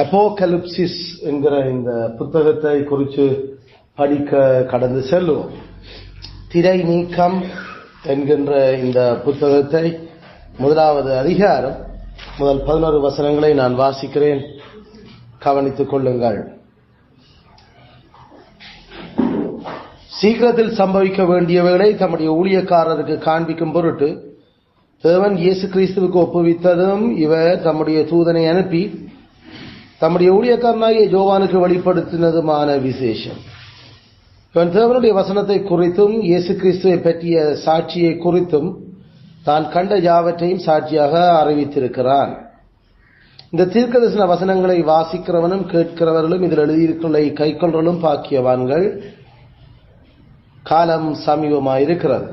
அப்போகலிப்சிஸ் என்கிற இந்த புத்தகத்தை குறித்து படிக்க கடந்து செல்லுவோம். திரை நீக்கம் என்கின்ற இந்த புத்தகத்தை முதலாவது அதிகாரம் முதல் 11 வசனங்களை நான் வாசிக்கிறேன், கவனித்துக் கொள்ளுங்கள். சீக்கிரத்தில் சம்பவிக்க வேண்டியவைகளை தம்முடைய ஊழியக்காரருக்கு காண்பிக்கும் பொருட்டு தேவன் இயேசு கிறிஸ்துவுக்கு ஒப்புவித்ததும் இவர் தம்முடைய தூதனை அனுப்பி தம்முடைய ஊழியக்காரனாகிய யோவானுக்கு வெளிப்படுத்தினதுமான விசேஷம். இவன் தேவனுடைய வசனத்தை குறித்தும் இயேசு கிறிஸ்துவை பற்றிய சாட்சியை குறித்தும் தான் கண்ட யாவற்றையும் சாட்சியாக அறிவித்திருக்கிறான். இந்த தீர்க்கதரிசன வசனங்களை வாசிக்கிறவனும் கேட்கிறவர்களும் இதில் எழுதியிருக்கிற கைக்கொள்றலும் பாக்கியவான்கள். காலம் சமீபமாயிருக்கிறது.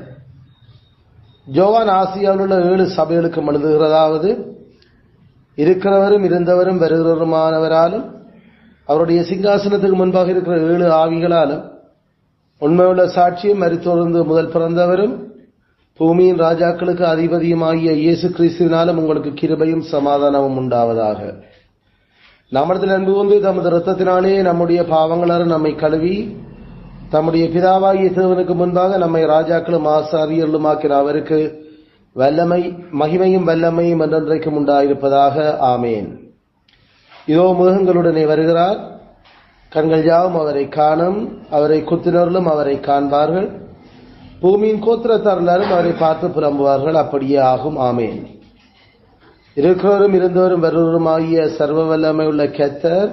யோவான் ஆசியாவில் உள்ள 7 சபைகளுக்கும் எழுதுகிறதாவது, இருக்கிறவரும் இருந்தவரும் வருகிறவருமானவராலும் அவருடைய சிங்காசனத்துக்கு முன்பாக இருக்கிற 7 ஆவிகளாலும் உண்மையுள்ள சாட்சியும் மரித்தோர்ந்து முதல் பிறந்தவரும் பூமியின் ராஜாக்களுக்கு அதிபதியுமாகிய இயேசு கிறிஸ்துவினாலும் உங்களுக்கு கிருபையும் சமாதானமும் உண்டாவதாக. நம்மிடத்தில் அன்பு கொண்டு தமது இரத்தத்தினாலே நம்முடைய பாவங்களால் நம்மை கழுவி தம்முடைய பிதாவாகிய தேவனுக்கு முன்பாக நம்மை ராஜாக்களும் ஆசாரியர்களும் ஆக்கிற அவருக்கு வல்லமை மகிமையும் வல்லமையும் என்றென்றைக்கும் உண்டாயிருப்பதாக. ஆமேன். இதோ மிருகங்களுடனே வருகிறார், கண்கள் யாவும் அவரை காணும், அவரை குத்தினர்களும் அவரை காண்பார்கள், பூமியின் கோத்திரத்தார்களும் அவரை பார்த்து புலம்புவார்கள். அப்படியே ஆகும். ஆமேன். இருக்கிறவரும் இருந்தவரும் வருவருமாகிய சர்வ வல்லமை உள்ள கர்த்தர்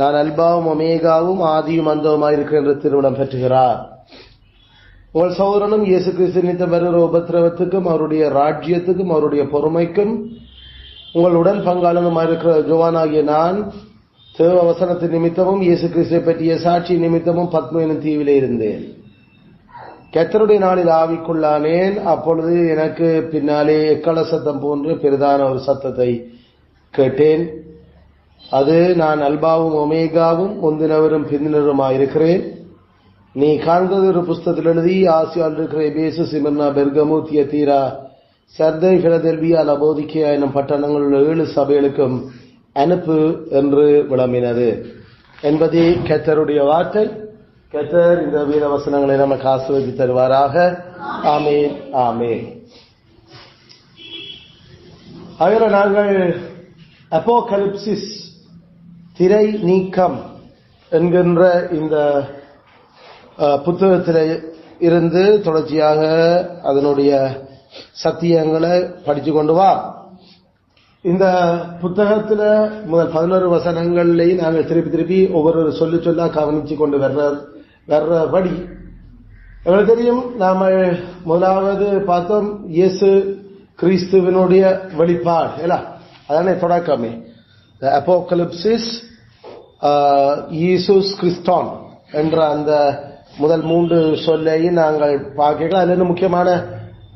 நான் அல்பாவும் ஒமேகாவும் ஆதியும் அந்தவுமாயிருக்கிறேன் என்று திருவிடம் பெற்றுகிறார். உங்கள் சகோதரனும் இயேசு கிறிஸ்து நிமித்தம் வருகிற உபத்திரவத்துக்கும் அவருடைய ராஜ்யத்துக்கும் அவருடைய பொறுமைக்கும் உங்கள் உடன் பங்காளனுமாயிருக்கிற யோவானாகிய நான் தேவ வசனத்தின் நிமித்தமும் இயேசு கிறிஸ்துவை பற்றிய சாட்சி நிமித்தமும் பத்ம எனும் தீவிலே இருந்தேன். கர்த்தருடைய நாளில் ஆவிக்குள்ளானேன். அப்பொழுது எனக்கு பின்னாலே எக்காள சத்தம் போன்று பெரிதான ஒரு சத்தத்தை கேட்டேன். அது, நான் அல்பாவும் ஒமேகாவும் முந்தினவரும் பிந்தினருமாயிருக்கிறேன். நீ காண்கிறது ஒரு புஸ்தகத்தில் எழுதி ஆசியாவில் இருக்கிற எபேசு, சிமிர்னா, பெர்கமு, தியத்தீரா, சர்தை, பிலதெல்பியா, லவோதிக்கேயா என்னும் பட்டணங்களுள்ள 7 சபைகளுக்கும் அனுப்பு என்று விளம்பினது என்பதே கர்த்தருடைய வார்த்தை. கர்த்தர் இந்த வீர வசனங்களை நமக்கு ஆசீர்வதித்து தருவாராக. ஆமேன், ஆமேன். ஆக நாங்கள் அப்போகலிப்சிஸ் திரை நீக்கம் என்கின்ற இந்த புத்தகத்தில் இருந்து தொடர்ச்சியாக அதனுடைய சத்தியங்களை படித்து கொண்டு வா. இந்த புத்தகத்தில் முதல் 11 வசனங்கள்லையும் நாங்கள் திருப்பி ஒவ்வொரு சொல்ல கவனித்து கொண்டு வர்றபடி எங்களுக்கு தெரியும். நாம முதலாவது பார்த்தோம் இயேசு கிறிஸ்துவினுடைய வெளிப்பாடு, அதானே தொடக்கமே. அப்போகலிப்சிஸ் இயேசுஸ் கிறிஸ்டான் என்ற அந்த முதல் 3 சொல்லையும் நாங்கள் பார்க்கலாம். அதில் முக்கியமான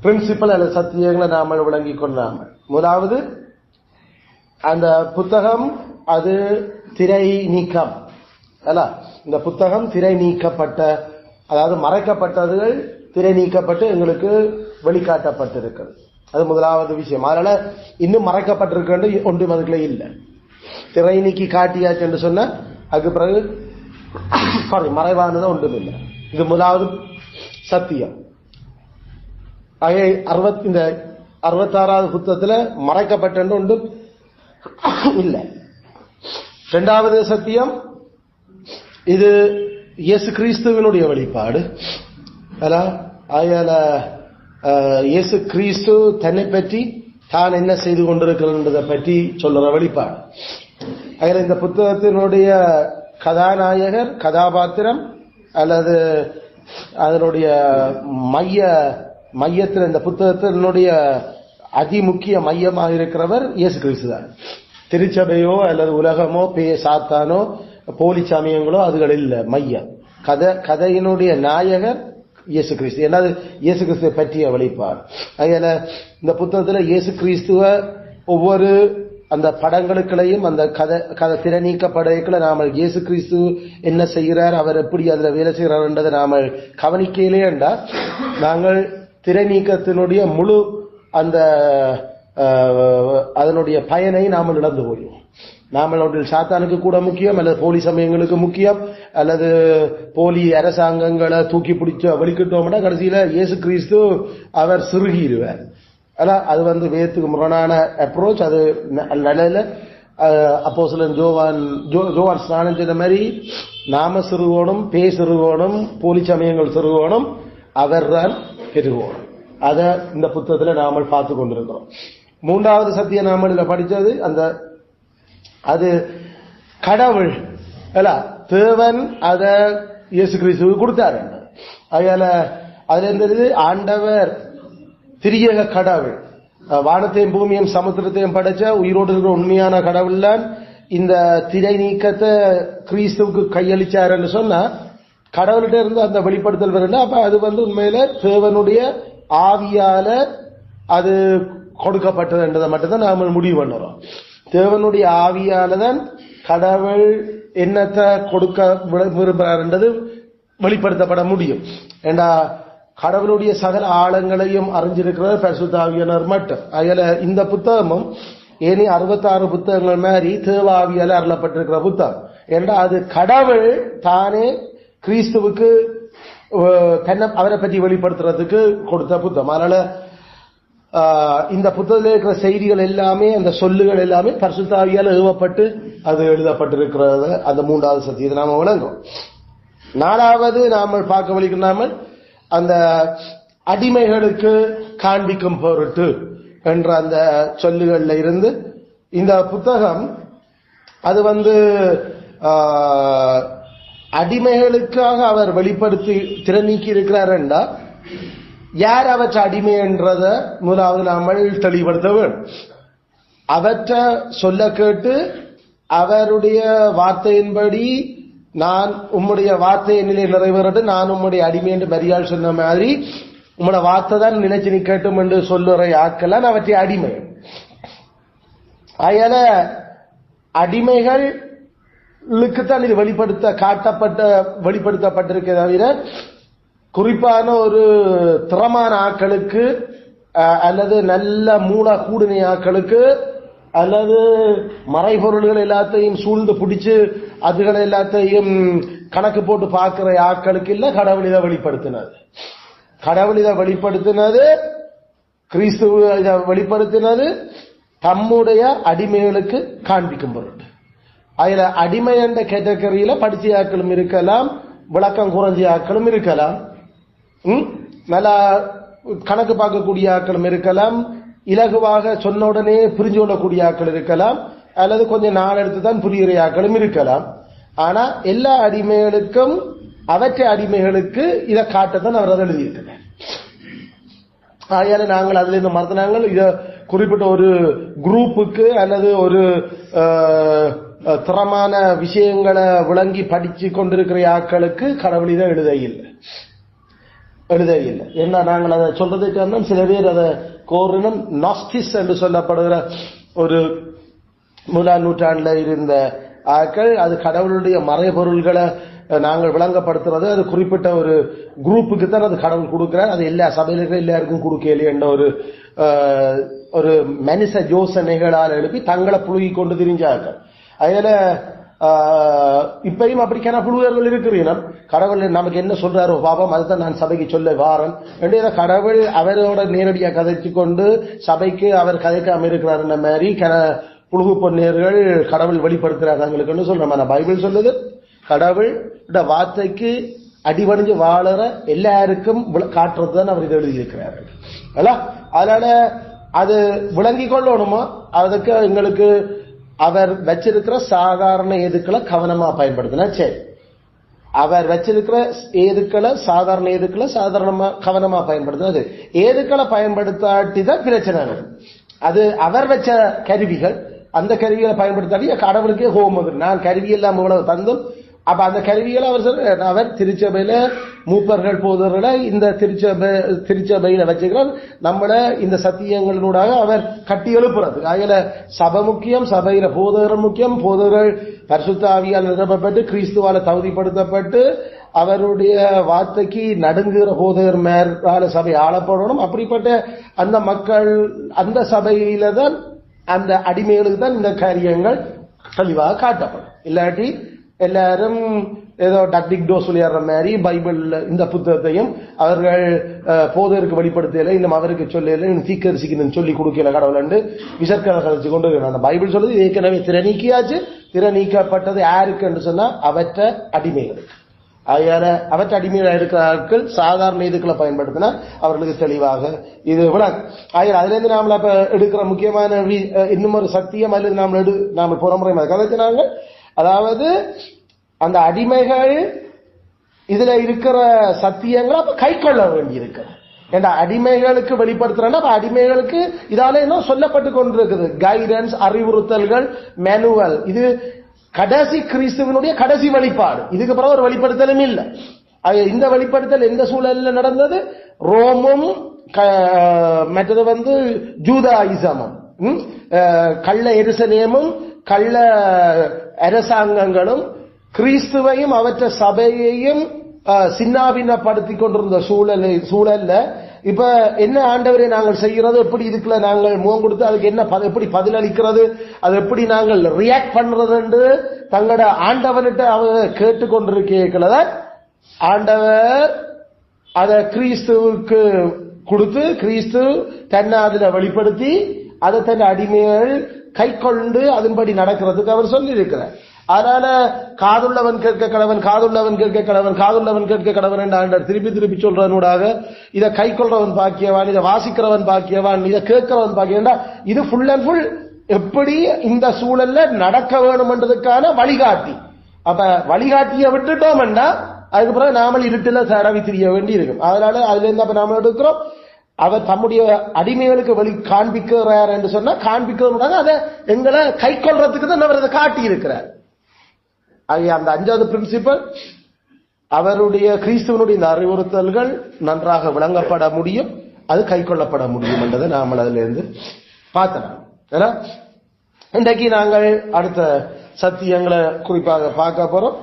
பிரின்சிபல் அல்லது சத்தியங்களை நாம விளங்கி கொண்டாம, முதலாவது அந்த புத்தகம் அது திரை நீக்கம் அல்ல. இந்த புத்தகம் திரை நீக்கப்பட்ட, அதாவது மறைக்கப்பட்டதுகள் திரை நீக்கப்பட்டு எங்களுக்கு வெளிக்காட்டப்பட்டிருக்கிறது. அது முதலாவது விஷயம். அதனால இன்னும் மறைக்கப்பட்டிருக்கு ஒன்றும் அதுக்குள்ள இல்லை. திரை நீக்கி காட்டியாச்சு என்று சொன்ன அதுக்கு பிறகு மறைவானது ஒன்றும் இல்லை. இது முதலாவது சத்தியம். இந்த 66வது புத்தகத்தில் மறைக்கப்பட்ட ஒன்றும் இல்லை. 2வது சத்தியம், இது இயேசு கிறிஸ்துவினுடைய வெளிப்பாடு. இயேசு கிறிஸ்து தன்னை பற்றி தான் என்ன செய்து கொண்டிருக்கிறதை பற்றி சொல்லுற வெளிப்பாடு. அதில் இந்த புத்தகத்தினுடைய கதாநாயகர், கதாபாத்திரம் அல்லது அதனுடைய மையத்தில், இந்த புத்தகத்தினுடைய அதிமுக்கிய மையமாக இருக்கிறவர் இயேசு கிறிஸ்து தான். திருச்சபையோ அல்லது உலகமோ சாத்தானோ போலி சமயங்களோ அதுகள் இல்லை. மையம் கதையினுடைய நாயகர் இயேசு கிறிஸ்து. என்னது இயேசு கிறிஸ்துவை பற்றிய வெளிப்பாடு. அதில் இந்த புத்தகத்தில் இயேசு கிறிஸ்துவ ஒவ்வொரு அந்த படங்களுக்களையும் அந்த கதை திரை நீக்கப்படைகளை நாம இயேசு கிறிஸ்து என்ன செய்கிறார், அவர் எப்படி அதில் வேலை செய்கிறார் என்றதை நாம கவனிக்கலையேண்டா நாங்கள் திரை நீக்கத்தினுடைய முழு அந்த அதனுடைய பயனை நாம் இழந்து போயிடுவோம். நாமல் ஒன்றில் சாத்தானுக்கு கூட முக்கியம், அல்லது போலி சமயங்களுக்கு முக்கியம், அல்லது போலி அரசாங்கங்களை தூக்கி பிடிச்ச வெளிக்கிட்டோம்னா கடைசியில இயேசு கிறிஸ்து அவர் சிறுகிடுவார். அது வேதத்துக்கு முரணான அப்ரோச். அது நிலையில அப்போஸ்தலன் ஜோவான் ஸ்நானம் செய்த மாதிரி நாம சிறுவோனும் சிறுவோனும் போலி சமயங்கள் சிறுவோனும் அவர் தான் பெருவோனும். அத இந்த புத்தகத்துல நாமல் பார்த்து கொண்டிருக்கிறோம். மூன்றாவது சத்திய நாமல படிச்சது அது கடவுள் தேவன் அத இயேசு கிறிஸ்துவுக்கு கொடுத்தாரு. அதுல இருந்தது ஆண்டவர் திரியக கடவுள், வானத்தையும் பூமியையும் சமுத்திரத்தையும் படைச்ச உயிரோடு இருக்கிற உண்மையான கடவுள் தான் இந்த திரை நீக்கத்தை கிறிஸ்துவுக்கு கையளிச்சாருன்னு சொன்னா கடவுள்கிட்ட இருந்து அந்த வெளிப்படுத்தல் வரல. அப்ப அது உண்மையில தேவனுடைய ஆவியால அது கொடுக்கப்பட்டது என்றதை மட்டும்தான் நாம முடிவு பண்ணுறோம். தேவனுடைய ஆவியாலதான் கடவுள் என்னத்தை கொடுக்க விரும்புகிறார் என்றது வெளிப்படுத்தப்பட முடியும். ஏண்டா கடவுளுடைய சகல ஆழங்களையும் அறிஞ்சிருக்கிறது பரிசுத்த ஆவியானவர் மட்டும். அதில் இந்த புத்தகமும் ஏனி 66 புத்தகங்கள் மாதிரி தேவ ஆவியால அருளப்பட்டிருக்கிற புத்தகம். ஏண்டா அது கடவுள் தானே கிறிஸ்துவுக்கு அவரை பற்றி வெளிப்படுத்துறதுக்கு கொடுத்த புத்தகம். அதனால இந்த புத்தகத்தில் இருக்கிற செய்திகள் எல்லாமே, அந்த சொல்லுகள் எல்லாமே பரிசுத்த ஆவியால ஏவப்பட்டு அது எழுதப்பட்டிருக்கிறது. அந்த மூன்றாவது சத்தியத்தை நாம விளங்கும். நாலாவது நாம பார்க்க வலிக்கிறாமல் அந்த அடிமைகளுக்கு காண்பிக்கும் பொருட்டு என்ற அந்த சொல்லுகள்ல இருந்து இந்த புத்தகம் அது அடிமைகளுக்காக அவர் வெளிப்படுத்தி திறநீக்கி இருக்கிறார் என்றா யார் அவற்றை அடிமை என்றத முதலாவது நாமல் தெளிவுபடுத்த வேண்டும். அவற்றை சொல்ல கேட்டு அவருடைய வார்த்தையின்படி நான் உம்முடைய வார்த்தை என்னிலே நிறைவேறது, நான் உம்முடைய அடிமை என்று மரியாள் சொன்ன மாதிரி உங்களோட வார்த்தை தான் நினைச்சு நீ கேட்டும் என்று சொல்லுற ஆட்கள் அவற்றை அடிமை. அதனால அடிமைகளுக்குத்தான் இது வெளிப்படுத்தப்பட்டிருக்க தவிர குறிப்பான ஒரு திறமான ஆட்களுக்கு அல்லது நல்ல மூல கூடுனை ஆட்களுக்கு அல்லது மறைபொருள்கள் எல்லாத்தையும் சூழ்ந்து பிடிச்சு அதுகளை எல்லாத்தையும் கணக்கு போட்டு பார்க்கிற ஆட்களுக்கு இல்ல கடவுள் இதை வெளிப்படுத்தினது. கடவுள் இதை வெளிப்படுத்தினது, கிறிஸ்து இதை வெளிப்படுத்தினது தம்முடைய அடிமைகளுக்கு காண்பிக்கும் பொருட்டு. அதுல அடிமை என்ற கேட்டகரியில படிச்ச ஆட்களும் இருக்கலாம், விளக்கம் குறைஞ்ச ஆட்களும் இருக்கலாம், நல்லா கணக்கு பார்க்கக்கூடிய ஆட்களும் இருக்கலாம், இலகுவாக சொன்ன உடனே புரிஞ்சு கொள்ளக்கூடிய ஆட்கள் இருக்கலாம், அல்லது கொஞ்சம் நாள் எடுத்து தான் புரிகிற ஆட்களும் இருக்கலாம். ஆனா எல்லா அடிமைகளுக்கும் அவற்றை அடிமைகளுக்கு இதை காட்டத்தான் அவர் அதை எழுதியிருக்கிறார். ஆகையால நாங்கள் அதுல இருந்து மறந்தாங்கள் இதை குறிப்பிட்ட ஒரு குரூப்புக்கு அல்லது ஒரு திறமான விஷயங்களை விளங்கி படிச்சு கொண்டிருக்கிற ஆட்களுக்கு கடவுள் இதை எழுத இல்லை. என்ன நாங்கள் அதை சொல்றதுக்கு சில பேர் அதை கோரினம் நாஸ்டிஸ் என்று சொல்லப்படுகிற ஒரு 1ஆம் நூற்றாண்டுல இருந்த ஆட்கள் அது கடவுளுடைய மறைபொருள்களை நாங்கள் விளங்கப்படுத்துறது அது குறிப்பிட்ட ஒரு குரூப்புக்கு தான் அது கடவுள் கொடுக்கிறார், அது எல்லா சபையிலும் எல்லாருக்கும் கொடுக்கலையே என்ற ஒரு மனுஷ யோசனைகளால் எழுப்பி தங்களை புழுகி கொண்டு திரிஞ்சார்கள். அதுல இப்பயும் அப்படிக்கான புழுகர்கள் இருக்கிறீர்கள். கடவுள் நமக்கு என்ன சொல்றாரோ பாபம் அதுதான் நான் சபைக்கு சொல்ல வாரன் என்று கடவுள் அவரோட நேரடியாக கதைச்சு கொண்டு சபைக்கு அவர் கதைக்காம இருக்கிறார் என்ற மாதிரி புழுகு பொன்னேர்கள் கடவுள் வெளிப்படுத்துறாரு தங்களுக்குன்னு சொல்ற பைபிள் சொல்லுது. கடவுள் வார்த்தைக்கு அடிபணிஞ்சு வாழற எல்லாருக்கும் காட்டுறதுதான் அவர் இதை எழுதியிருக்கிறார்கள். அதனால அது விளங்கி கொள்ளணுமோ அதுக்கு எங்களுக்கு அவர் வச்சிருக்கிற சாதாரண ஏதுக்களை கவனமா பயன்படுத்தினா சரி. அவர் வச்சிருக்கிற ஏதுக்களை சாதாரண ஏதுக்களை சாதாரணமா கவனமா பயன்படுத்தினது ஏதுக்களை பயன்படுத்தாட்டிதான் பிரச்சனை. அது அவர் வச்ச கருவிகள், அந்த கருவிகளை பயன்படுத்தாட்டி கடவுளுக்கே கோபம் வந்து நான் கருவி எல்லாம் இவ்வளவு தந்தும் அப்ப அந்த கருவிகளை அவர் திருச்சபையில மூப்பர்கள் போதர்களை இந்த திருச்சபையில வச்சுக்கிறார். நம்மள இந்த சத்தியங்களூடாக அவர் கட்டி எழுப்புறது. அதில சபை முக்கியம், சபையில போதகர் முக்கியம், போதகர்கள் பரிசுத்த ஆவியால் நிரப்பப்பட்டு கிறிஸ்துவால தகுதிப்படுத்தப்பட்டு அவருடைய வார்த்தைக்கு நடுங்குகிற போதகர் மேலால சபை ஆளப்படணும். அப்படிப்பட்ட அந்த மக்கள் அந்த சபையில தான் அந்த அடிமைகளுக்கு தான் இந்த காரியங்கள் தெளிவாக காட்டப்படும். இல்லாட்டி எல்லாரும் ஏதோ டக்டிக் டோஸ் விளையாடுற மாதிரி பைபிள் இந்த புத்தகத்தையும் அவர்கள் போதருக்கு வெளிப்படுத்தல, இன்னும் அவருக்கு சொல்லல, சீக்கரிசிக்கு சொல்லி கொடுக்கல கடவுள் என்று விசர்க்கரை கழிச்சு கொண்டு அந்த பைபிள் சொல்லுது ஏற்கனவே திரை நீக்கியாச்சு. திரை நீக்கப்பட்டது யாருக்கு என்று சொன்னா அவற்ற அடிமைகளுக்கு. அவற்ற அடிமையாக இருக்கிறார்கள் சாதாரண இதுக்களை பயன்படுத்தினா அவர்களுக்கு தெளிவாக இது விளக்கு. அதுல இருந்து நாம இப்ப எடுக்கிற முக்கியமான இன்னும் ஒரு சத்தியம் அல்லது நாம புறமுறை கதைச்சினாங்க. அதாவது அந்த அடிமைகள் இதுல இருக்கிற சத்தியங்களை அப்ப கை கொள்ள வேண்டி இருக்கு. ஏன்னா அடிமைகளுக்கு வெளிப்படுத்துறேன்னா அடிமைகளுக்கு இதால என்ன சொல்லப்பட்டு கொண்டிருக்குது, கைடன்ஸ், அறிவுறுத்தல்கள், மேனுவல். இது கடைசி கிறிஸ்துவனுடைய கடைசி வெளிப்பாடு. இதுக்கு பிறகு ஒரு வெளிப்படுத்தலும் இல்லை. இந்த வெளிப்படுத்தல் எந்த சூழல்ல நடந்தது? ரோமும் மற்றது ஜூதாயிசமும் கள்ள எருசலேமும் கள்ள அரசாங்கங்களும் கிறிஸ்துவையும் அவற்ற சபையையும் சின்னாபின்னப்படுத்தி கொண்டிருந்த சூழல்ல இப்ப என்ன ஆண்டவரை நாங்கள் செய்கிறது, எப்படி இதுக்குள்ள நாங்கள் முகம் கொடுத்து அதுக்கு என்ன எப்படி பதிலளிக்கிறது, அது எப்படி நாங்கள் ரியாக்ட் பண்றது என்று தங்களோட ஆண்டவர்கிட்ட அவங்க கேட்டுக்கொண்டிருக்கிறத ஆண்டவர் அதை கிறிஸ்துவுக்கு கொடுத்து கிறிஸ்து தன்னை அதுல வெளிப்படுத்தி அதை தன் அடிமைகள் கை கொண்டு அதன்படி நடக்கிறதுக்கு அவர் சொல்லி இருக்கிறார். அதனால காதுள்ளவன் கேட்க கடவன், காதுள்ளவன் கேட்க கடவன், காதுள்ளவன் கேட்க கடவன் என்று ஆண்டவர் திருப்பி திருப்பி சொல்றதனூடாக இதை கை கொள்றவன் பாக்கியவான், இதை வாசிக்கிறவன் பாக்கியவான், இதை கேட்கிறவன் பாக்கியவன். இது ஃபுல் அண்ட் ஃபுல் எப்படி இந்த சூழல்ல நடக்க வேணும் என்றதுக்கான வழிகாட்டி. அப்ப வழிகாட்டியை விட்டுட்டோம்னா அதுக்கு பிறகு நாமல் இருட்டுல தடவி திரிய வேண்டி இருக்கும். அதனால அதுல இருந்து அப்ப நாம எடுக்கிறோம் அவர் தம்முடைய அடிமைகளுக்கு வழி காண்பிக்கிறார் என்று சொன்னா காண்பிக்கிறதுனால அதை எங்களை கை கொள்றதுக்கு தான் அவர் அதை காட்டி இருக்கிறார். அந்த அஞ்சாவது பிரின்சிபல் அவருடைய கிறிஸ்துவனுடைய இந்த அறிவுறுத்தல்கள் நன்றாக விளங்கப்பட முடியும், அது கை கொள்ளப்பட முடியும் என்றதை நாம அதுல இருந்து பார்த்தோம். இன்றைக்கு நாங்கள் அடுத்த சத்தியங்களை குறிப்பாக பார்க்க போறோம்.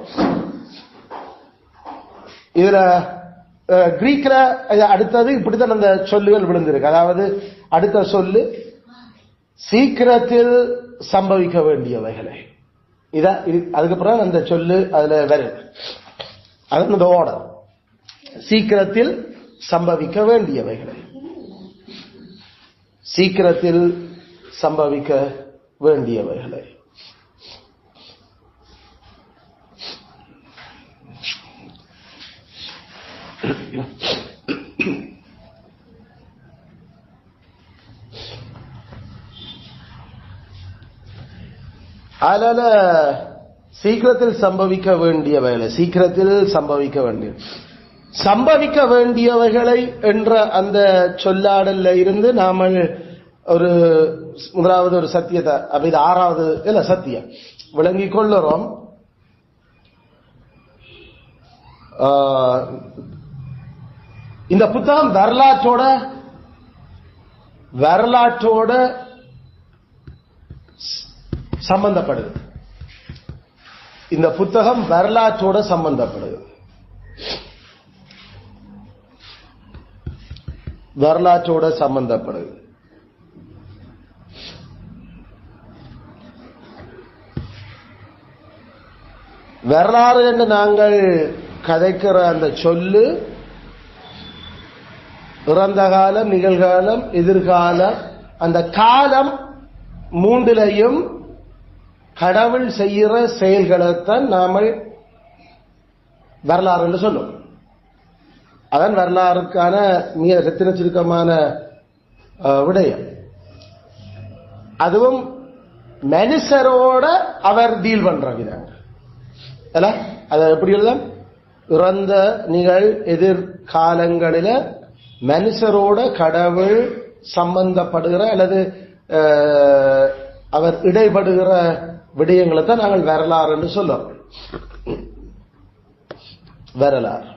இதுல கிரீக்ல அடுத்தது இப்படித்தான் அந்த சொல்லுகள் விழுந்திருக்கு. அதாவது அடுத்த சொல்லு சீக்கிரத்தில் சம்பவிக்க வேண்டியவைகளை. அதுக்கப்புறம் அந்த சொல்லு அதுல வருது. அது இந்த ஓர்டர், சீக்கிரத்தில் சம்பவிக்க வேண்டியவைகளை, சீக்கிரத்தில் சம்பவிக்க வேண்டியவைகளை. அதனால சீக்கிரத்தில் சம்பவிக்க வேண்டிய வேலை, சீக்கிரத்தில் சம்பவிக்க வேண்டியவைகளை என்ற அந்த சொல்லாடல்ல இருந்து நாம ஒரு முதலாவது ஒரு சத்தியத்தை, அப்ப இது ஆறாவது இல்ல சத்தியம் விளங்கிக் கொள்ளுறோம். இந்த புத்தகம் வரலாற்றோட சம்பந்தப்படுது. இந்த புத்தகம் வரலாற்றோட சம்பந்தப்படுது. வரலாறு என்று நாங்கள் கதைக்கிற அந்த சொல்லு இறந்த காலம், நிகழ்காலம், எதிர்காலம், அந்த காலம் மூன்றிலையும் கடவுள் செய்கிற செயல்களைத்தான் நாம வரலாறு என்று சொல்லும். அதன் வரலாறுக்கான மிக ரத்தின சுருக்கமான விடயம். அதுவும் மனுஷரோட அவர் டீல் பண்ற விதம். அது எப்படி எழுத இறந்த நிகழ் எதிர்காலங்களில மனுஷரோட கடவுள் சம்பந்தப்படுகிற அல்லது அவர் இடைப்படுகிற விடயங்களை தான் நாங்கள் வரலாறு என்று சொல்லுவோம். வரலாறு.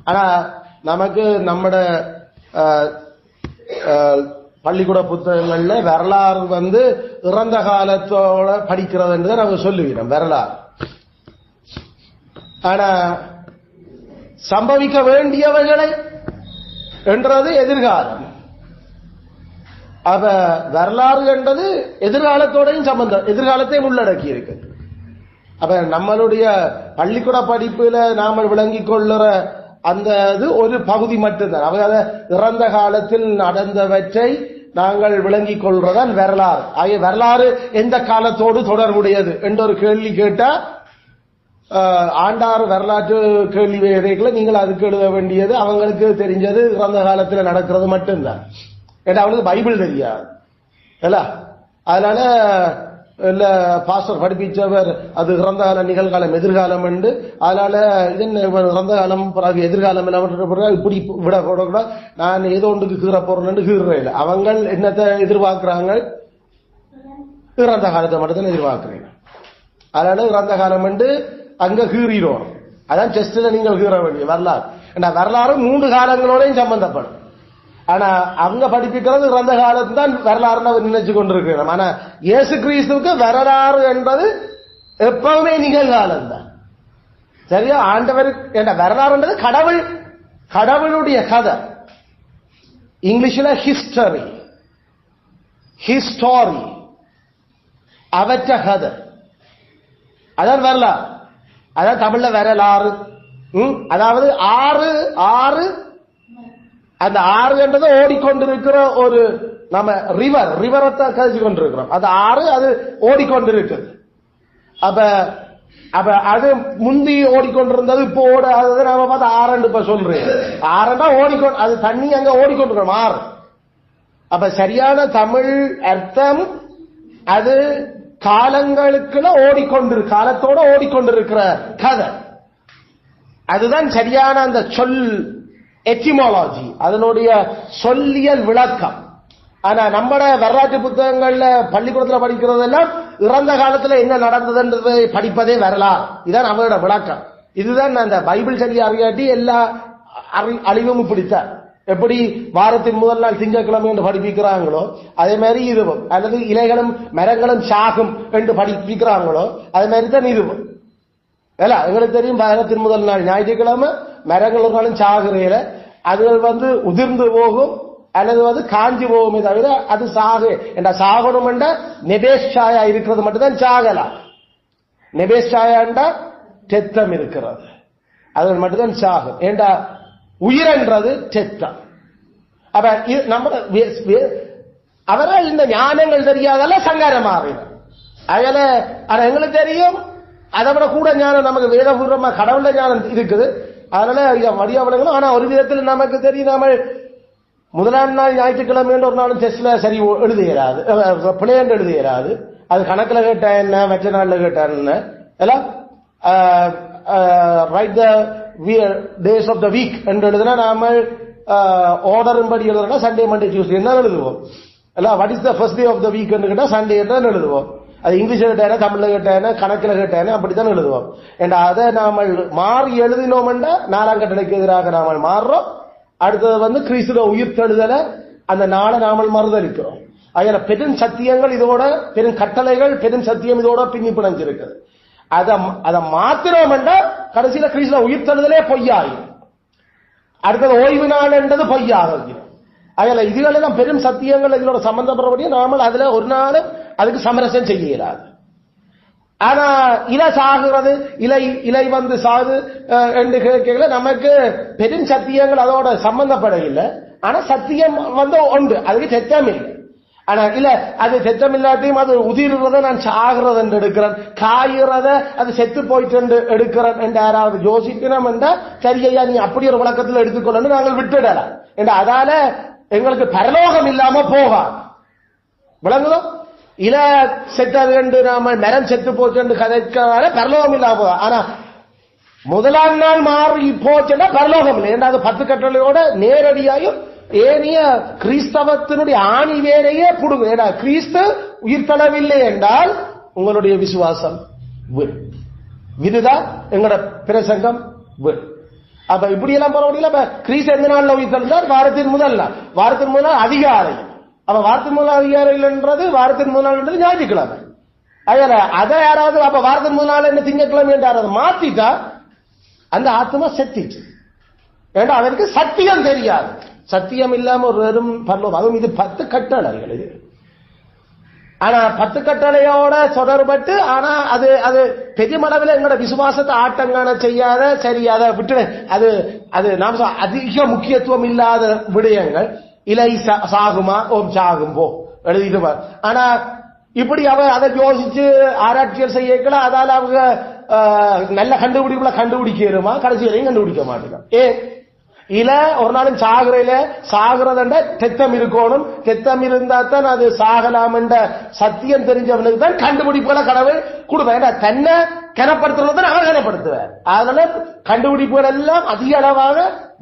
ஆனா நமக்கு நம்மட பள்ளிக்கூட புத்தகங்கள்ல வரலாறு இறந்த காலத்தோட படிக்கிறது என்று நாங்க சொல்லுகிறோம் வரலாறு. ஆனா சம்பவிக்க வேண்டியவைகளை என்றது எதிர்காலம். அப்ப வரலாறு என்பது எதிர்காலத்தோடையும் சம்பந்தம், எதிர்காலத்தையும் உள்ளடக்கி இருக்கு. அப்ப நம்மளுடைய பள்ளிக்கூட படிப்புல நாம விளங்கிக் கொள்ளுற அந்த இது ஒரு பகுதி மட்டும்தான். அதாவது இறந்த காலத்தில் நடந்தவற்றை நாங்கள் விளங்கிக் கொள்றதான் வரலாறு. ஆகிய வரலாறு எந்த காலத்தோடு தொடர்புடையது என்ற ஒரு கேள்வி கேட்டா ஆண்டாறு வரலாற்று கேள்வி வேறைகளை நீங்கள் அதுக்கு எழுத வேண்டியது அவங்களுக்கு தெரிஞ்சது இறந்த காலத்தில் நடக்கிறது மட்டும்தான். ஏன்னா அவனுக்கு பைபிள் தெரியாது இல்ல. அதனால இல்ல பாஸ்டர் படிப்பிச்சவர் அது இறந்த காலம் நிகழ்காலம் எதிர்காலம் உண்டு. அதனால இது இறந்த காலம் பிறகு எதிர்காலம் இப்படி விட கூட நான் ஏதோ ஒன்றுக்கு கீற போறேன்னு கீறேன். அவங்க என்னத்தை எதிர்பார்க்கிறாங்க? இறந்த காலத்தை மட்டும்தான் எதிர்பார்க்கிறேன். அதனால இறந்த காலம் உண்டு அங்க கீறிடும். அதான் செஸ்ட்ல நீங்கள் கீற வேண்டிய வரலாறு. வரலாறு 3 காலங்களோடையும் சம்பந்தப்படும். ஆனா அவங்க படிப்பிக்கிறது இறந்த காலத்து தான் வரலாறுன்னு நினைச்சு கொண்டிருக்கிறோம். ஆனா இயேசு கிறிஸ்துவுக்கு வரலாறு என்பது எப்பவுமே நிகழ்காலம் தான். சரியா? ஆண்டவர் வரலாறு என்பது கடவுளுடைய கதை. இங்கிலீஷ்ல ஹிஸ்டரி, ஹிஸ்டோரி, அவற்ற கதை, அதான் வரலாறு. அதான் தமிழ்ல வரலாறு. அதாவது ஆறு அந்த ஆறு என்றது ஓடிக்கொண்டிருக்கிற ஒரு நம்ம ரிவரத்தை கழிச்சு கொண்டிருக்கிறோம். அது ஆறு, அது ஓடிக்கொண்டிருக்குது. அப்ப அது முந்தி ஓடிக்கொண்டிருந்தது, இப்போ ஓடாதது நாம பார்த்து ஆறுன்னு இப்ப சொல்றேன். ஆறுன்னா அது தண்ணி அங்க ஓடிக்கொண்டிருக்கிறோம் ஆறு. அப்ப சரியான தமிழ் அர்த்தம் அது காலங்களுக்குள்ள காலத்தோட ஓடிக்கொண்டிருக்கிற கதை. அதுதான் சரியான அந்த சொல் எட்டிமாலஜி, அதனுடைய சொல்லியல் விளக்கம். ஆனா நம்மட வரலாற்று புத்தகங்கள்ல பள்ளிக்கூடத்தில் படிக்கிறதெல்லாம் இறந்த காலத்துல என்ன நடந்ததுன்றது படிப்பதே வரலாறு. இதுதான் அவரோட விளக்கம். இதுதான் அந்த பைபிள் சரியா அறியாட்டி எல்லா அழிவும் பிடித்தார். எப்படி வாரத்தின் முதல் நாள் திங்கட்கிழமை என்று படிப்பிக்கிறாங்களோ அதே மாதிரி இதுவும், அல்லது இலைகளும் மரங்களும் சாகும் என்று படிப்பிக்கிறாங்களோ அதே மாதிரி தான் இதுவும். எங்களுக்கு தெரியும் வாரத்தின் முதல் நாள் ஞாயிற்றுக்கிழமை மரங்கள் ஒரு நாளும் சாகுறையில அது உதிர்ந்து போகும் அல்லது காஞ்சி போகுமே தவிர அது சாகணும் என்ற நெபேஷாயா இருக்கிறது மட்டும்தான் சாகலாம். நெபேஷாயா தெத்தம் இருக்கிறது, அது மட்டும்தான் சாகும். ஏண்டா உயிரென்றது தெத்தம். அப்ப நம்ம அவரால் இந்த ஞானங்கள் தெரியாதால சங்காரமாறினார். அதனால எங்களுக்கு தெரியும் அதை விட கூட ஞானம் நமக்கு வேதபூர்வமா கடவுள ஞானம் இருக்குது. அதனால வடியாவளங்களும். ஆனா ஒரு விதத்தில் நமக்கு தெரியும், நாம முதலாம் நாள் ஞாயிற்றுக்கிழமை ஒரு நாளும் டெஸ்ட்ல சரி எழுதுகிறாது, பிள்ளையன்று எழுதுகிறாது. அது கணக்கில் கேட்டா என்ன, மற்ற நாள்ல கேட்டா என்ன, எல்லாம் write the days of the week என்று எழுதுனா நாம ஆர்டர் படி எழுதுனா சண்டே மண்டே டியூஸ்டே தான் எழுதுவோம். எல்லாம் what is the first day of the week கேட்டா சண்டே தான் எழுதுவோம். அது இங்கிலீஷ்ல கேட்டானே, தமிழ்ல கேட்டானே, கணக்கில் கேட்டானே அப்படித்தான் எழுதுவோம். ஏன்னா அதை நாம மாறி எழுதினோம்னா 4ஆம் கட்டளைக்கு எதிராக நாம மாறுறோம். அடுத்தது கிறிஸ்துவ உயிர்த்தெழுதலை அந்த நாளை நாமல் மறுதளிக்கிறோம். அதனால பெரும் சத்தியங்கள் இதோட, பெரும் கட்டளைகள், பெரும் சத்தியம் இதோட பின்னி பிணைஞ்சிருக்குது. அதை மாத்திரோம்னா கடைசியில கிறிஸ்துவ உயிர்த்தெழுதலே பொய்யாகும். அடுத்தது ஓய்வு நாள் என்றது பொய்யாகும். அதனால இதுகளெல்லாம் பெரும் சத்தியங்கள் இதோட சம்பந்தப்படுறபடியே நாமல் அதுல ஒரு நாளும் அதுக்கு சமரசம் செய்யலாது. ஆனா இலை சாகுறது, இலை சாகு என்று கேட்கல, நமக்கு பெரும் சத்தியங்கள் அதோட சம்பந்தப்பட இல்லை. ஆனா சத்தியம் உண்டு, அதுக்கு சத்தம் இல்லை. ஆனா இல்ல அது செத்தம் இல்லாட்டியும் அது உதிர்றத நான் சாகிறத என்று எடுக்கிறேன், காயுறத அது செத்து போயிட்டு எடுக்கிறேன் என்று யாராவது யோசிக்கணும் என்றா சரியையா நீ அப்படி ஒரு விளக்கத்தில் எடுத்துக்கொள்ளணும் நாங்கள் விட்டுடலாம் என்று. அதால எங்களுக்கு பரலோகம் இல்லாம போகா விளங்குதோ. இல செத்தது என்று நாம மரம் செத்து போச்சு என்று கதைக்கால பரலோகம் இல்லாம போகா. ஆனா முதலாம் நாள் மாறி போச்சுன்னா பரலோகம் இல்லை. ஏன்னா அது 10 கட்டளையோட நேரடியாயும் ஏனிய கிறிஸ்தவத்தினுடைய ஆணி வேறையே புடுங்க. ஏன்னா கிறிஸ்து உயிர்த்தளவில்லை என்றால் உங்களுடைய விசுவாசம் விருதான், எங்களோட பிரசங்கம் விரு. அப்ப இப்படி எல்லாம் போற முடியல. அப்ப கிறிஸ்து எந்த நாள்ல உயிர்த்தெழுந்தார்? வாரத்தின் முதல் நாள். வாரத்தின் முதல் நாள் அதிகாலை. அப்ப வாரத்தின் முதல் அதிகாலையில் என்றது வாரத்தின் முதல் நாள் என்றது ஞாயிற்றுக்கிழமை. அதை யாராவது அப்ப வாரத்தின் முதல் நாள் என்ன திங்கட்கிழமை என்று யாராவது மாத்திட்டா அந்த ஆத்மா செத்திட்டு. ஏன்னா அவருக்கு சத்தியம் தெரியாது. சத்தியம் இல்லாம ஒரு வெறும் பரலோகம். அதுவும் இது 10 கட்டளைகள். இது ஆனா 10 கட்டளையோட தொடர்பட்டு, ஆனா அது அது பெரிய அளவில் எங்களோட விசுவாசத்தை ஆட்டங்கான செய்யாத, சரி அதை விட்டு அது அது நாம் அதிக முக்கியத்துவம் இல்லாத விடயங்கள். இலை சாகுமா, ஓம் சாகும் போ எழுதிடுவார். ஆனா இப்படி அதை யோசிச்சு ஆராய்ச்சிகள் செய்யல, அதால அவங்க நல்ல கண்டுபிடிக்கலுமா, கடைசி வரையும் கண்டுபிடிக்க மாட்டேங்க. இல ஒரு நாளும் சாகுறதுண்ட தெத்தம் இருக்கணும். தெத்தம் இருந்தா தான் அது சாகலாம் என்ற சத்தியம் தெரிஞ்சவனுக்கு தான் கண்டுபிடிப்புகளை கடவுள் கொடுப்பேன். தன்னை கனப்படுத்துறது அவர் கனப்படுத்துவார். அதனால கண்டுபிடிப்புகள் எல்லாம் அதிக அளவாக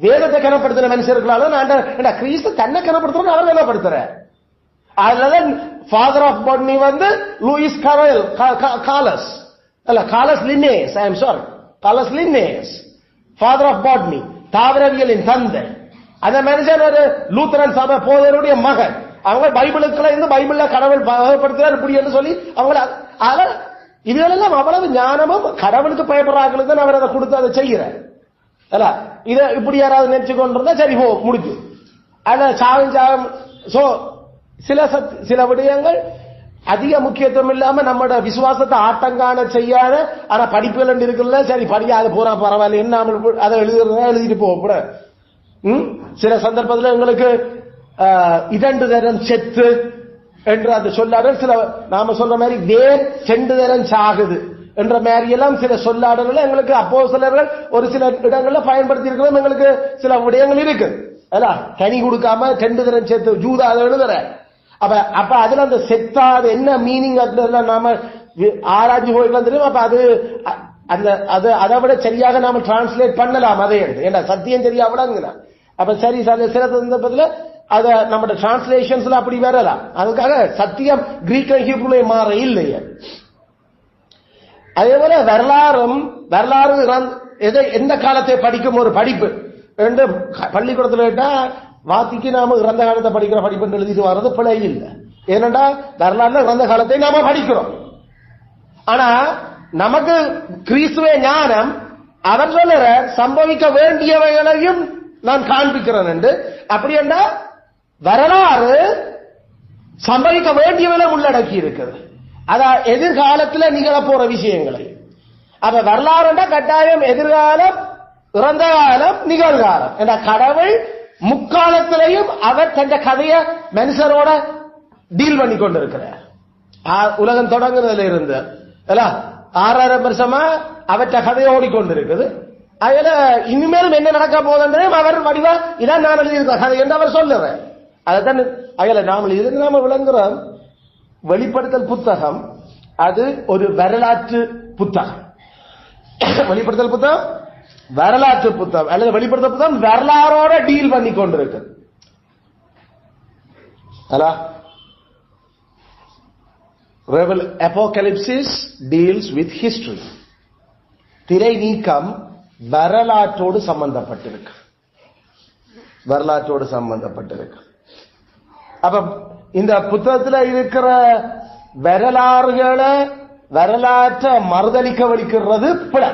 வேதத்தை கனப்படுத்தின மனுஷர்களால நான் கிறிஸ்து தன்னை கனப்படுத்துறது அவர் கனப்படுத்துறார். அதனால father of botany Louis Carolus அல்ல, Carolus Linnaeus. I am sorry, Carolus Linnaeus, father of botany, தாவரவியலின் தந்தை. அந்த மனுஷன் ஒரு லூத்தரன் சபை போதருடைய மகன். அவங்க பைபிளுக்குள்ள இருந்து பைபிள்ல கடவுள் பகப்படுத்துறார் இப்படி என்று சொல்லி அவங்கள இதுகளெல்லாம் அவ்வளவு ஞானமும் கடவுளுக்கு பயப்படுறாங்களுக்கு அவர் அதை கொடுத்து அதை செய்கிறார். அல்ல இதை இப்படி யாராவது நினைச்சு கொண்டிருந்தா சரி போ முடிச்சு. ஆனா சாகம் சோ சில விடயங்கள் அதிக முக்கியத்துவம் இல்லாம நம்மளோட விசுவாசத்தை ஆட்டங்கான செய்யாத, ஆனா படிப்புகள் இருக்குல்ல, சரி படிக்க அது போறா பரவாயில்ல என்ன அதை எழுதிட்டு போக. சில சந்தர்ப்பத்தில் எங்களுக்கு 2 தரம் செத்து என்று அது சொல்லாடல், சில நாம சொல்ற மாதிரி வேர் 2 தரம் சாகுது என்ற மாதிரி எல்லாம் சில சொல்லாடல்கள் எங்களுக்கு அப்போஸ்தலர்கள் ஒரு சில இடங்கள்ல பயன்படுத்தி இருக்கிறோம். எங்களுக்கு சில விடயங்கள் இருக்கு. அல்ல கனி கொடுக்காம 2 தரம் செத்து ஜூதா அதை எழுதுற. அப்ப அதுல அந்த செத்தாது என்ன மீனிங் நாம ஆராய்ச்சி போய்க்கலாம் தெரியும். அப்ப அது அந்த அதை விட சரியாக நாம டிரான்ஸ்லேட் பண்ணலாம். அதே எடுத்து ஏன்னா சத்தியம் சரியா விடாங்களா. அப்ப சரி சில சந்தர்ப்பத்தில் அத நம்ம டிரான்ஸ்லேஷன்ஸ்ல அப்படி வரலாம். அதுக்காக சத்தியம் கிரீக் ஹீப்ரூல மாற இல்லையே. அதே போல வரலாறு எந்த காலத்தை படிக்கும் ஒரு படிப்பு என்று பள்ளிக்கூடத்தில் கேட்டா வாத்திக்கு நாம இறந்த காலத்தை படிக்கிற படிப்பு எழுதிட்டு வர்றது பிழை இல்லை. ஏனென்றா வரலாறுல இறந்த காலத்தை நாம படிக்கிறோம். ஆனா நமக்கு கிறிஸ்துவ ஞானம் அவர் சொல்லுற சம்பவிக்க வேண்டியவைகளையும் நான் காண்பிக்கிறேன் என்று. அப்படி என்றா வரலாறு சம்பவிக்க வேண்டியவளை உள்ளடக்கி இருக்கிறது. அதான் எதிர்காலத்தில் நிகழ போற விஷயங்களை. அப்ப வரலாறுண்டா கட்டாயம் எதிர்காலம், இறந்த காலம், நிகழ்காலம் என்ற கடவுள் முக்காலத்திலையும் அவர் தந்த கதையை மனுஷரோட டீல் பண்ணி கொண்டிருக்கிறார். உலகம் தொடங்குறதுல இருந்து 6000 வருஷமா அவற்ற கதையை ஓடிக்கொண்டிருக்குது. அதுல இனிமேலும் என்ன நடக்க போதுன்றே அவர் வடிவா இதான் நான் எழுதியிருக்க கதை என்று அவர் சொல்லுறேன். அதைத்தான் அயல நாமல் இருந்து நாம விளங்குறோம். வெளிப்படுத்தல் புத்தகம் அது ஒரு வரலாற்று புத்தகம். வெளிப்படுத்தல் புத்தகம் வரலாற்று புத்தகம் அல்லது வெளிப்படுத்தல் புத்தகம் வரலாறோட டீல் பண்ணி கொண்டிருக்கு. Apocalypse deals with history. திரை நீக்கம் வரலாற்றோடு சம்பந்தப்பட்டிருக்கு. வரலாற்றோடு சம்பந்தப்பட்டிருக்கு. அப்ப இந்த புத்தகத்தில் இருக்கிற வரலாற்றை மறுதளிக்க வலிக்கிறது பிழை.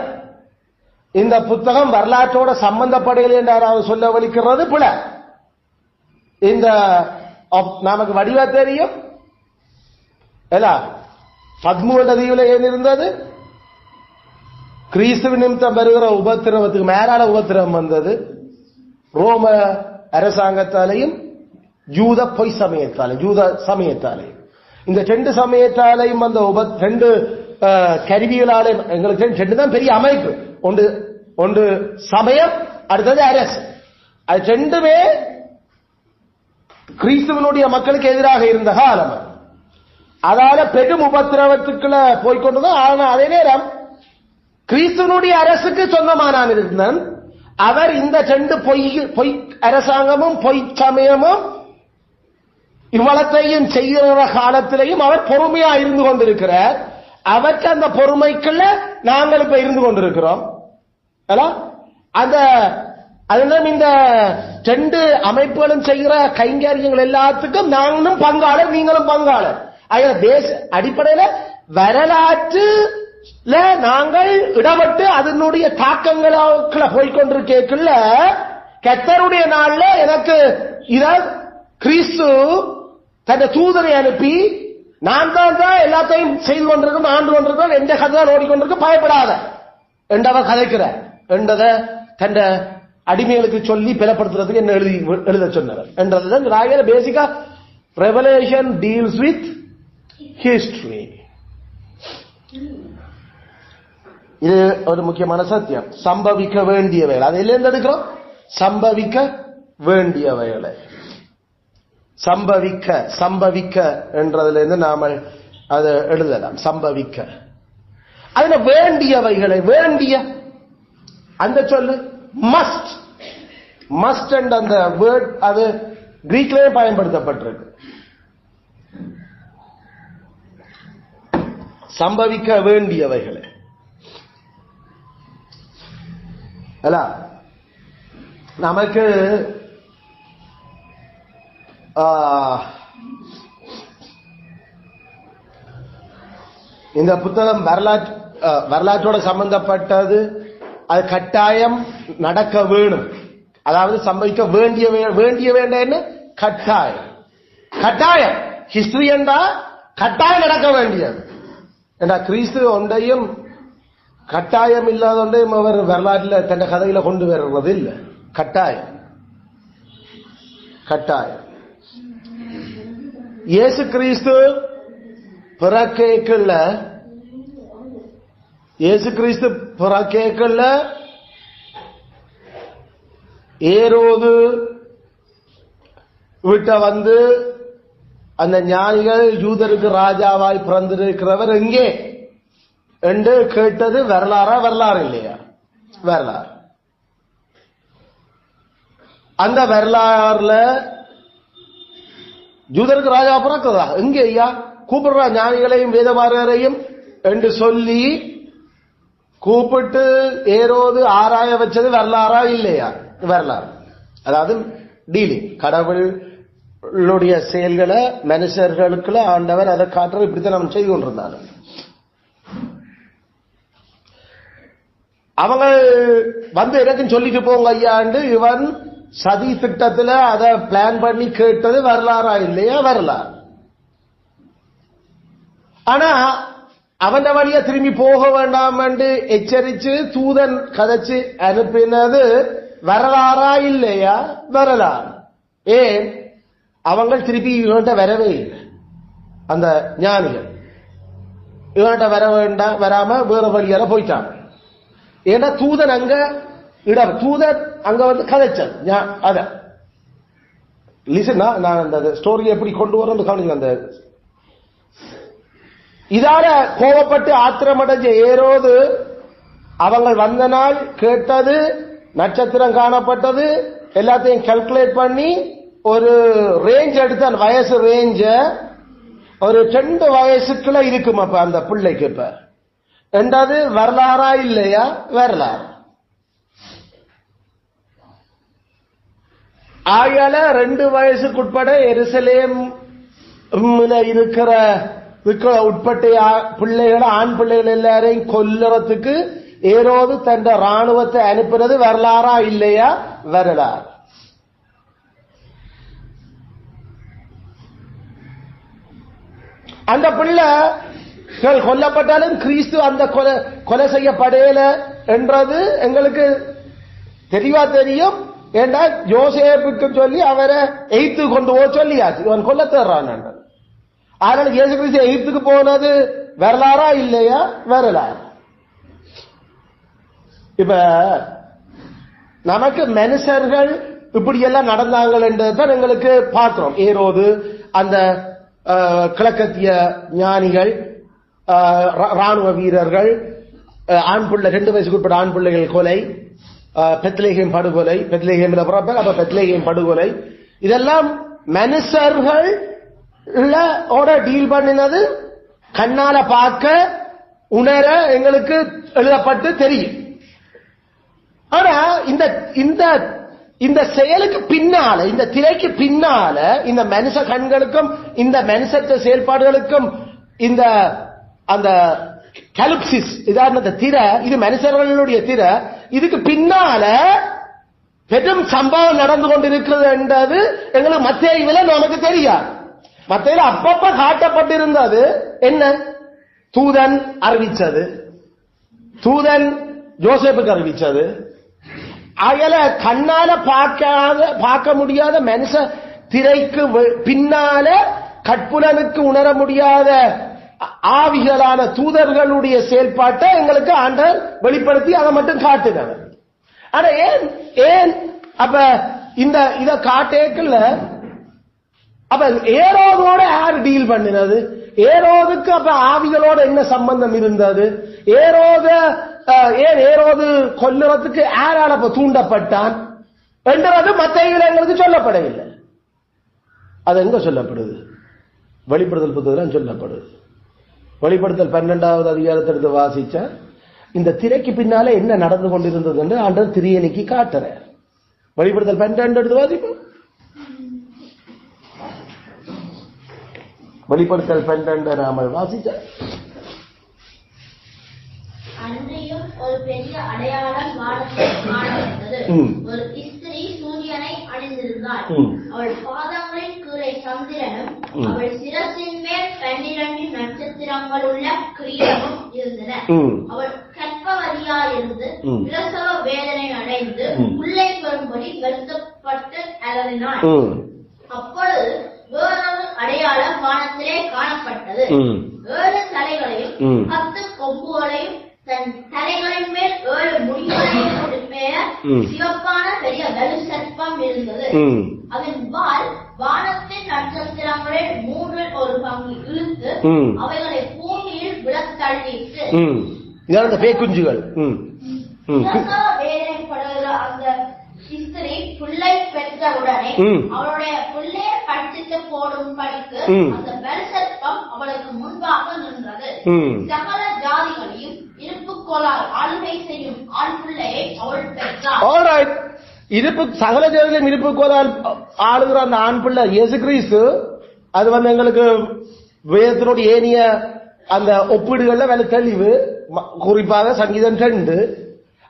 இந்த புத்தகம் வரலாற்றோட சம்பந்தப்படையில் என்று யாராவது சொல்ல வலிக்கிறது பிழை. இந்த நமக்கு வடிவா தெரியும். பத்மூல தீவுல ஏன் இருந்தது? கிறிஸ்துவ நிமித்தம் வருகிற உபத்திரவத்துக்கு மேலான உபத்திரவம் வந்தது. ரோம அரசாங்கத்தாலையும் யூத பொய் சமயத்தாலையும் யூத சமயத்தாலையும். இந்த 2 சமயத்தாலையும் அந்த 2 கருவிகளாலே எங்களுக்கு 2 தான் பெரிய அமைப்பு. ஒன்று சமயம், அடுத்தது அரசு. அது 2மே கிறிஸ்துவனுடைய மக்களுக்கு எதிராக இருந்த காலம். அதால பெரும் உபத்திரவத்துக்குள்ள போய்கொண்டதும். ஆனா அதே நேரம் கிறிஸ்துவனுடைய அரசுக்கு சொந்தமானான் இருந்தான். அவர் இந்த 2 பொய் அரசாங்கமும் பொய் சமயமும் இவ்வளத்தையும் செய்கிற காலத்திலையும் அவர் பொறுமையா இருந்து கொண்டிருக்கிறார். அவருக்கு அந்த பொறுமைக்குள்ள நாங்கள் இப்ப இருந்து கொண்டிருக்கிறோம். அதனால இந்த 2 அமைப்புகளும் செய்கிற கைங்கரியங்கள் எல்லாத்துக்கும் நாங்களும் பங்காளர், நீங்களும் பங்காளர். தேச அடிப்படையில வரலாற்றுல நாங்கள் இடப்பட்டு அதனுடைய தாக்கங்களுக்குள்ள போய்கொண்டிருக்கல கர்த்தருடைய நாள்ல எனக்கு இத கிறிஸ்து தன் தூதரை அனுப்பி நான் தான் எல்லாத்தையும் செய்து கொண்டிருக்கேன், ஆண்டு கொண்டிருக்கேன், எந்த கதை தான் ஓடிக்கொண்டிருக்க, பயப்படாத என்றவர் கதைக்கிறார் என்றதை தன் அடிமைகளுக்கு சொல்லி பலப்படுத்துறதுக்கு என்ன எழுத சொன்னார் என்றதுதான் பேசிக்கா ரெவலேஷன் டீல்ஸ் வித் ஹிஸ்டரி. இது ஒரு முக்கியமான சத்தியம். சம்பவிக்க வேண்டிய வேலை, அது எல்லாம் எடுக்கிறோம். சம்பவிக்க வேண்டிய வேலை, சம்பவிக்க சம்பவிக்க என்றதுல இருந்து நாம அதை எழுதலாம். சம்பவிக்க அதுல வேண்டியவைகளை, வேண்டிய அந்த சொல்லு மஸ்ட், மஸ்ட் என்ற அந்த வேர்ட் அது கிரீக்லயே பயன்படுத்தப்பட்டிருக்கு. சம்பவிக்க வேண்டியவைகளை அல்ல. நமக்கு இந்த புத்தகம் வரலாற்றோட சம்பந்தப்பட்டது. அது கட்டாயம் நடக்க வேணும். அதாவது சம்பவிக்க வேண்டிய வேண்டன்னு கட்டாயம், கட்டாயம் ஹிஸ்டரி என்றா கட்டாயம் நடக்க வேண்டியது. ஏன்னா கிறிஸ்து ஒன்றையும் கட்டாயம் இல்லாத ஒன்றையும் அவர் வரலாற்றில் தன் கதையில கொண்டு வர்றது இல்லை. கட்டாயம், கட்டாயம். இயேசு கிறிஸ்து பிறக்கேக்கல்ல, இயேசு கிறிஸ்து பிறக்கேக்கல்ல ஏரோது விட்ட வந்து அந்த ஞானிகள் யூதருக்கு ராஜாவாய் பிறந்திருக்கிறவர் எங்கே என்று கேட்டது வரலாறா? வரலாறு இல்லையா? வரலாறு. அந்த வரலாறுல யூதருக்கு ராஜா பிறக்குதா? எங்கே ஐயா? கூப்பிடுறா ஞானிகளையும் வேதபாரகரையும் என்று சொல்லி கூப்பிட்டு ஏரோது ஆராய வச்சது வரலாறா இல்லையா? வரலாறு. அதாவது டீலிங், கடவுளுடைய செயல்களை மனுஷர்களுக்குள்ள ஆண்டவர் அதை காட்டுற இப்படித்தான் நம்ம செய்து கொண்டிருந்தாங்க. அவங்க வந்து எனக்கும் சொல்லிட்டு போங்க ஐயாண்டு இவன் சதி திட்டத்துல அதை பிளான் பண்ணி கேட்டது வரலாறா இல்லையா? வரலாறு. ஆனா அவன் வழியா திரும்பி போக வேண்டாம் என்று எச்சரிச்சு தூதன் கதைச்சு அனுப்பினது வரலாறா இல்லையா? வரலாறு. ஏன் அவங்க திருப்பி இவன்கிட்ட வரவே இல்லை. அந்த ஞானிகள் இவன்கிட்ட வர வேண்டாம், வராம வேற வழியால போயிட்டாங்க. ஏன்னா தூதன் அங்க தூதன் அங்க வந்து கதைச்சல். அத லிசன், நான் அந்த ஸ்டோரியை எப்படி கொண்டு வரேன்னு கவனிங்க. அந்த இதால கோபப்பட்டு ஆத்திரமடைஞ்ச ஏரோது அவங்க வந்த நாள் கேட்டது, நட்சத்திரம் காணப்பட்டது, எல்லாத்தையும் கால்குலேட் பண்ணி ஒரு ரேஞ்ச் எடுத்த வயசு ரேஞ்ச ஒரு 2 வயசுக்குள்ள இருக்கும். அப்ப அந்த பிள்ளைக்கு இப்ப ரெண்டாவது வரலாறா இல்லையா? வரலாறு. ஆயால 2 வயசுக்குட்பட எருசலேம் இருக்கிற உட்பட்ட பிள்ளைகளை, ஆண் பிள்ளைகள் எல்லாரையும் கொல்லுறதுக்கு ஏரோது தன் ராணுவத்தை அனுப்பினது வரலாறா இல்லையா? வரலாறு. அந்த பிள்ளை கொல்லப்பட்டாலும் கிறிஸ்து அந்த கொலை செய்யப்படையல என்றது எங்களுக்கு தெளிவா தெரியும். ஏண்டா யோசேப்புக்கு சொல்லி அவரை எய்த்து கொண்டு போக சொல்லியாச்சு, இவன் கொல்ல தேர்றான். அதனால இயேசு கிறிஸ்து எகிப்துக்கு போனது வரலாறா இல்லையா? வரலாறு. இப்ப நமக்கு மனுஷர்கள் இப்படி எல்லாம் நடந்தாங்க என்றதான் எங்களுக்கு பார்க்கிறோம். ஏரோது, அந்த கிழக்கத்திய ஞானிகள், ராணுவ வீரர்கள், ஆண் பிள்ளை 2 வயசுக்குட்பட்ட ஆண் பிள்ளைகள் கொலை, பெத்லேகேம் படுகொலை, பெத்லேகேம்ல பிறப்பார், அப்ப பெத்லேகேம் படுகொலை, இதெல்லாம் மனுஷர்கள் டீல் பண்ணினது கண்ணால பார்க்க உணர எங்களுக்கு எழுதப்பட்டு தெரியும். ஆனா இந்த செயலுக்கு பின்னால, இந்த திரைக்கு பின்னால, இந்த மனுஷ கண்களுக்கும் இந்த மனுஷ செயல்பாடுகளுக்கும் இந்த அந்த கலிப்சிஸ் இதான திரை, இது மனுஷர்களுடைய திரை, இதுக்கு பின்னால பெரும் சம்பவம் நடந்து கொண்டிருக்கிறது என்றது எங்களுக்கு மத்தேயுவில நமக்கு தெரியாது. மத்தேயுவில அப்பப்ப காட்டப்பட்டிருந்தது என்ன? தூதன் அறிவிச்சது, தூதன் ஜோசேப்புக்கு அறிவிச்சது. அயல கண்ணால பார்க்க முடியாத மனுஷ திரைக்கு பின்னால கற்புலனுக்கு உணர முடியாத ஆவிகளான தூதர்களுடைய செயல்பாட்டை எங்களுக்கு ஆண்டவர் வெளிப்படுத்தி அதை மட்டும் காட்டுகிறார். ஆனா ஏன் அப்ப இந்த இத காட்டேக்கல்ல அப்ப ஏரோதோட யார் டீல் பண்ணினது? ஏரோதுக்கு அப்ப ஆவிகளோட என்ன சம்பந்தம் இருந்தது? ஏரோது கொல்லுறதுக்கு யாரால தூண்டப்பட்டான் என்றது மத்தேயுவில எங்களுக்கு சொல்லப்படவில்லை. அது எங்க சொல்லப்படுது? வெளிப்படுத்தல் புத்தகம் சொல்லப்படுது. வெளிப்படுத்தல் 12வது அதிகாரத்தை எடுத்து வாசிச்ச இந்த திரைக்கு பின்னால என்ன நடந்து கொண்டிருந்தது என்று ஆண்டவர் திரியணிக்கு காட்டுற. வெளிப்படுத்தல் 12 எடுத்து வாசிப்போம். வெளிப்படுத்தல் 12 நாம வாசிச்ச அன்றையும் ஒரு பெரிய அடையாளம் வானத்தில் காணப்பட்டது. ஒரு ஸ்திரீ சூரியனை அணிந்திருந்தாள். அவள் பாதங்களின் கீழே சந்திரனும் அவள் சிரசின் மேல் 12 நட்சத்திரங்களுள்ள கிரீடமும் இருந்தன. அவள் கற்பவதியாயிருந்து பிரசவ வேதனை அடைந்து உள்ளே பெறும்படி வருத்தப்பட்டு அலறினாள். அப்பொழுது வேறொரு அடையாளம் வானத்திலே காணப்பட்டது. 7 தலைகளையும் 10 கொம்புகளையும் தன் தலைகளின் மேல் 7 முடிகளையும் உடைய சிவப்பான பெரிய வலு சர்ப்பம் இருந்தது. அதன் வால் வானத்தின் நட்சத்திரங்களில் 3 ஒரு பங்கு இழுத்து அவைகளை பூமியில் விழத்தள்ளிட்டு பேக்குஞ்சுகள் வேதனைப்படுகிற அந்த ஸ்திரீ பிள்ளை பெற்றவுடனே அவளுடைய பிள்ளையை கட்டித்து போடும் படிக்கு அந்த வலுசர்ப்பம் அவளுக்கு முன்பாக நின்றது. சகல ஜாதிகளையும் இருப்புக்கோளால் ஆளுகை செய்யும் ஆண் பிள்ளையை அவள் பெற்றாள். சகல ஜாதிகளையும் இருப்புக்கோளால் ஆளுகிற அந்த ஆண் பிள்ளை இயேசு கிறிஸ்து. அது எங்களுக்கு வேதத்தினோடு ஏனிய அந்த ஒப்பீடுகள்ல வேலை தெளிவு. குறிப்பாக சங்கீதம் 2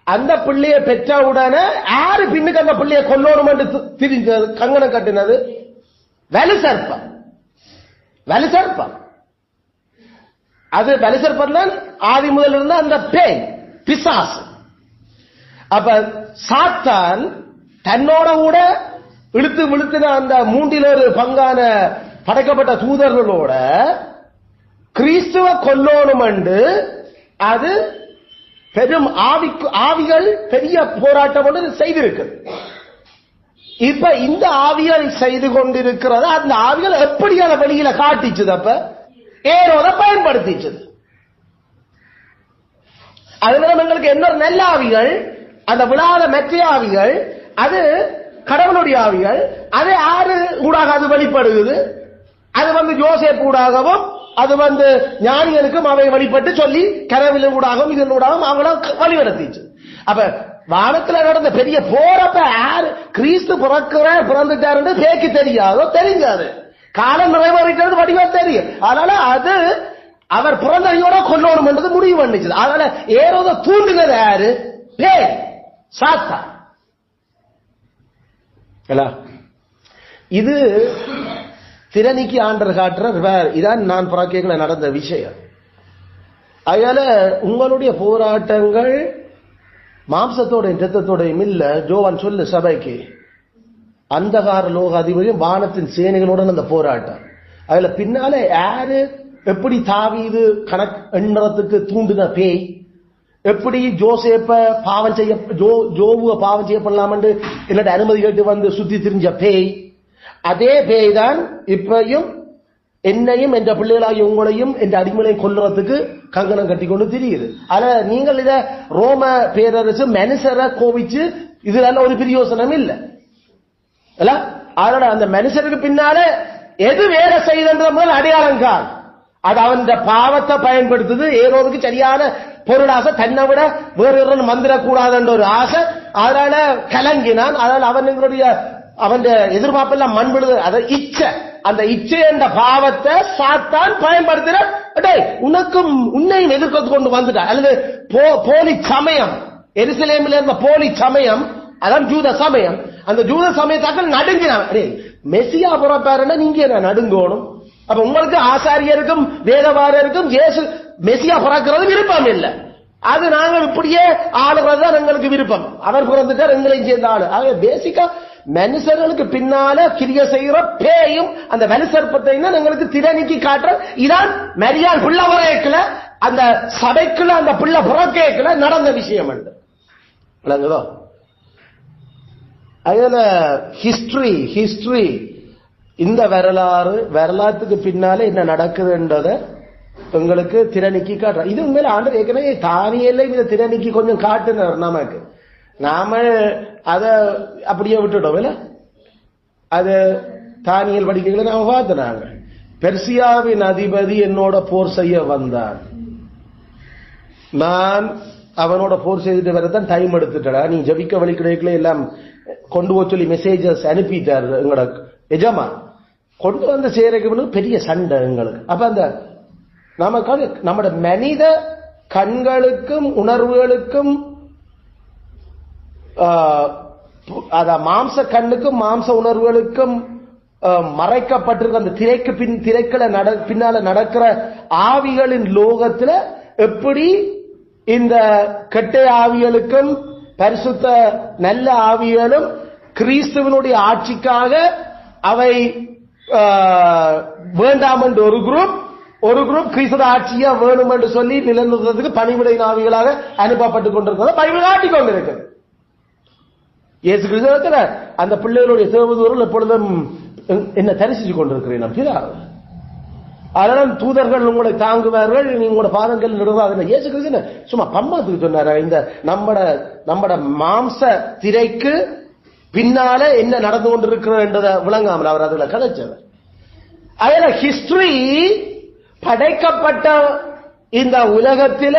அந்த பிள்ளைய பெற்றவுடனே யாரு பின்னுக்கு அந்த பிள்ளைய கொல்லணும் என்று திரிஞ்சது கங்கணம் கட்டினது? வலுசர்ப்பம். வலுசர்ப்பம் அது வலுசர்ப்பம் தான் ஆதி முதல் இருந்த அந்த பேய் பிசாசு. அப்ப சாத்தான் தன்னோட கூட இழுத்து விழுத்தின அந்த 1/3 பங்கான படைக்கப்பட்ட தூதர்களோட கிறிஸ்துவ கொல்லணும் என்று அது பெரும் ஆவிகள் பெரிய போராட்டம் ஒன்று செய்திருக்கு. இப்ப இந்த ஆவிகள் செய்து கொண்டிருக்கிறது. அந்த ஆவிகள் எப்படியான வெளியில காட்டிச்சது? அப்ப ஏரோத பயன்படுத்திச்சது. அதனால எங்களுக்கு என்ன நல்ல ஆவிகள், அந்த விழாத மெற்ற ஆவிகள், அது கடவுளுடைய ஆவிகள். அது யாரு ஊடாக அது வெளிப்படுகிறது? அது யோசேப்பு ஊடாகவும் அது ஞானிகளுக்கும் அவை வழிபட்டு சொல்லி கனவிலும் ஊடாகவும் இதன் ஊடாகவும் அவங்கள வழிநடத்திச்சு. அப்ப வானத்துல நடந்த பெரிய போறப்ப யாரு கிறிஸ்து பிறந்துட்டாரு பேக்கு தெரியாதோ தெரிஞ்சாது. காலம் நிறைவேறிட்டது வடிவா தெரியும். அதனால அது அவர் பிறந்தையோட கொல்லணும் என்றது முடிவு பண்ணிச்சு. அதனால ஏரோத தூண்டினது யாரு? பேய், சாத்தா. இது திறனிக்கு ஆண்டர் காட்டுறார். இதான் நான் பிராக்கியங்கள நடந்த விஷயம். அதனால உங்களுடைய போராட்டங்கள் மாம்சத்தோட ரத்தத்தோடையும் இல்ல. ஜோவான் சொல்லு சபைக்கு, அந்தகார லோக அதிபதியும் வானத்தின் சேனைகளுடன் அந்த போராட்டம். அதுல பின்னால யாரு எப்படி தாவீது கணக்கு எண்ணறதுக்கு தூண்டுன பேய், எப்படி ஜோசேப்ப பாவம் செய்ய ஜோவுவ பாவம் செய்ய பண்ணலாம் என்று என்னோட அனுமதி கேட்டு சுத்தி திரிஞ்ச பேய், அதே பேய் தான் இப்பையும் என்னையும் என்ற பிள்ளைகளாகி உங்களையும் என்ற அடிமலையும் கொல்றதுக்கு கங்கணம் கட்டி கொண்டு திரியுது. ஆனா நீங்கள் இத ரோம பேரரசு மனுஷரை கோவிச்சு இதுல ஒரு பிரயோசனம் இல்ல. அதோட அந்த மனுஷருக்கு பின்னால எது வேற செய்தன்ற முதல் அடையாளம் காண். அது அவன் பாவத்தை பயன்படுத்துது. ஏரோதுக்கு சரியான பொருளாசை, தன்னை விட வேறு மந்திரக்கூடாது என்ற ஒரு ஆசை. அதனால கலங்கினான். அதனால அவன் எதிர்பார்ப்பெல்லாம் மண் விடுது. அதை இச்சை, அந்த இச்சை என்ற பாவத்தை சாத்தான் பயன்படுத்துற உனக்கும் உன்னையும் எதிர்த்து கொண்டு வந்துட்டான். அல்லது போலி சமயம், எருசலேமில் இருந்த போலி சமயம் அதான் ஜூத சமயம். அந்த ஜூத சமயத்தாக்கள் நடுங்கினாங்க. மெசியா புறப்பாருன்னா நீங்க என்ன நடுங்கணும்? அப்ப உங்களுக்கு ஆசாரியருக்கும் வேதவாரருக்கும் இயேசு மெசியா பிறக்கிறது விருப்பம் இல்லை. அது நாங்கள் இப்படியே ஆளுகிறது தான் எங்களுக்கு விருப்பம். அவர் பிறந்துட்டார் எங்களையும் சேர்ந்த ஆளு. ஆக பேசிக்கா மனுஷர்களுக்கு பின்னால கிரிய செய்கிற பேயும் அந்த வலுசற்பத்தை எங்களுக்கு திறனிக்கு காட்டுற இதான் மரியாள் பிள்ளை புறக்கல அந்த சபைக்குள்ள அந்த பிள்ளை புறக்கேக்கல நடந்த விஷயம் உண்டு. விளங்குதோ? அதுல ஹிஸ்டரி இந்த வரலாற்றுக்கு பின்னால என்ன நடக்குதுன்றத உங்களுக்கு திறனிக்கு காட்டுற. இது உண்மையில ஆண்டவர் ஏற்கனவே தானியல்ல இதை திறனிக்கு கொஞ்சம் காட்டுனார் நமக்கு. நாம அத அப்படியே விட்டுட்டோம் இல்ல. அது தானியல் படிக்கைகளை நாம பார்த்துனாங்க. பெர்சியாவின் அதிபதி என்னோட போர் செய்ய வந்தான், நான் அவனோட போர் செய்துட்டு வரதான் டைம் எடுத்துட்டா, நீ ஜபிக்க வழி கிடைக்கல எல்லாம் கொண்டு போய் சொல்லி மெசேஜஸ் அனுப்பிட்டாரு. எங்களோட எஜமா கொண்டு வந்து சேரக்கு பெரிய சண்டை எங்களுக்கு. அப்ப அந்த நமக்கு நம்மட மனித கண்களுக்கும் உணர்வுகளுக்கும் மாம்ச கண்ணுக்கும் மாம்ச உணர்வுகளுக்கும் மறைக்கப்பட்டிருக்க அந்த திரைக்களை பின்னால நடக்கிற ஆவிகளின் லோகத்துல எப்படி இந்த கெட்ட ஆவிகளுக்கும் பரிசுத்த நல்ல ஆவிகளும் கிறிஸ்துவனுடைய ஆட்சிக்காக அவை வேண்டாம் என்று ஒரு குரூப் கிறிஸ்துவ ஆட்சியா வேணும் என்று சொல்லி நிலைநிறுத்தத்துக்கு பணிவிடை ஆவிகளாக அனுப்பப்பட்டுக் கொண்டிருக்கிறது பைபிள் காட்டிக் கொண்டிருக்கிறது. இயேசு கிறிஸ்துவ அந்த பிள்ளைகளுடைய தேவதூர்கள் எப்பொழுதும் என்ன தரிசிச்சு கொண்டிருக்கிறேன். அதனால் தூதர்கள் உங்களை தாங்குவார்கள், உங்களோட பாதங்கள் நிறுவாங்க. இயேசு கிறிஸ்து சும்மா பம்மாத்துக்கு சொன்னார இந்த நம்மட மாம்ச திரைக்கு பின்னால என்ன நடந்து கொண்டிருக்கிறது என்றதை விளங்காமல் அவர் அதுல கதைச்சவர். அதுல ஹிஸ்டரி படைக்கப்பட்ட இந்த உலகத்தில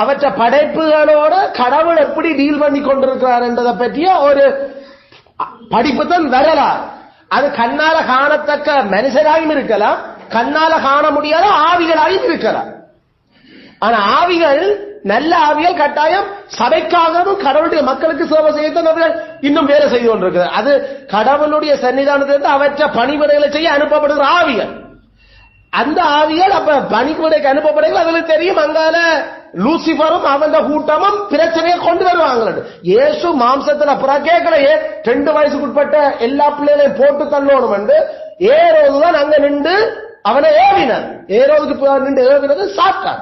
அவற்ற படைப்புகளோட கடவுள் எப்படி டீல் பண்ணி கொண்டிருக்கிறார் என்றதை பற்றிய ஒரு படிப்பு தான் வரலாறு. அது கண்ணால காணத்தக்க மனுஷராயும் இருக்கலாம், கண்ணால காண முடியாத ஆவிகளாயும் இருக்கலாம். ஆனா ஆவிகள் நல்ல ஆவிகள் கட்டாயம் சபைக்காகவும் கடவுளுடைய மக்களுக்கு சேவை செய்ய இன்னும் வேலை செய்து கொண்டிருக்கிறது. அது கடவுளுடைய சன்னிதானத்திலிருந்து அவற்ற பணிவிடைகளை செய்ய அனுப்பப்படுகிற ஆவிகள். அந்த ஆவிகள் அப்ப பணிவிடைக்கு அனுப்பப்படுகிறது. அதுல தெரியும் அங்கால லூசிபரும் அவன் கூட்டமும் பிரச்சனையை கொண்டு வருவாங்க. இயேசு மாம்சத்துல பிறக்கேக்கலையே 2 வயசுக்குட்பட்ட எல்லா பிள்ளைகளையும் போட்டு தள்ளணும் என்று ஏரோதுதான் அங்க நின்று அவனை ஏவினார். ஏரோதுக்கு நின்று ஏவினது சாத்தான்.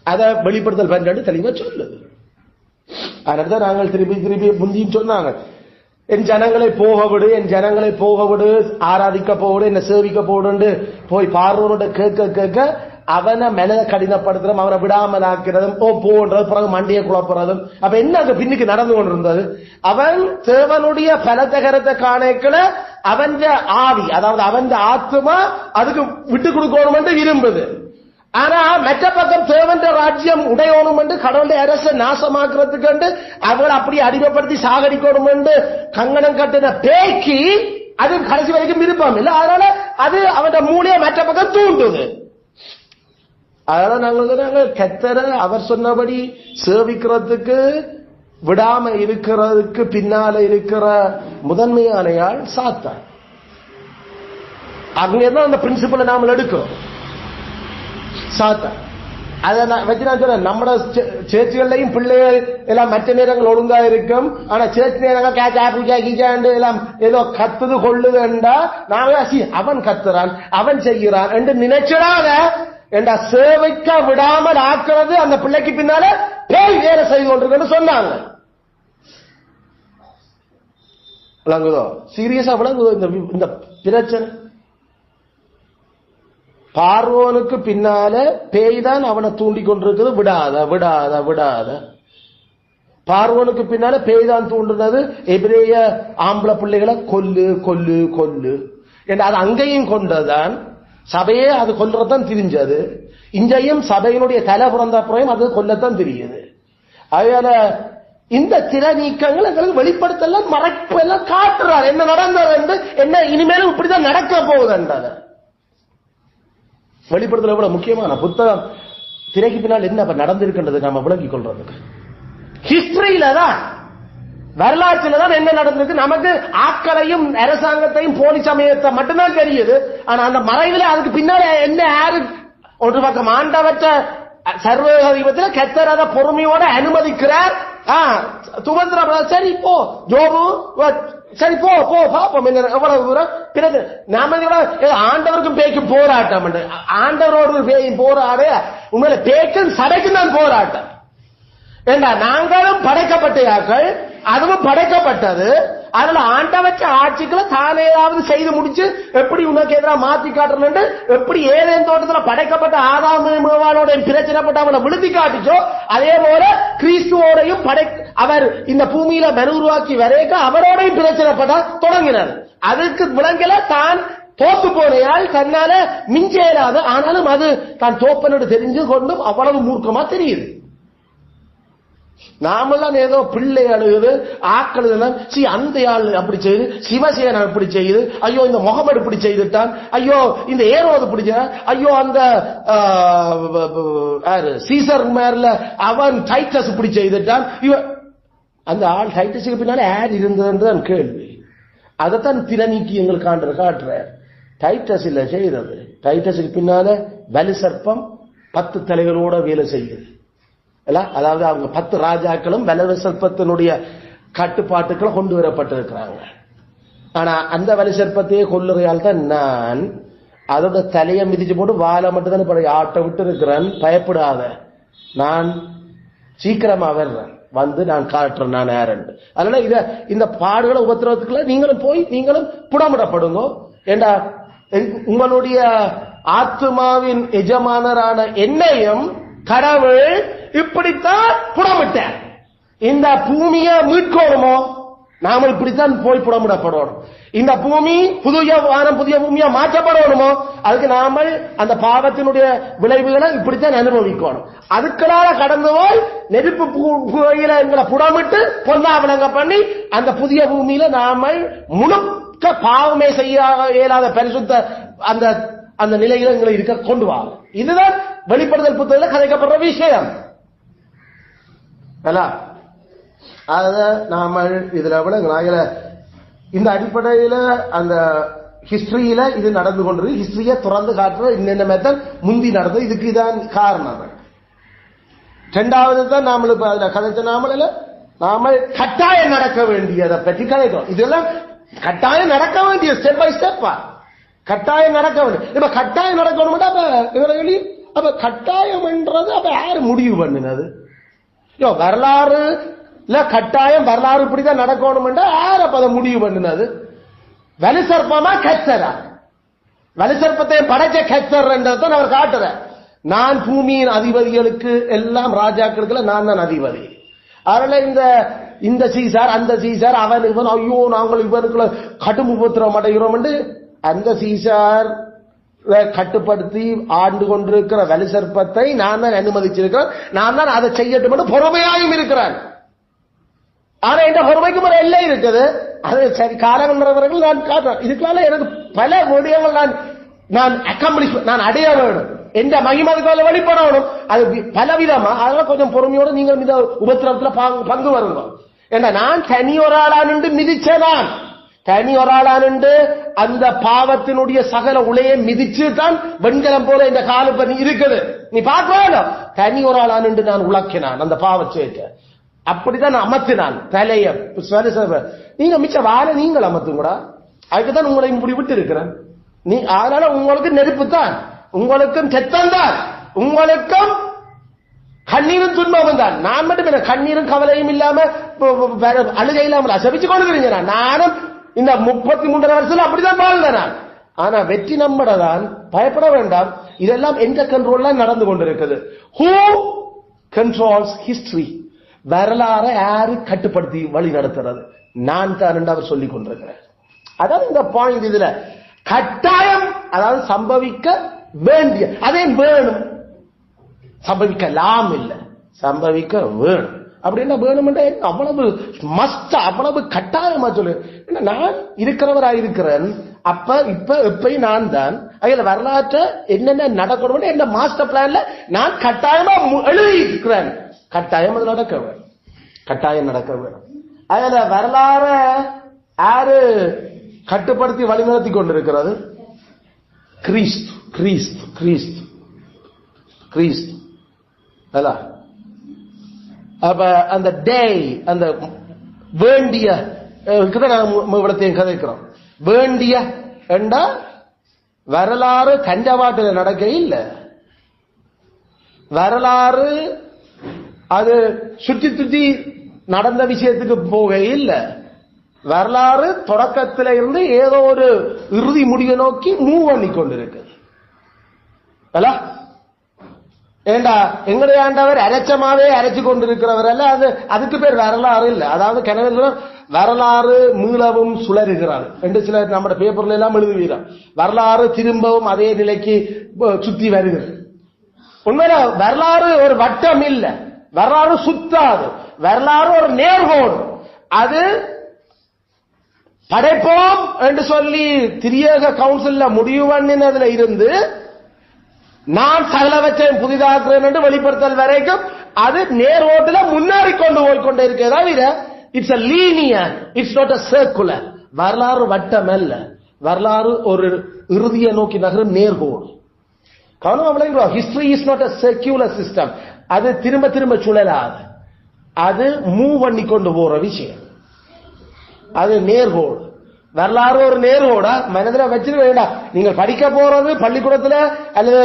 அதை வெளிப்படுத்தல் 12 தெளிவா சொல்லுது. அதனால்தான் நாங்கள் திருப்பி முந்தியும் சொன்னாங்க, என் ஜனங்களை போக விடு, ஆராதிக்க போடு, என்ன சேவிக்க போடு போய் பார்வோனோட கேட்க அவனை மனத கடினப்படுத்துறதும் அவனை விடாமல் ஆக்கிறதும் போன்றது பிறகு மண்டியை குழப்புறதும். அப்ப என்ன அது பின்னுக்கு நடந்து கொண்டிருந்தது? அவன் தேவனுடைய பலதகரத்தை காணக்கல அவன் ஆவி, அதாவது அவன் ஆத்மா அதுக்கு விட்டு கொடுக்கணும் என்று விரும்புது. ஆனா மற்ற பக்கம் தேவன் ராஜ்யம் உடையணும் என்று கடவுளுடைய அரசை நாசமாக்குறதுக்கு அவள் அப்படி அடிமைப்படுத்தி சாகடிக்கணும் என்று கங்கணம் கட்டின பேய்க்கு அது கடைசி வரைக்கும் விருப்பம் இல்லை. அதனால அது அவன் மூளையை மற்ற பக்கம் தூண்டுது. அதனால நாங்கள் கர்த்தரை அவர் சொன்னபடி சேவிக்கிறதுக்கு விடாம இருக்கிறதுக்கு பின்னால இருக்கிற முதன்மையான ஆள் சாத்தான். அங்கேதான் அந்த பிரின்சிபலை நாம எடுக்கிறோம். சாத்தான் அதை வச்சு நான் சொல்றேன், நம்ம சேர்ச்சிகள்லையும் பிள்ளைகள் எல்லாம் மற்ற நேரங்கள் ஒழுங்கா இருக்கும். ஆனா சேர்ச்சி நேரங்கள் கீச்சாண்டு எல்லாம் ஏதோ கத்துது கொள்ளுதுண்டா நாங்க அவன் கத்துறான் அவன் செய்கிறான் என்று நினைச்சிடாத என்ற சேவைக்க விடாமல் ஆக்குறது அந்த பிள்ளைக்கு பின்னால பேய் வேலை செய்து கொண்டிருக்குன்னு சொன்னாங்க. விளங்குதோ? சீரியஸா விளங்குதோ இந்த பிரச்சனை? பார்வோனுக்கு பின்னால பேய் தான் அவனை தூண்டி கொண்டிருக்கிறது. விடாத பார்வோனுக்கு பின்னால பேய் தான் தூண்டுனது எபிரேய ஆம்பளை பிள்ளைகளை கொல்லு என்று அது அங்கேயும் கொண்டதான். சபையே அது கொல்றதான் தெரிஞ்சது. இங்கேயும் சபையினுடைய தலை பிறந்த அப்புறம் அது கொல்லத்தான் தெரியுது. அதனால இந்த திற நீக்கங்கள் எங்களுக்கு வெளிப்படுத்தலாம், மறைப்பு எல்லாம் காட்டுறாரு என்ன நடந்தது என்று, என்ன இனிமேலும் இப்படிதான் நடக்க போகுதுன்றத வெளிப்படுத்தல எவ்வளவு முக்கியமான புத்தகம். திரைக்கு பின்னால் என்ன நடந்திருக்கின்றது நாம விளங்கிக் கொள்றதுக்கு ஹிஸ்டரியில தான் வரலாற்றுல தான் என்ன நடந்திருக்கு. நமக்கு ஆட்களையும் அரசாங்கத்தையும் போலி சமயத்தை மட்டும்தான் தெரியுது. ஆனா அந்த மறைவில் அதுக்கு பின்னால என்ன யாரு ஒரு பக்கம் ஆண்டவற்ற சர்வாதிபத்தில் கர்த்தர் அதை பொறுமையோட அனுமதிக்கிறார். சுமந்திர சரி போ ஜோபு சரி போ போ பாப்போம் எவ்வளவு தூரம். பிறகு நாம ஆண்டவருக்கும் பேய்க்கும் போராட்டம், ஆண்டவரோடு பேயும் போராட உண்மையில பேய்க்கும் சடைக்கும் தான் போராட்டம். ஏண்டா நாங்களும் படைக்கப்பட்டார்கள், அதுவும் படைக்கப்பட்டது. அதனால ஆண்டவற்ற ஆட்சிகளை தானே ஏதாவது செய்து முடிச்சு எப்படி உனக்கு எதிராக மாத்தி காட்டுறது, எப்படி ஏதேன் தோட்டத்தில் படைக்கப்பட்ட ஆதாமோட பிரச்சனைப்பட்ட அவனை விழுத்தி காட்டுச்சோ அதே போல கிறிஸ்துவோடையும் அவர் இந்த பூமியில உருவாக்கி வரைக்க அவரோடையும் பிரச்சனைப்பட தொடங்கினார். அதுக்கு விலங்கில தான் தோப்பு போனையால் தன்னால மிஞ்ச இயலாது. ஆனாலும் அது தான் தோப்பனோடு தெரிஞ்சு கொண்டும் அவ்வளவு மூர்க்கமா தெரியுது. நாமெல்லாம் ஏதோ பிள்ளை அழுகுது ஆக்கள் அந்த ஆள் அப்படி செய்யுது, சிவசேனா இப்படி செய்யுது, ஐயோ இந்த முகமது இப்படி செய்துட்டான், ஐயோ இந்த ஏரோது பிடிச்ச, ஐயோ அந்த சீசர் மேல அவன் டைட்டஸ் இப்படி செய்துட்டான். அந்த ஆள் டைட்டஸுக்கு பின்னால யார் இருந்ததுன்றதான் கேள்வி. அதைத்தான் திறநீக்கி எங்களுக்கு காட்டுற டைட்டஸ் இல்ல செய்தது. டைட்டஸுக்கு பின்னால வலு சர்ப்பம் 10 தலைகளோட வேலை செய்யுது. அதாவது அவங்க 10 ராஜாக்களும் வலு சர்ப்பத்தினுடைய கட்டுப்பாட்டுக்களை கொண்டு வரப்பட்டிருக்கிறாங்க. ஆனா அந்த வலு சர்ப்பத்தையே கொல்லுறையால் தான் நான் அதோட தலையை மிதிச்சு போட்டு வாழை மட்டும் தான் இப்ப ஆட்ட விட்டு இருக்கிறேன். பயப்படாத, நான் சீக்கிரமா வர்றேன், வந்து நான் காட்டுறேன் நான் யாருன்னு. அதனால இந்த பாடுகளை உபத்திரவத்துக்குள்ள நீங்களும் போய் நீங்களும் புடமிடப்படுங்க. ஏண்டா உங்களுடைய ஆத்மாவின் எஜமானரான என்னையும் கடவுள் இப்படித்தான் புடமிட்டார். இந்த பூமியை மீட்கணுமோ நாம இப்படித்தான் போய் புடமிடப்படணும். இந்த பூமி புதிய வானம் புதிய பூமியா மாற்றப்படணுமோ அதுக்கு நாம அந்த பாவத்தினுடைய விளைவுகளை இப்படித்தான் அனுபவிக்கணும். அதுக்களால கடந்து போய் நெருப்பு புகையில எங்களை புடமிட்டு பொன்னாவணங்க பண்ணி அந்த புதிய பூமியில நாம முழுக்க பாவமே செய்ய இயலாத பரிசுத்த அந்த அந்த நிலையில எங்களை இருக்க கொண்டு வா. இதுதான் வெளிப்படுதல் புத்தகத்தில் கதைக்கப்படுற விஷயம். அத நாம இதுல இந்த அடிப்படையில அந்த ஹிஸ்டரியில இது நடந்து கொண்டிருக்கு. ஹிஸ்டரிய திறந்து காட்டுற இன்னென்ன மெத்தட் முந்தி நடந்தது, இதுக்கு இதான் காரணம். 2வது தான் நாமளுக்கு அதுல கதைச்ச நாம கட்டாயம் நடக்க வேண்டியதை பற்றி கதைக்கிறோம். இதெல்லாம் கட்டாயம் நடக்க வேண்டிய ஸ்டெப் பை ஸ்டெப்பா கட்டாயம் நடக்க வேண்டும். இப்ப கட்டாயம் நடக்கணும். அப்ப கட்டாயம் என்றது அப்ப யாரு முடிவு பண்ணினது? வரலாறு கட்டாயம் வரலாறு இப்படிதான் நடக்கணும் யார் அப்ப அதை முடிவு பண்ணினது? வலு சர்ப்பமா கச்சரா? வலு சர்ப்பத்தை படைச்ச கச்சர் என்றதான் அவர் காட்டுற. நான் பூமியின் அதிபதிகளுக்கு எல்லாம் ராஜாக்களுக்கு நான் தான் அதிபதி. அதனால இந்த சீசார் அந்த சீசார் அவன் இவன் ஐயோ நாங்கள் இவனுக்குள்ள கடும் உபத்திரம் அடைகிறோம் என்று அந்த சீசார் கட்டுப்படுத்தி ஆண்டு கொண்டிருக்கிற வலு சர்ப்பத்தை நான் தான் அனுமதிச்சிருக்கிறேன். நான் தான் அதை செய்யட்டும் என்று பொறுமையாயும் இருக்கிறேன். ஆனா இந்த பொறுமைக்கு ஒரு எல்லை இருக்குது. அது சரி காலங்கள் நான் காட்டுறேன். இதுக்குள்ள எனக்கு பல விடயங்கள் நான் அக்கம்ப்ளிஷ் நான் அடைய வேணும். எந்த மகிமதுக்கால வெளிப்படணும். அது பலவிதமா. அதனால கொஞ்சம் பொறுமையோடு நீங்கள் இந்த உபத்திரவத்தில் பங்கு வருங்க. ஏன்னா நான் தனி ஒரு ஆளானு மிதிச்சதான். தனி ஒரு ஆளானு அந்த பாவத்தினுடைய சகல உலையை மிதிச்சு தான் வெண்கலம் போல இந்த காலப்பணி இருக்குது. நீ பார்க்க தனி ஒரு ஆளானு நான் உழக்கினான் அந்த பாவச்சேட்ட. அப்படித்தான் அமர்த்தினான் தலைய. நீங்க மிச்ச வார நீங்கள் அமர்த்துங்கடா. அதுக்குதான் உங்களை இப்படி விட்டு இருக்கிறேன். அதனால உங்களுக்கு நெருப்பு தான், உங்களுக்கும் செத்தம் தான், உங்களுக்கும் கண்ணீரும் துன்பமும் தான். நான் மட்டும் கண்ணீரும் கவலையும் இல்லாம அழுகை இல்லாமல் அசபிச்சு கொண்டிருக்கிறீங்க. நானும் இந்த 33 வருஷத்துல அப்படிதான் வாழ்ந்தேன் நான். ஆனா வெற்றி நம்மடதான், பயப்பட வேண்டாம். இதெல்லாம் எந்த கண்ட்ரோல்ல நடந்து கொண்டிருக்குது? Who controls history? வரலாறு யாரு கட்டுப்படுத்தி வழி நடத்துறது? நான் தான் என்று அவர் சொல்லிக் கொண்டிருக்கிறார். அதாவது இந்த பாயிண்ட் இதுல கட்டாயம், அதாவது சம்பவிக்க வேண்டிய, அதே வேணும், சம்பவிக்கலாம் இல்ல, சம்பவிக்க வேணும். அப்படின்னா வேணும் அவ்வளவு மஸ்ட், அவ்வளவு கட்டாயமா சொல்லு. நான் இருக்கிறவராயிருக்கிறேன். அப்ப இப்ப எப்பயும் நான் தான் அதுல வரலாற்றை என்னென்ன நடக்கணும் என்ன மாஸ்டர் பிளான்ல நான் கட்டாயமா எழுதி இருக்கிறேன். கட்டாயம் அது நடக்க வேணும், கட்டாயம் நடக்க வேணும். அதுல வரலாற யாரு கட்டுப்படுத்தி வழிநடத்தி கொண்டிருக்கிறது? கிறிஸ்து கிறிஸ்து கிறிஸ்து கிறிஸ்து. அப்ப அந்த டே, அந்த வேண்டிய இவ்வளத்தையும் கதைக்கிறோம். வேண்டிய என்றா வரலாறு கஞ்சவாட்டில் நடக்க இல்ல. வரலாறு அது சுற்றி சுற்றி நடந்த விஷயத்துக்கு போக இல்ல. வரலாறு தொடக்கத்தில இருந்து ஏதோ ஒரு இறுதி முடிவை நோக்கி மூவ் பண்ணி கொண்டிருக்கு. ஏண்டா எங்களுடைய ஆண்டவர் அரைச்சமாவே அரைச்சு கொண்டிருக்கிறவர் அல்ல. அதுக்கு பேர் வரலாறு இல்ல. அதாவது கனவு வரலாறு மீளவும் சுழறுகிறார் என்று சிலர் நம்ம பேப்பர்ல எல்லாம் எழுதுவீர்கள். வரலாறு திரும்பவும் அதே நிலைக்கு சுத்தி வருகிறது. உண்மையில வரலாறு ஒரு வட்டம் இல்ல, வரலாறு சுத்தாது. வரலாறு ஒரு நேர்கோடு. அது படைப்போம் என்று சொல்லி திரியேக கவுன்சில்ல முடிவு பண்ணினதுல இருந்து நான் சகலவற்றையும் புதிதாக்குறேன் என்று வெளிப்படுத்தல் வரைக்கும் அது நேரோட்டில் முன்னேறி கொண்டு போய் கொண்டே இருக்கிறதா. It's a linear, it's not a circular. வரலாறு வட்டம் அல்ல, வரலாறு ஒரு இறுதியை நோக்கி நகரும் நேர்கோடு. கவனம், history is not a circular system. அது திரும்ப திரும்ப சுழலாது, அது மூவ் பண்ணி கொண்டு போற விஷயம். அது நேர்கோடு. வரலாறு ஒரு நேர்கோடா மனதில் வச்சிருக்க வேண்டாம். நீங்கள் படிக்க போறது பள்ளிக்கூடத்துல அல்லது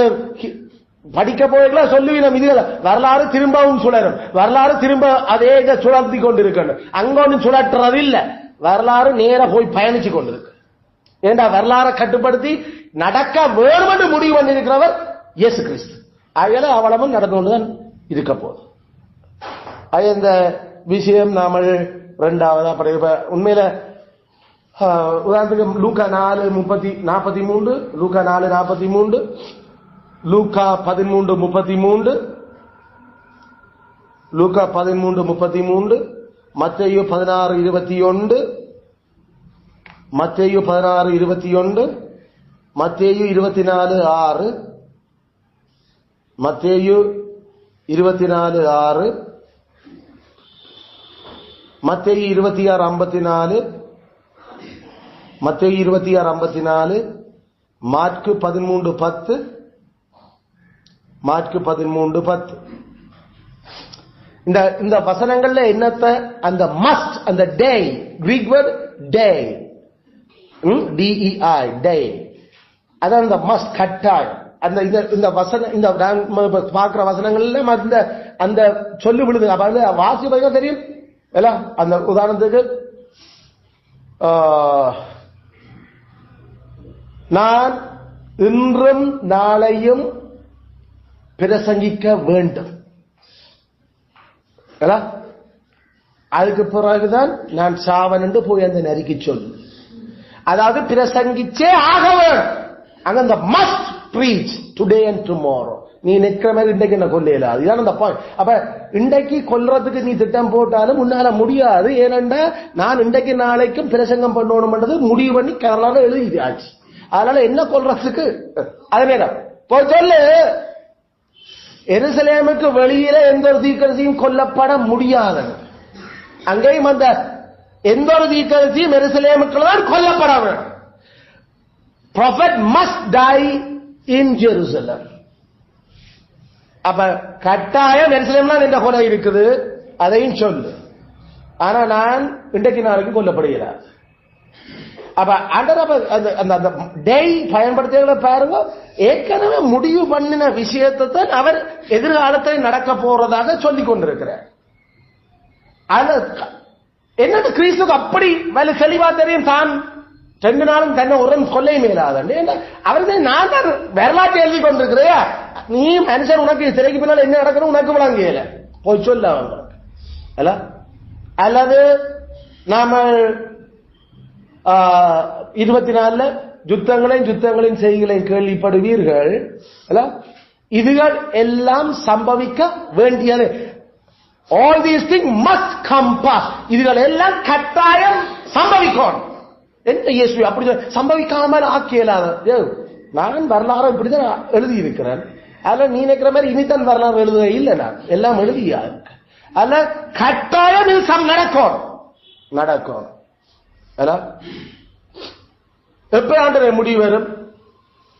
படிக்க போறீங்களா சொல்லுவீங்க. இதுல வரலாறு திரும்பவும் சுழலும், வரலாறு திரும்ப அதே சுழத்தி கொண்டிருக்கணும். அங்க ஒன்றும் சுழற்றுறது இல்ல, வரலாறு நேர போய் பயணிச்சு கொண்டிருக்கு. ஏண்டா வரலாறை கட்டுப்படுத்தி நடக்க வேணும் என்று முடிவு பண்ணிருக்கிறவர் இயேசு கிறிஸ்து. ஆகையால அவளமும் நடந்து கொண்டுதான் இருக்க போகுது. இந்த விஷயம் நாம இரண்டாவதா உண்மையில உதாரணத்துக்கு லூக்கா 4:43, லூக்கா 4:43, லூக்கா 13:33, லூக்கா 13:33, மத்தேயு 16:21, மத்தேயு 16:21, மத்தேயு 24:6, மத்தேயு 24:6, மத்தேயு 26:54, மத்தேயு 26:54, மாற்கு 13:10, மாற்கு 13:10. இந்த வசனங்கள்ல என்னத்த அந்த மஸ்ட், அந்த டே, கிரீக் வேர்ட் டே, DEI டே, அதான் அந்த மஸ்ட் கட்டாயம். அந்த இந்த வசன இந்த பார்க்கிற வசனங்கள்ல அந்த சொல்லு விழுது. வாசிப்பா தெரியும். அந்த உதாரணத்துக்கு நான் இன்றும் நாளையும் பிரசங்கிக்க வேண்டும், அதுக்கு பிறகுதான் நான் சாவன் என்று போய் அந்த நரிக்கு சொல்லு. அதாவது பிரசங்கிச்சே ஆக வேண்டும். அங்க அந்த must breach today and tomorrow. நீ நிற்கிற மாதிரி இன்றைக்கு என்ன கொல்லையில, அதுதான் அந்த பாயிண்ட். அப்ப இன்றைக்கு கொல்றதுக்கு நீ திட்டம் போட்டாலும் உன்னால முடியாது. ஏனென்றா நான் இன்றைக்கு நாளைக்கும் பிரசங்கம் பண்ணணும்ன்றது முடிவு பண்ணி கேரளால எழுதி ஆச்சு. அதனால என்ன கொல்றதுக்கு அதேதான் போய் சொல்லு. எருசலேமுக்கு வெளியில எந்த ஒரு தீர்க்கதரிசியும் கொல்லப்பட முடியாது. அங்கேயும் அந்த எந்த ஒரு தீர்க்கதரிசியும் எருசலேமுக்குள்ளதான் கொல்லப்பட வேண்டும். Prophet must die in Jerusalem. அப்ப கட்டாயம் எருசலேம்ல என்ற கொலை இருக்குது, அதையும் சொல்லு. ஆனா நான் இன்றைக்கு நாளைக்கு கொல்லப்படுகிறார். அப்ப அந்த டே பயன்படுத்த பாருங்க. ஏற்கனவே முடிவு பண்ணின விஷயத்தை தான் அவர் எதிர்காலத்தில் நடக்க போறதாக சொல்லிக் கொண்டிருக்கிறார். என்னது கிறிஸ்துக்கு அப்படி வேலை தெளிவா தெரியும். தான் 2 நாளும் தன்னை ஒரு கொல்லை மேலாதண்டு அவர்தான் நான் தான் வரலாற்றை எழுதி கொண்டிருக்கிறையா. நீ மனுஷன் உனக்கு சிறைக்கு பின்னால் என்ன நடக்கணும் உனக்கு விளங்கியல போய் சொல்ல அவங்களுக்கு. அல்லது நாம 24 யுத்தங்களையும் செய்திகளையும் கேள்விப்படுவீர்கள். இதுகள் எல்லாம் சம்பவிக்க வேண்டியது. All these things must come pass. இதுகள் எல்லாம் கட்டாயம் சம்பவிக்கும். என்ன இயேசு அப்படி சம்பவிக்காமல் ஆக்கியலாத. நான் வரலாறு இப்படிதான் எழுதி இருக்கிறேன். அதுல நீ நினைக்கிற மாதிரி இனித்தான் வரலாறு எழுத இல்லை. நான் எல்லாம் எழுதியா. அதுல கட்டாயம் இது நடக்கும். நடக்கும். எப்ப ஆண்டவரே முடிவு வரும்?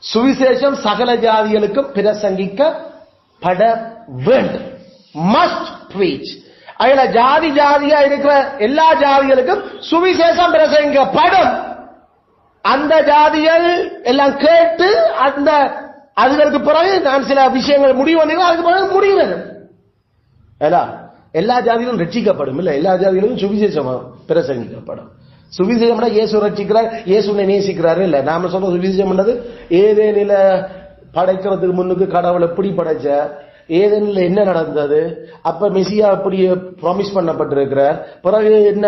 சுவிசேஷம் சகல ஜாதிகளுக்கும் பிரசங்கிக்கப்பட வேண்டும். Must breach. அதுல ஜாதி ஜாதியா இருக்கிற எல்லா ஜாதிகளுக்கும் சுவிசேஷம் பிரசங்கிக்கப்படும். அந்த ஜாதிகள் எல்லாம் கேட்டு அந்த அதுகளுக்கு பிறகு நான் சில விஷயங்கள் முடிவு பண்ணிடுவேன். அதுக்கு பிறகு முடிவு வரும். எல்லா ஜாதிகளும் ரட்சிக்கப்படும். இல்ல, எல்லா ஜாதிகளும் சுவிசேஷம் பிரசங்கிக்கப்படும். சுவிசேஷம் இயேசு ரட்சிக்கிறார், இயேசு நேசிக்கிறாரு. இல்ல, நாம சொல்ற சுவிசேஷம் ஏதேனில படைக்கிறதுக்கு முன்னுக்கு கடவுள் எப்படி படைச்ச, ஏதேனில் என்ன நடந்தது, அப்ப மெசியா அப்படி ப்ராமிஸ் பண்ணப்பட்டிருக்கிறார், பிறகு என்ன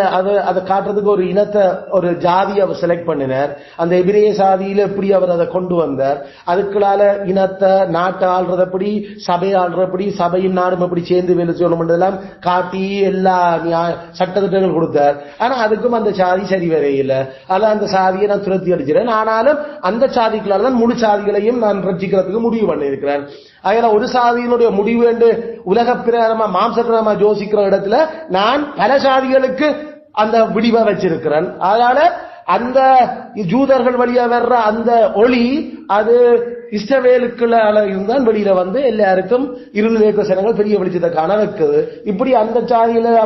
அதை காட்டுறதுக்கு ஒரு இனத்தை ஒரு ஜாதியை அவர் செலக்ட் பண்ணினார், அந்த எபிரேய சாதியில எப்படி அவர் அதை கொண்டு வந்தார், அதுக்குள்ளால இனத்தை நாட்டை ஆள்றதப்படி சபை ஆள்றபடி சபையும் நாடும் எப்படி சேர்ந்து வேலை செய்யணும் காட்டி எல்லா சட்டத்திட்டங்கள் கொடுத்தார். ஆனா அதுக்கும் அந்த சாதி சரி வரையில, அதான் அந்த சாதியை நான் துரத்தி அடிச்சிறேன். ஆனாலும் அந்த சாதிகளால் தான் முழு சாதிகளையும் நான் ரட்சிக்கிறதுக்கு முடிவு பண்ணியிருக்கிறேன். அதனால ஒரு சாதியினுடைய முடிவு என்று உலக பிரகாரமா மாம்ச பிரகாரமா யோசிக்கிற இடத்துல நான் பல சாதிகளுக்கு அந்த விடிவை வச்சிருக்கிறேன். அதனால அந்த ஜூதர்கள் வழியா வர்ற அந்த ஒளி அது இஸ்ரவேலுக்குள்ள இருந்தால் வெளியில வந்து எல்லாருக்கும் இருளில் சனங்கள் பெரிய வெளிச்சத்தை காண வைக்குது. இப்படி அந்த சாதியில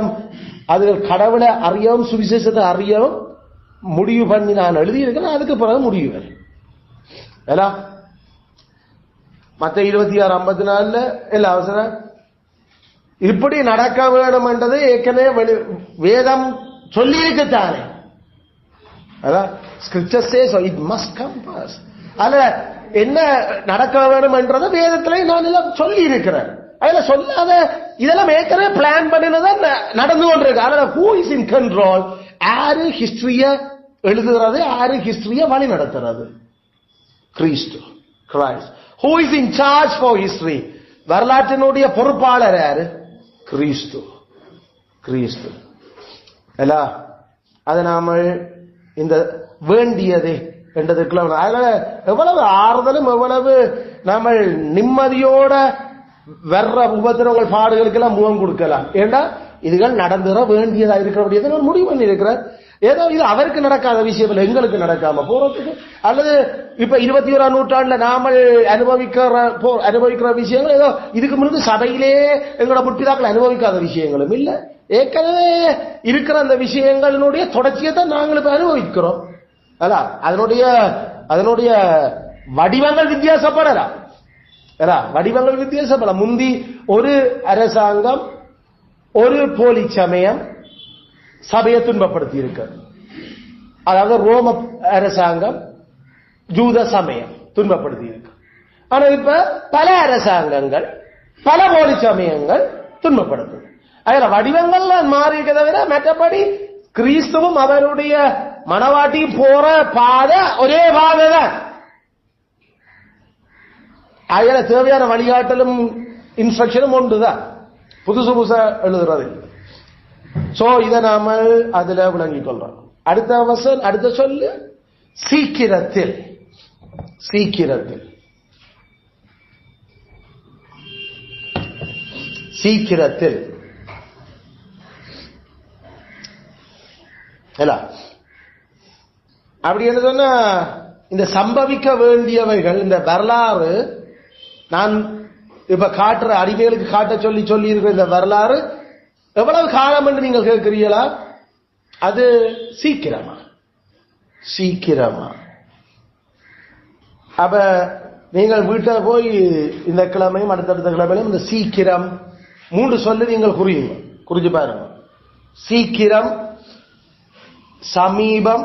அது கடவுளை அறியவும் சுவிசேஷத்தை அறியவும் முடிவு பண்ணி நான் எழுதியிருக்கிறேன். அதுக்கு பிறகு முடிவு மத்த 26:54 எல்லா அவசரம் இப்படி நடக்க வேண்டும் என்றது ஏற்கனவே வேதம் சொல்லி இருக்கத்தானே. அதான் scripture says it must come pass. அதுல என்ன நடக்க வேண்டும் என்றதை வேதத்திலே நான் எல்லாம் சொல்லி இருக்கிறேன். அதுல சொல்லாத இதெல்லாம் ஏற்கனவே பிளான் பண்ணினதான் நடந்து கொண்டிருக்கு. அதனால ஹூ இஸ் இன் கண்ட்ரோல்? யாரு ஹிஸ்டரிய எழுதுகிறது, யாரு ஹிஸ்டரிய வழி நடத்துறது? கிறிஸ்து, Christ. Who is in charge for history? வரலாற்றினுடைய பொறுப்பாளர் யாரு? கிறிஸ்து, கிறிஸ்து. அது நாம இந்த வேண்டியது என்றதுக்குள்ள எவ்வளவு ஆறுதலும் எவ்வளவு நாம நிம்மதியோட வர்ற உபத்திரவங்கள் பாடுகளுக்கெல்லாம் முகம் கொடுக்கலாம். ஏன்னா இதுகள் நடந்துற வேண்டியதா இருக்கிற முடிவு பண்ணி இருக்கிறார். ஏதோ இது அவருக்கு நடக்காத விஷயம் இல்லை, எங்களுக்கு நடக்காம போறதுக்கு, அல்லது இப்ப 21ஆம் நூற்றாண்டுல நாமல் அனுபவிக்கிற விஷயங்கள் ஏதோ இதுக்கு முன்பு சபையிலே எங்களோட முற்பிதாக்கள் அனுபவிக்காத விஷயங்களும் இல்ல. ஏற்கனவே இருக்கிற அந்த விஷயங்களுடைய தொடர்ச்சியை தான் நாங்கள் இப்ப அனுபவிக்கிறோம். அதனுடைய வடிவங்கள் வித்தியாசப்படலாம். வடிவங்கள் வித்தியாசப்படலாம். முந்தி ஒரு அரசாங்கம் ஒரு போலி சமயம் சபையை துன்பப்படுத்தி இருக்க, அதாவது ரோம அரசாங்கம் ஜூத சமயம் துன்பப்படுத்தி இருக்கு. ஆனா இப்ப பல அரசாங்கங்கள் பல போலி சமயங்கள் துன்பப்படுத்துது. அதுல வடிவங்கள் மாறி இருக்க தவிர மற்றபடி கிறிஸ்துவும் அவருடைய மனவாட்டி போற பாதை ஒரே பாதை தான். அதுல தேவையான வழிகாட்டலும் இன்ஸ்ட்ரக்ஷனும் ஒன்றுதான், புதுசு புதுசா எழுதுறது. சோ இதை நாம அதுல விளங்கிக் கொள்றோம். அடுத்த சொல்லு சீக்கிரத்தில். சீக்கிரத்தில் சீக்கிரத்தில் அப்படி என்ன சொன்னா, இந்த சம்பவிக்க வேண்டியவைகள், இந்த வரலாறு நான் இப்ப காட்டுற அடிமைகளுக்கு காட்ட சொல்லி இருக்கிற இந்த வரலாறு எவ்வளவு காலம் என்று நீங்கள் கேட்கிறீங்களா? அது சீக்கிரமா சீக்கிரமா. அப்ப நீங்கள் வீட்டை போய் இந்த கிழமையும் அடுத்தடுத்த கிழமையிலும் இந்த சீக்கிரம் 3 சொல்லு நீங்கள் குறிஞ்சு பாருங்க. சீக்கிரம், சமீபம்,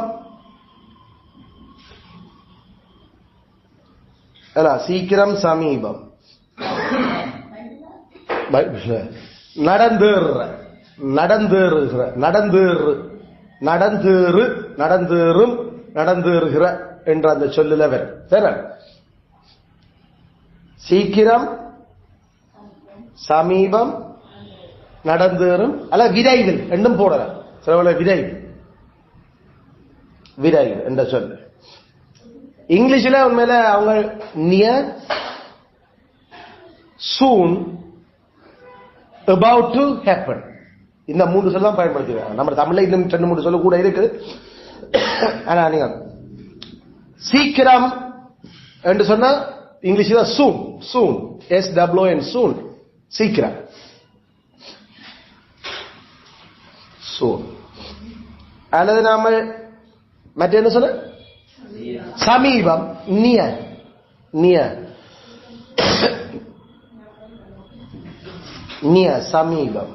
சீக்கிரம், சமீபம், நடந்தேறுகிற, நடந்தேறும், நடந்தேறுகிற என்ற அந்த சொல்லுல வரும். சீக்கிரம், சமீபம், நடந்தேறும், அல்ல விரைவில் என்றும் போடலாம். சில விரைவில் என்ற சொல்லு இங்கிலீஷ்ல உண்மையில அவங்க near, soon, about to happen இந்த 3 சொல் தான் பயன்படுத்திருக்காங்க. நம்ம தமிழ்ல இன்னும் 2-3 சொல்ல கூட இருக்குது. ஆனா நீங்க சீக்கிரம் என்று சொன்னா இங்கிலீஷ்ல சூன், சூன், SOON, சூன், சீக்கிரம், சூன். அல்லது நாம மற்ற என்ன சொன்ன சமீபம், நியர், நியர், நியர், சமீபம்.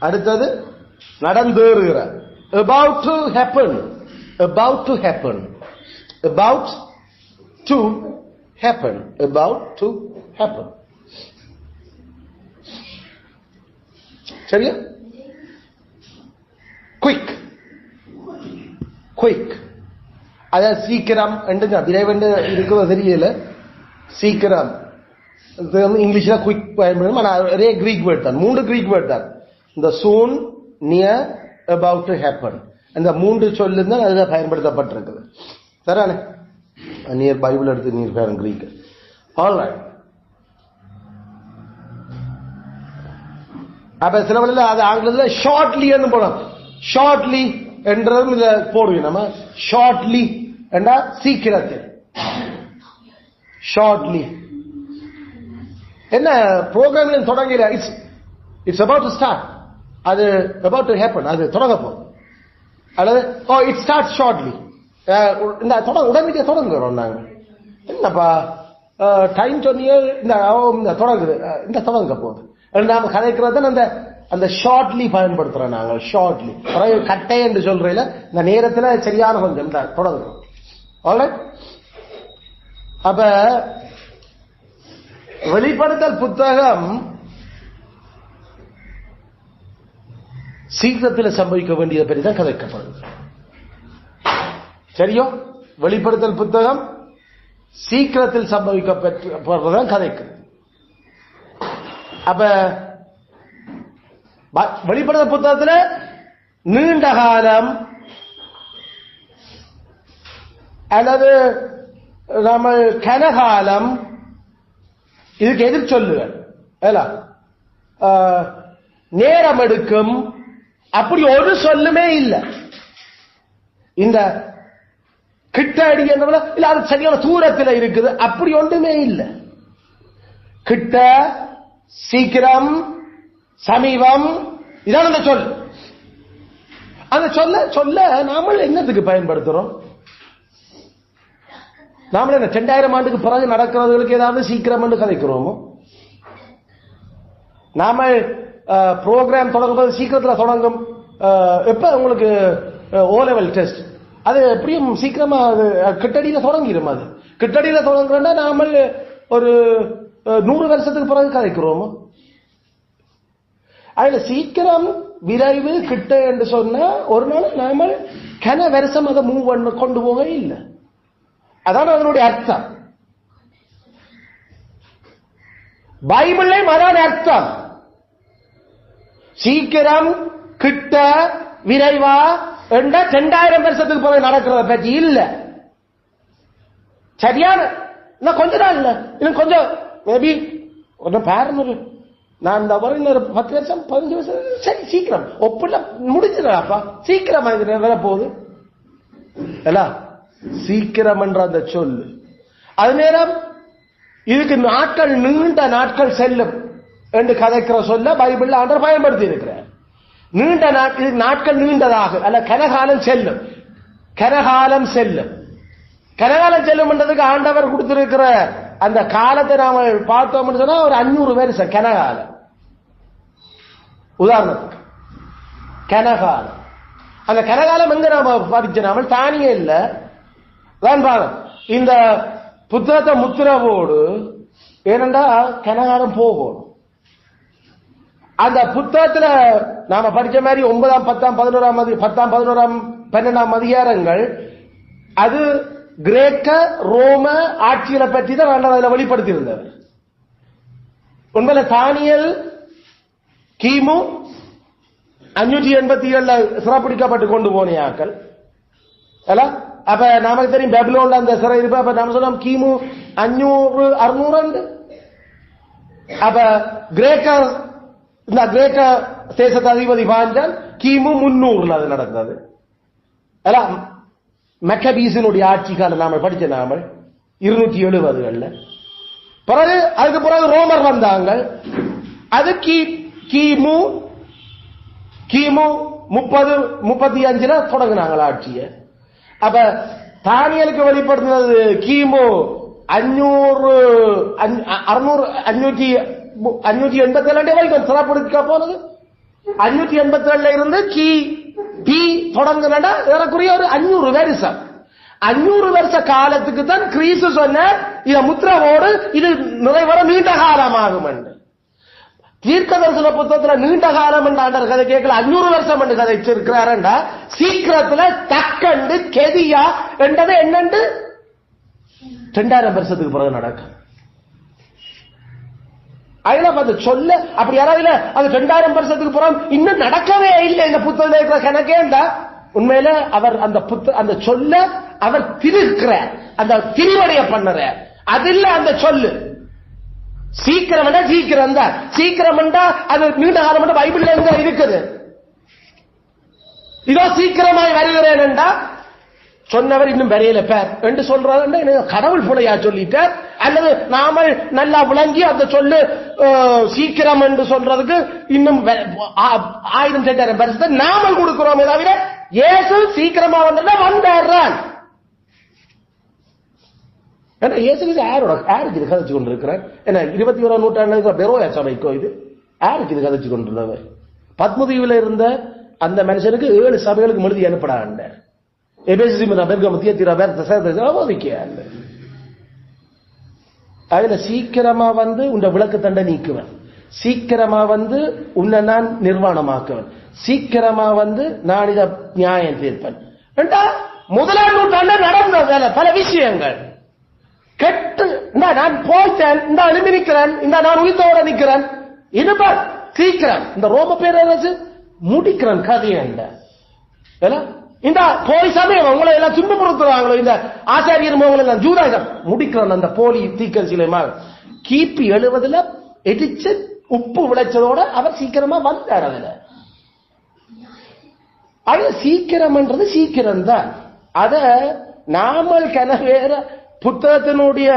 அடுத்தது நடந்தேறுகிற, about to happen, about to happen, about to happen, about to happen. சரியா? குயிக், குயிக், அதாவது சீக்கிரம் என்று விரைவென்று இருக்கிறது தெரியல. சீக்கிரம் இங்கிலீஷ்ல குயிக் பயன்படும். ஒரே கிரீக் வேர்ட் தான், 3 கிரீக் வேர்ட் தான். இந்த சூன், நியர், about to happen, அந்த 3 சொல்லு தான் அதுல பயன்படுத்தப்பட்டிருக்குது. சரிதானே? நியர் பைபிள் எடுத்து நீர் பேரும் கிரீக். ஆல்ரைட். அப்ப சில வழியில அது ஆங்கிலத்தில் ஷார்ட்லி என்று போனோம். ஷார்ட்லி என்றதும் இதை போடுவோம் நம்ம. ஷார்ட்லி என்றா சீக்கிரத்தில். ஷார்ட்லி என்ன ப்ரோக்ராம் தொடங்கல, இட்ஸ் about to start, அது about to happen, அது தொடங்க போகுது. அல்லது it starts shortly, இந்த உடனடியாக தொடங்குறோம் நாங்க. என்னப்பா டைம் சொன்னியோ, இந்த தொடங்குது, இந்த தொடங்க போகுது. நாம கதைக்கிறது அந்த அந்த ஷார்ட்லி பயன்படுத்துறோம் நாங்கள். ஷார்ட்லி கட்டை என்று சொல்றீங்கள, இந்த நேரத்தில் சரியான கொஞ்சம் தொடங்குறோம். ஆல்ரைட். அப்ப வெளிப்படுத்தல் புத்தகம் சீக்கிரத்தில் சம்பவிக்க வேண்டியதை பற்றி தான் கதைக்கப்படுது. சரியோ? வெளிப்படுத்தல் புத்தகம் சீக்கிரத்தில் சம்பவிக்கப்படுறதான் கதைக்கு. அப்ப வெளிப்படுத்தல் புத்தகத்தில் நீண்ட காலம் அல்லது நம்ம கனகாலம் இதுக்கு எதிர் சொல்லுகள், நேரம் எடுக்கும், அப்படி ஒரு சொல்லுமே இல்லை. இந்த கிட்ட அடி இல்ல, அது சரியான தூரத்தில் இருக்குது, அப்படி ஒன்றுமே இல்லை. கிட்ட, சீக்கிரம், சமீபம், இதான் அந்த சொல். அந்த சொல்ல சொல்ல நாம என்னத்துக்கு பயன்படுத்துறோம்? நாம என்ன 2000 ஆண்டுக்கு பிறகு நடக்கிறவர்களுக்கு ஏதாவது சீக்கிரம் என்று கதைக்கிறோமோ? நாம ப்ரோக்ராம் தொடங்கும்போது சீக்கிரத்தில் தொடங்கும். எப்ப உங்களுக்கு O level டெஸ்ட், அது எப்படியும் சீக்கிரமா கிட்டடியில தொடங்கிடும். அது கிட்டடியில தொடங்குறோம்னா நாம ஒரு 100 வருஷத்துக்கு பிறகு கதைக்கிறோமோ? அதுல சீக்கிரம், விரைவு, கிட்ட என்று சொன்னா ஒரு நாள் நாம கன வருஷம் அதை மூவ் பண்ண கொண்டு போக இல்லை. அதான் அதனுடைய அர்த்தம். பைபிள்லையும் அதான் அர்த்தம். சீக்கிரம், கிட்ட, விரைவா என்ற 2000 வருஷத்துக்கு பிறகு நடக்கிறத பற்றி இல்ல. சரியான இன்னும் கொஞ்ச நாள் இல்ல, இன்னும் கொஞ்சம் மேபி ஒன்னும் பாருங்க, நான் இந்த வர 10 வருஷம் 15 வருஷம், சரி சீக்கிரம் ஒப்பிட முடிஞ்சிடாப்பா, சீக்கிரம் வர போகுது. சீக்கிரம் என்ற அந்த சொல்லு அது நேரம் இதுக்கு நாட்கள், நீண்ட நாட்கள் செல்லும் என்று கதைக்கிற சொல்ல பைபிள் ஆண்டவர் பயன்படுத்தி இருக்கிறார். நீண்ட நாட்கள் நீண்டதாக அல்ல, கனகாலம் செல்லும், கனகாலம் செல்லும். கனகாலம் செல்லும் என்றதுக்கு ஆண்டவர் கொடுத்திருக்கிற அந்த காலத்தை நாம பார்த்தோம் சொன்னா ஒரு 500 வருஷம் கனகாலம். உதாரணத்துக்கு கனகாலம், அந்த கனகாலம் எங்க நாம படிச்சோம்? தானியே இல்ல தான் பாருங்க. இந்த புத்தகத்தை முத்திரவோடு ஏனென்றா கனகாலம் போகணும். அந்த புத்தகத்துல நாம படிச்ச மாதிரி 9ஆம் 10ஆம் 11ஆம் 12ஆம் அதிகாரங்கள் அது கிரேக்க ரோம ஆட்சிகளை பற்றி தான் அதில் வெளிப்படுத்தி இருந்தது. உண்மையில தானியல் கிமு 587 சிறப்பிடிக்கப்பட்டு கொண்டு போனியாக்கள். அப்ப நமக்கு தெரியும் பெபிலோன்ல அந்த சிறை இருப்ப. அப்ப நாம சொல்லலாம் கிமு 500 600. அப்ப கிரேக்க இந்த கிரேக்க தேசத்து அதிபதி பாஞ்சான் கிமு 300 அது நடந்தது. மெக்கபீஸினுடைய ஆட்சி காலம் நாம படிச்ச நாம 270களில். பிறகு அதுக்கு பிறகு ரோமர் வந்தாங்க. அது கிமு 35 தொடங்கினாங்க ஆட்சிய. அப்ப தானியலுக்கு வெளிப்படுத்தினது கிமு 587 வரைக்கும் சிறப்படுத்த போனது. 587 இருந்து பி தொடங்குனா ஏறக்குறைய ஒரு 500 வருஷம். 500 வருஷ காலத்துக்கு தான் கிறிஸ்து சொன்ன இத முத்திரவோடு இது நிறைவேற நீண்ட காலமாகும் என்று. தீர்க்க தரிசன புத்தகத்தில் நீண்ட காலம் என்று கதை கேட்கல, 500 வருஷம் என்று கதை வச்சிருக்கிறாரண்டா சீக்கிரத்துல தக்கண்டு கெதியா என்றது என்னண்டு 2000 வருஷத்துக்கு பிறகு நடக்கும். அது சொல்ல அப்படி யாராவது அது 2000 வருஷத்துக்கு பிறகு இன்னும் நடக்கவே இல்லை இந்த புத்தகத்தில் இருக்கிற கணக்கேண்டா உண்மையில அவர் அந்த சொல்ல அவர் திருக்கிறார், அந்த திரிவடைய பண்ணுற அது இல்ல அந்த சொல்லு. சீக்கிரம் சீக்கிரம் தான், சீக்கிரம் அது நீண்ட காலம் பைபிள்ல எங்க இருக்குது? இதோ சீக்கிரமாய் வருகிறேன் என்றா சொன்னவர் இன்னும் வரையில பேர் என்று சொல்றாரு. கடவுள் புலையா சொல்லிட்டார் அல்லது நாம நல்லா விளங்கி அந்த சொல்லு சீக்கிரம் என்று சொல்றதுக்கு இன்னும் 1000 வருஷத்தை நாம கொடுக்கிறோம். தவிர இயேசு சீக்கிரமா வந்தார். யாருக்கு இது கதைச்சு கொண்டிருக்கிறார்? என்ன 21ஆம் நூற்றாண்டு பெரோயா சபைக்கோ இது யாருக்கு இது கதைச்சு கொண்டிருந்தவர்? பத்மதீவில் இருந்த அந்த மனுஷனுக்கு 7 சபைகளுக்கு எழுதி அனுப்படாண்ட அதுல சீக்கிரமா உன்னை விளக்கு தண்டை நீக்குவேன், சீக்கிரமா உன்னை நான் நிர்வாணமாக்குவேன், சீக்கிரமா நான் இதை நியாயம் தீர்ப்பேன். முதலாம் நூற்றாண்டு நடந்த வேலை பல விஷயங்கள் கெட்டு நான் போய்த்தேன், இந்த எழுப்பி நிற்கிறேன், இந்த நான் உயிர்த்தோட நிற்கிறேன். இது சீக்கிரம் இந்த ரோம பேரரசு முடிக்கிறேன் கதையை இந்த போலி சமயம் உங்களை எல்லாம் துன்பப்படுத்துறாங்களோ இந்த ஆச்சாரியர் எல்லாம் ஜூதாயிரம் முடிக்கிறான் அந்த போலி தீக்கரிசிலமா கிபி 70 எடிச்சு உப்பு விளைச்சதோட அவர் சீக்கிரமா வந்தார். அது சீக்கிரம்ன்றது சீக்கிரம் தான். அத நாமல் கனவேற புத்தகத்தினுடைய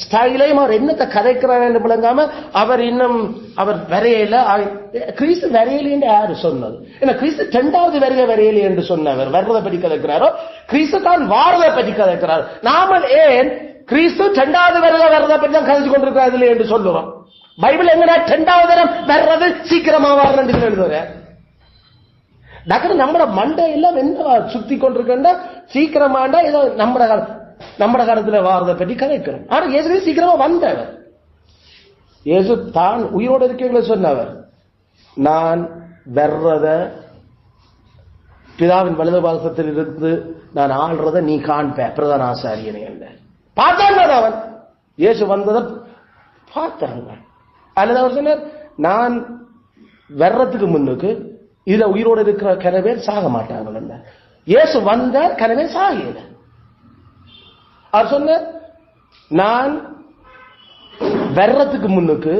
ஸ்டைலையும் அவர் என்னத்தை கதைக்கிறார் என்று விளங்காம அவர் இன்னும் அவர் வரையில கிறிஸ்து வரையில என்று யாரு சொன்னது? ஏன்னா கிறிஸ்து 2வது வருகை வரையில என்று சொன்னவர் வர்றதை பற்றி கதைக்கிறாரோ, கிறிஸ்து தான் வாரதை பற்றி கதைக்கிறார். நாமல் ஏன் கிறிஸ்து 2வது வருகை வர்றதை பற்றி தான் கதைச்சு கொண்டிருக்கிறார் என்று சொல்லுவோம். பைபிள் எங்கன்னா 2வது தரம் வர்றது சீக்கிரமா வாரன்னு எழுதுற டாக்டர் நம்மட மண்டை எல்லாம் என்ன சுத்தி கொண்டிருக்கா சீக்கிரமாண்டா ஏதோ நம்ம காலத்துல வாரதை பற்றி கதைக்கிறோம். ஆனா இயேசு சீக்கிரமா வந்தவர். இயேசு தான் உயிரோடு இருக்கீங்கள சொன்னவர், நான் வர்றத பிதாவின் வலது பாகத்தில் இருந்து நான் ஆள்றத நீ காண்ப பிரதான ஆசாரியனை அல்ல பார்த்தாங்க. அவன் இயேசு வந்ததை பார்த்தாங்க. அல்லது அவர் சொன்னார், நான் வர்றதுக்கு முன்னுக்கு இதுல உயிரோடு இருக்கிற கனவே சாக மாட்டாங்க. இயேசு வந்தார், கனவே சாகல. அவர் சொன்ன நான் வர்றதுக்கு முன்னுக்கு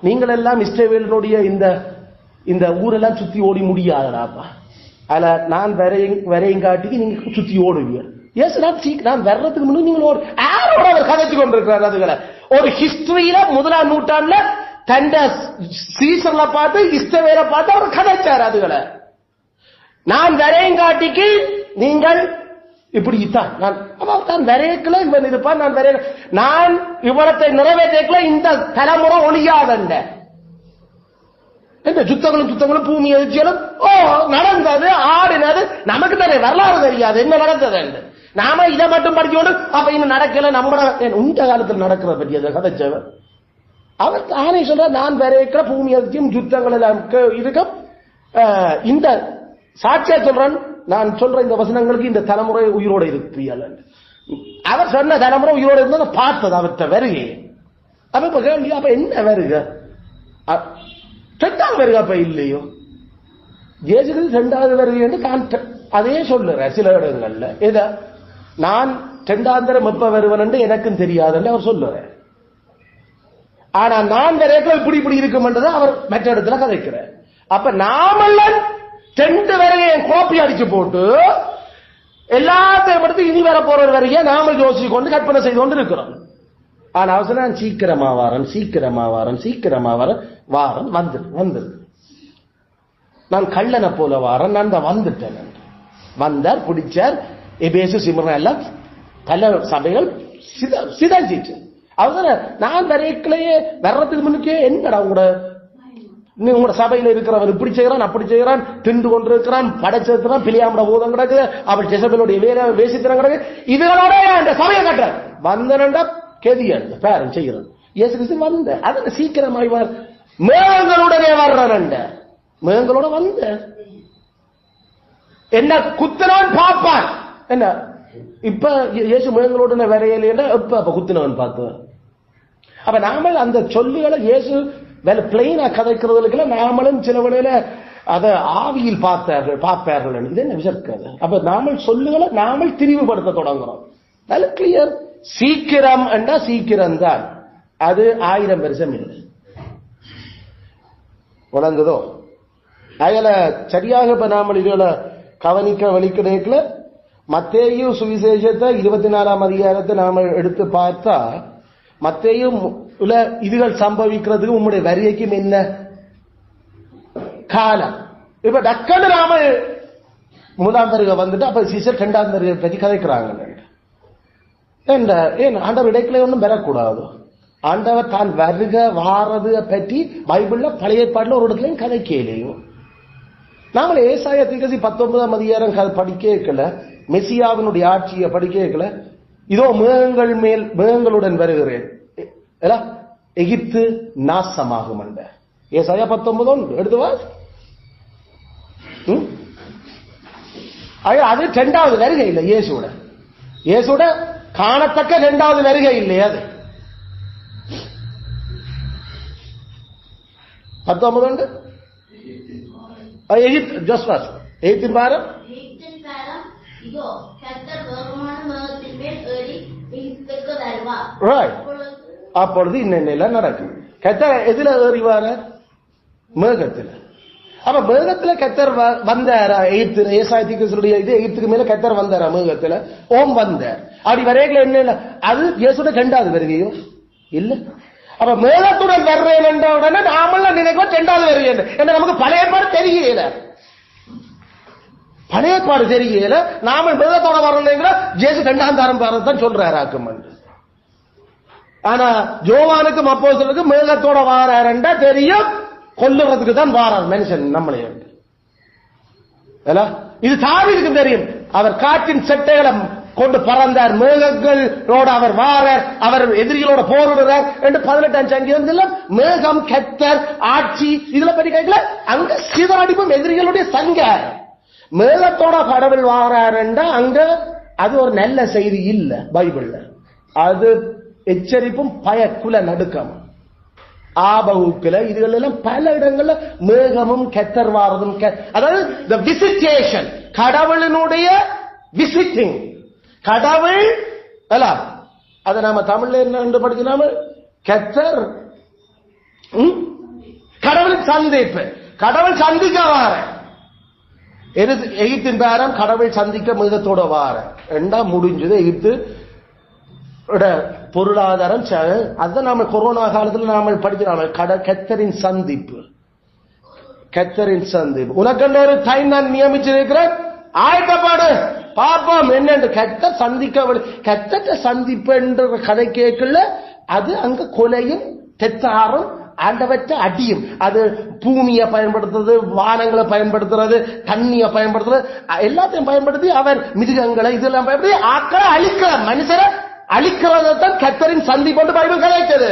நீங்கள் எல்லாம் இஸ்ரவேலினுடைய இந்த ஊரெல்லாம் சுத்தி ஓடி முடியாதாப்பா, அதுல நான் வரையும் காட்டிக்கு நீங்க சுத்தி ஓடுவீங்க. நான் வர்றதுக்கு முன்னுக்கு நீங்கள் யாரோட அவர் கதைச்சு கொண்டிருக்கிறார். அதுகளை ஒரு ஹிஸ்டரியில 1ஆம் நூற்றாண்டுல தண்ட சீசன்ல பார்த்து இஸ்ரவேலை பார்த்து அவர் கதைச்சார். அதுகளை நான் வரையும் காட்டிக்கு நீங்கள் இப்படித்தான் நான் வரையக்கல இவன் இருப்பான், நான் இவரத்தை நிறைவேற்றல இந்த தலைமுறை ஒழியாதண்ட சுத்தங்களும் பூமி எதிர்ச்சிகளும் நடந்தது ஆடினது நமக்கு தானே வரலாறு தெரியாது என்ன நடந்தது. நாம இதை மட்டும் படிக்கணும் அப்ப இன்னும் நடக்கல நம்ம உண்ட காலத்தில் நடக்கிறத பற்றி அதை கதைச்சவர் அவர் தானே சொல்ற, நான் வரையக்கல பூமி எதிர்ச்சியும் சுத்தங்கள் எல்லாம் இருக்கும். இந்த சாட்சியா சொல்றேன், நான் சொல்ற இந்த வசனங்களுக்கு இந்த தலைமுறை உயிரோடு இருப்பீர்கள். அவர் சொன்ன தலைமுறை உயிரோடு இருந்ததை பார்த்தது அவற்றை வருகை. அப்ப கேள்வி, அப்ப என்ன வருக? 2வது வருகை அப்ப இல்லையோ? ஜேசுக்கு 2வது வருகை என்று நான் அதே சொல்லுற சில இடங்கள்ல. ஏதா நான் 2ஆம் தரம் எப்ப வருவன் என்று எனக்கும் தெரியாது அவர் சொல்லுற. ஆனா நான் வரைக்கும் இப்படி இருக்கும்ன்றது அவர் மற்ற இடத்துல கதைக்கிறார். அப்ப நாமெல்லாம் 2 வரையும் கோப்பி அடிச்சு போட்டு எல்லாத்தையும் எடுத்து இனி வர போற வரைய நாம யோசிச்சு கொண்டு கற்பனை செய்து கொண்டு இருக்கிறோம். ஆனா அவசரம் சீக்கிரமா வாரம் வந்து நான் கள்ளனை போல வாரன், நான் வந்துட்டேன். வந்தார், பிடிச்சார், எபேசு சிம்ரன் எல்லாம் பல சபைகள் சிதாஞ்சிட்டு. அவசரம் நான் வரைக்கலையே வர்றதுக்கு முன்னுக்கே என்னடா உங்களோட சபையில இருக்கிறவன் இப்படி செய்யறான், அப்படி செய்யறான், திண்டு கொண்டிருக்கிறான், படைச்சிருக்கிறான், பிள்ளையாமட பூதம் கிடக்குது, அவள் ஜெசபேலுடைய வேசித்திரம் கிடக்கு, இதுகளோட இந்த சபையை கட்டுற வந்தனண்டா கெதியல் பேரன் செய்யறது. இயேசு கிறிஸ்து வந்த அதுல சீக்கிரமாய் மேகங்களுடனே வர்றண்ட மேகங்களோட வந்த என்ன குத்தினவன் பார்ப்பான். என்ன இப்ப இயேசு மேகங்களோட வரையலைன்னா எப்ப குத்தினவன் பார்த்துவன். அப்ப நாம அந்த சொல்லுகளை இயேசு பிளைனா கதைக்கிறதுல நாமளும் சில வேளையில அதை ஆவியில் பார்ப்பார்கள். இது என்ன விசர்க்காது. அப்ப நாமல் சொல்லுகளை நாமல் திரிவுபடுத்த தொடங்குறோம். நல்ல கிளியர். சீக்கிரம் என்றா சீக்கிரம் தான், அது 1000 வருஷம் இல்லை. வளர்ந்ததோ அதில சரியாக இப்ப நாமல் இதுல கவனிக்க வலிக்கடைக்குல மத்தேயு சுவிசேஷத்தை 24ஆம் அதிகாரத்தை நாம எடுத்து பார்த்தா மத்தேயு இதுகள் சம்பவிக்கிறதுக்கு உங்களுடைய வரியைக்கும் என்ன காலம். இப்ப டக்குன்னு நாம 3ஆம் வருகை வந்துட்டு அப்ப சீசர் 2ஆம் வருகை பற்றி கதைக்கிறாங்க. ஏன் ஆண்டவர் இடைக்கிலே ஒன்றும் பெறக்கூடாது. ஆண்டவர் தான் வருக வாரது பற்றி பைபிள்ல பழைய ஏற்பாடுல ஒரு இடத்துலையும் கதைக்கலையும். நாம ஏசாயா தீர்க்கதரிசி 19ஆம் அதிகாரம் படிக்கல, மெசியாவினுடைய ஆட்சியை படிக்கல. இதோ மேகங்களுடன் வருகிறேன், எகிப்து நாசமாகும். ஏசாயா 19 எடுத்துவா. அது 2வது வருகை இல்லை. இயேசுட காணத்தக்க 2வது வருகை இல்லையா? அது 19 எகிப்து ஜோஸ்வாஸ் எகிப்தின் பாரம் இதோ கர்த்தர் வேகமான மேகத்தின் மேல் ஏறி எகிப்துக்கு வருவார். ரைட். அப்பொழுது இன்னெல்லாம் நடக்கும். கர்த்தர் எதுல ஏறி வார? மேகத்துல. அப்ப மேகத்துல கர்த்தர் வந்தாரா? எகிப்து ஏசாயத்தினுடைய இது எகிப்துக்கு மேல கர்த்தர் வந்தாரா மேகத்துல? ஓம் வந்தார். அப்படி வரையில என்ன இல்ல, அது இயேசுட 2வது வருகையோ இல்ல. அப்ப மேகத்துடன் வர்றேன் என்ற உடனே நாமெல்லாம் நினைக்கும் 2வது வருகை என்று நமக்கு பழைய ஏற்பாடு தெரியல. பழைய ஏற்பாடு தெரியல. நாம மேகத்தோட வரணுங்கிற இயேசு 2ஆம் தாரம் தான் சொல்றாராக்கும். ஆனா ஜோவானுக்கும் அப்போஸ்தலருக்கும் மேகத்தோட வாராருண்டா தெரியும், கொல்லுறதுக்கு தான் வாரார் மனுஷன் நம்மளே. இது தாவீதுக்கு தெரியும். அவர் காற்றின் செட்டைகளை கொண்டு பறந்தார், மேகங்களோட அவர் வாரார், அவர் எதிரிகளோட போரிடுறார் என்று 18ஆம் சங்கீதம் மேகம் கர்த்தர் ஆட்சி இதுல பற்றி கேட்கல. அங்க சிதறடிப்பும் எதிரிகளுடைய சங்காரம். மேகத்தோட கடவுள் வாராருண்டா அங்க அது ஒரு நல்ல செய்தி இல்ல பைபிள்ல. அது எச்சரிப்பும் பயக்குல நடுக்கம் ஆபகுக்குல இதுகள் எல்லாம் பல இடங்கள்ல மேகமும் கர்த்தர் வாரதும், அதாவது the visitation, கடவுளினுடைய விசிட்டிங். கடவுள் அல்ல, அதை நாம தமிழ்ல என்ன படிக்கலாம கர்த்தர் கடவுளின் சந்திப்பு, கடவுள் சந்திக்க வார எகிப்தின் பேரம் கடவுள் சந்திக்க மிகத்தோட வார ரெண்டா முடிஞ்சது. எகிப்து பொருளாதாரம் அதுதான் நாம கொரோனா காலத்துல நாம படிக்கிறோம். கர்த்தரின் சந்திப்பு, கர்த்தரின் சந்திப்பு. உனக்கு ஒரு டைம் நான் நியமிச்சிருக்கிறேன், ஆயத்தப்பாடு பார்ப்போம் என்னென்று. கர்த்தர் சந்திக்க, கர்த்தர் சந்திப்பு என்ற கதை கேட்கல. அது அங்க கொலையும் தெத்தாரும் ஆண்டவற்ற அடியும். அது பூமியை பயன்படுத்துறது, வானங்களை பயன்படுத்துறது, தண்ணியை பயன்படுத்துறது, எல்லாத்தையும் பயன்படுத்தி அவர் மிருகங்களை இதெல்லாம் பயன்படுத்தி ஆக்களை அழிக்கிற, மனுஷரை அழிக்கிறதான் கர்த்தரின் சந்திப்பு பைபிள் கதைச்சது.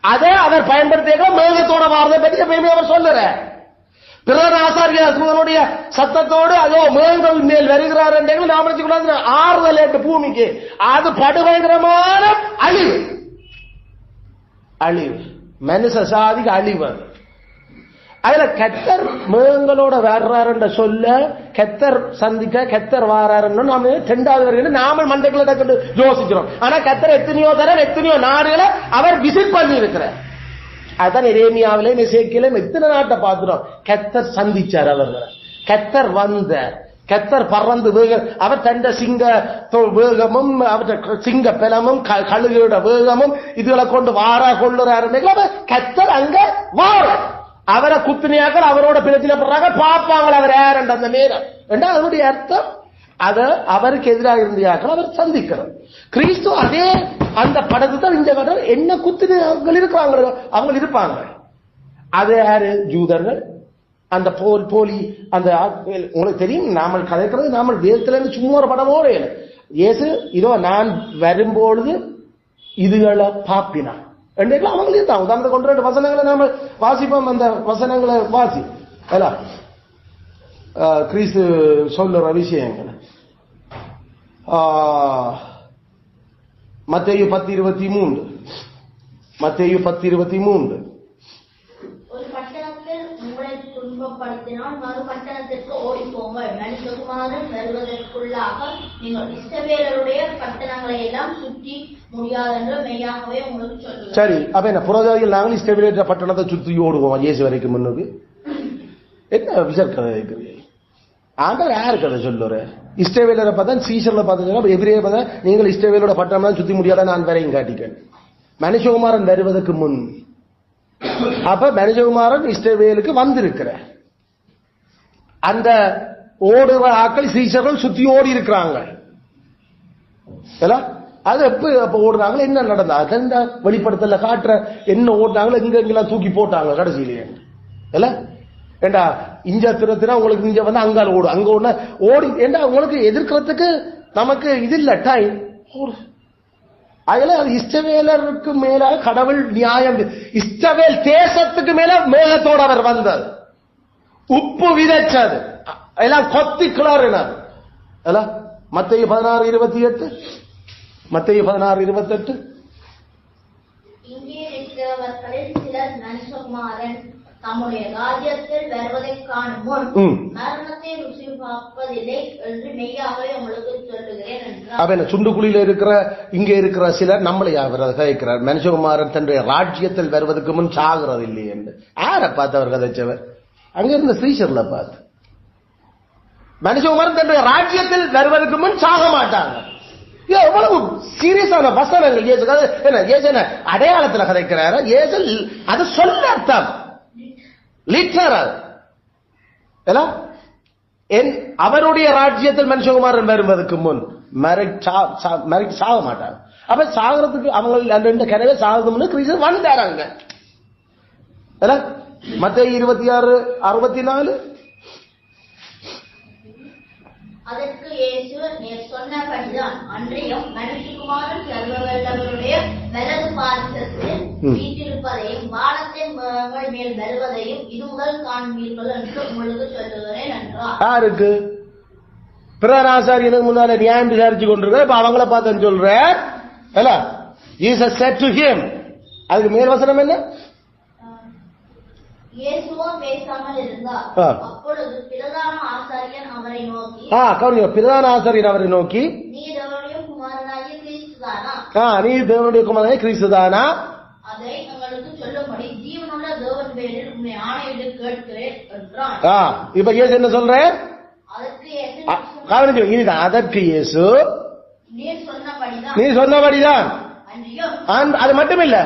அதை அவர் பயன்படுத்திய மேகத்தோட வாரதை பற்றி எப்பயுமே அவர் சொல்லுற. பிறர் ஆசாரியனுடைய சத்தத்தோடு அதோ மேகங்கள் மேல் வருகிறார் என்று நாம கூடாது. ஆறுதல் என்று பூமிக்கு அது படுபயங்கரமான அழிவு, அழிவு மனுஷ சாதிக்கு அழிவு. அதுல கத்தர் மேகங்களோட வர்றாருன்ற சொல்ல கத்தர் சந்திக்க கத்தர் வாராருன்னு நாம 2வது வரைக்கும் நாம மண்டைக்குள்ள யோசிக்கிறோம். ஆனா கத்தர் எத்தனையோ தரம் எத்தனையோ நாடுகளை அவர் விசிட் பண்ணி இருக்கிறார். அதான் எரேமியாவிலே எசேக்கியேலே எத்தனை நாட்டை பார்க்கிறோம். கத்தர் சந்திச்சார் அவர்களை. கத்தர் வந்த கத்தர் பறந்து அவர் தந்த சிங்க வேகமும் அவற்ற சிங்க பலமும் கழுகையோட வேகமும் இதுகளை கொண்டு வாரா கொள்ளுறாரு. கத்தர் அங்க வார அவரை குத்துனியாக்கள் அவரோட பிரச்சனை பண்றாங்க பார்ப்பாங்க அவர் யார் அந்த நேரம். அதனுடைய அர்த்தம் அத அவருக்கு எதிராக இருந்தியாக்கள் அவர் சந்திக்கிறார். கிறிஸ்து அதே அந்த படத்தை தான் இந்த கடன் என்ன குத்துனியாக்கள் இருக்கிறாங்க அவங்க இருப்பாங்க. அது யாரு? ஜூதர்கள். அந்த போலி அந்த உங்களுக்கு தெரியும் நாமல் கதைக்கிறது நாமல் வேதத்துல இருந்து சும்மா ஒரு படமோட இயேசு இதோ நான் வரும்பொழுது இதுகளை பாப்பினான் அவங்களே தான் உதாரணத்தை கொண்டு 2 வசனங்களை நாம வாசிப்போம். அந்த வசனங்களை வாசி கிறிஸ்து சொல்லுற விஷயங்கள் மத்தேயு 10:23 மத்தேயு 10:23 ஒரு பட்டணத்தில் உங்களை துன்பப்படுத்தினால் மறு பட்டணத்திற்கு ஓடிப்போங்கள். மனிதகுமாரன் வருவதற்குள்ளாக நீங்கள் இஸ்ரவேலருடைய பட்டணங்களை எல்லாம் சுற்றி முடியாதென்று மெய்யாகவே உங்களுக்கு சொல்லுங்கள். சரி, அப்ப என்ன புறஜாதிகள் நாங்கள் இஸ்ரவேலர் பட்டணத்தை சுற்றி ஓடுவோம் இயேசு வரைக்கும் முன்னுக்கு? என்ன விசர்க்கதை இருக்கிறீங்க? ஆண்டவர் யாரு கதை சொல்லுற? இஸ்ரவேலரை பார்த்தா சீசர்ல பார்த்தீங்கன்னா எதிரே பார்த்தா நீங்கள் இஸ்ரவேலோட பட்டணம் சுத்தி முடியாத நான் வரையும் காட்டிட்டேன். மனுஷகுமாரன் வருவதற்கு முன் அப்ப மனுஷகுமாரன் இஸ்ரவேலுக்கு வந்திருக்கிற அந்த ஓடுற ஆக்கள் சீசர்கள் சுத்தி ஓடி இருக்கிறாங்க. அது எப்ப ஓடுறாங்க என்ன நடந்தா அந்த வெளிப்படுத்தல காட்டுற என்ன ஓடுறாங்களோ எங்கெல்லாம் தூக்கி போட்டாங்க கடைசியிலேயே ஏண்டா இஞ்ச திருத்தினா உங்களுக்கு இங்க வந்து அங்கால ஓடும் அங்க ஓட ஓடி ஏண்டா உங்களுக்கு எதிர்க்கிறதுக்கு நமக்கு இது இல்ல டைம். அதுல அது இஸ்ரவேலருக்கு மேல கடவுள் நியாயம். இஸ்ரவேல் தேசத்துக்கு மேல மேகத்தோட அவர் வந்தது உப்பு விதைச்சது எல்லாம் கொத்தி கிளறினார். மத்தேயு 16:28 மத்தேயு 16:28 இங்கே இருக்கிறவர்களில் சிலர் மனுஷகுமாரன் தம்முடைய ராஜ்யத்தில் வருவதைக் காணும் முன் மரணத்தை ருசி பார்ப்பதில்லை என்று மெய்யாகவே உங்களுக்கு சொல்லுகிறேன் என்றார். சுண்டுக்குழியில இருக்கிற இங்க இருக்கிற சிலர் நம்மளை கதைக்கிறார். மனுஷகுமாரன் தன்னுடைய ராஜ்யத்தில் வருவதற்கு முன் சாகிறது இல்லை என்று யாரை பார்த்து அவர் கதைச்சவர்? அங்க இருந்த ஸ்ரீசர்ல பார்த்து மனுஷகுமாரன் தன்னுடைய ராஜ்யத்தில் வருவதற்கு முன் சாக மாட்டாங்க. எவ்வளவு சீரியஸான வசனங்கள் ஏசு அடையாளத்தில் கதைக்கிறாரு. ஏசு அது சொல்ல அர்த்தம் லிட்டரல். அவருடைய ராஜ்யத்தில் மனுஷகுமாரன் வருவதற்கு முன் சாக மாட்டாங்க. அப்ப சாகிறதுக்கு அவங்க 2 கனவே சாகுதுன்னு கிறிஸ்து வந்தாராங்க. மத்தேயு 26:64 அதற்கு இயேசு நீர் சொன்னபடிதான் அன்றையும் மனுஷகுமாரன் சர்வவல்லவருடைய வலது பாரிசத்தில் வீற்றிருப்பதையும் வானத்தின் மேல் வருவதையும் இது முதல் காண்பீர்கள் என்று உங்களுக்கு சொல்லுகிறேன் என்றார். யாருக்கு? பிரதானாசாரியனுக்கு முன்னால நியாயம் விசாரிச்சு கொண்டிருக்க இப்ப அவங்கள பார்த்து சொல்ற ஜீசஸ் said to him. அதுக்கு மேல் வசனம் என்ன? இயேசுவும் பேசாமல் இருந்தார். அப்பொழுது பிரதான ஆசாரியன் அவரை நோக்கி பிரதான ஆசாரியன் அவரை நோக்கி நீ தேவனுடைய குமாரனாகிய கிறிஸ்துதானா? நீ தேவனுடைய குமாரனாகிய கிறிஸ்துதானா? அதை எங்களுக்கு சொல்லும்படி ஜீவனுள்ள தேவன் பேரில் உம்மை ஆணையிட்டு கேட்கிறேன் என்றான். இப்ப இயேசு என்ன சொல்ற? அதற்கு இயேசு அதற்கு இயேசு நீ சொன்னபடிதான் அது மட்டுமில்ல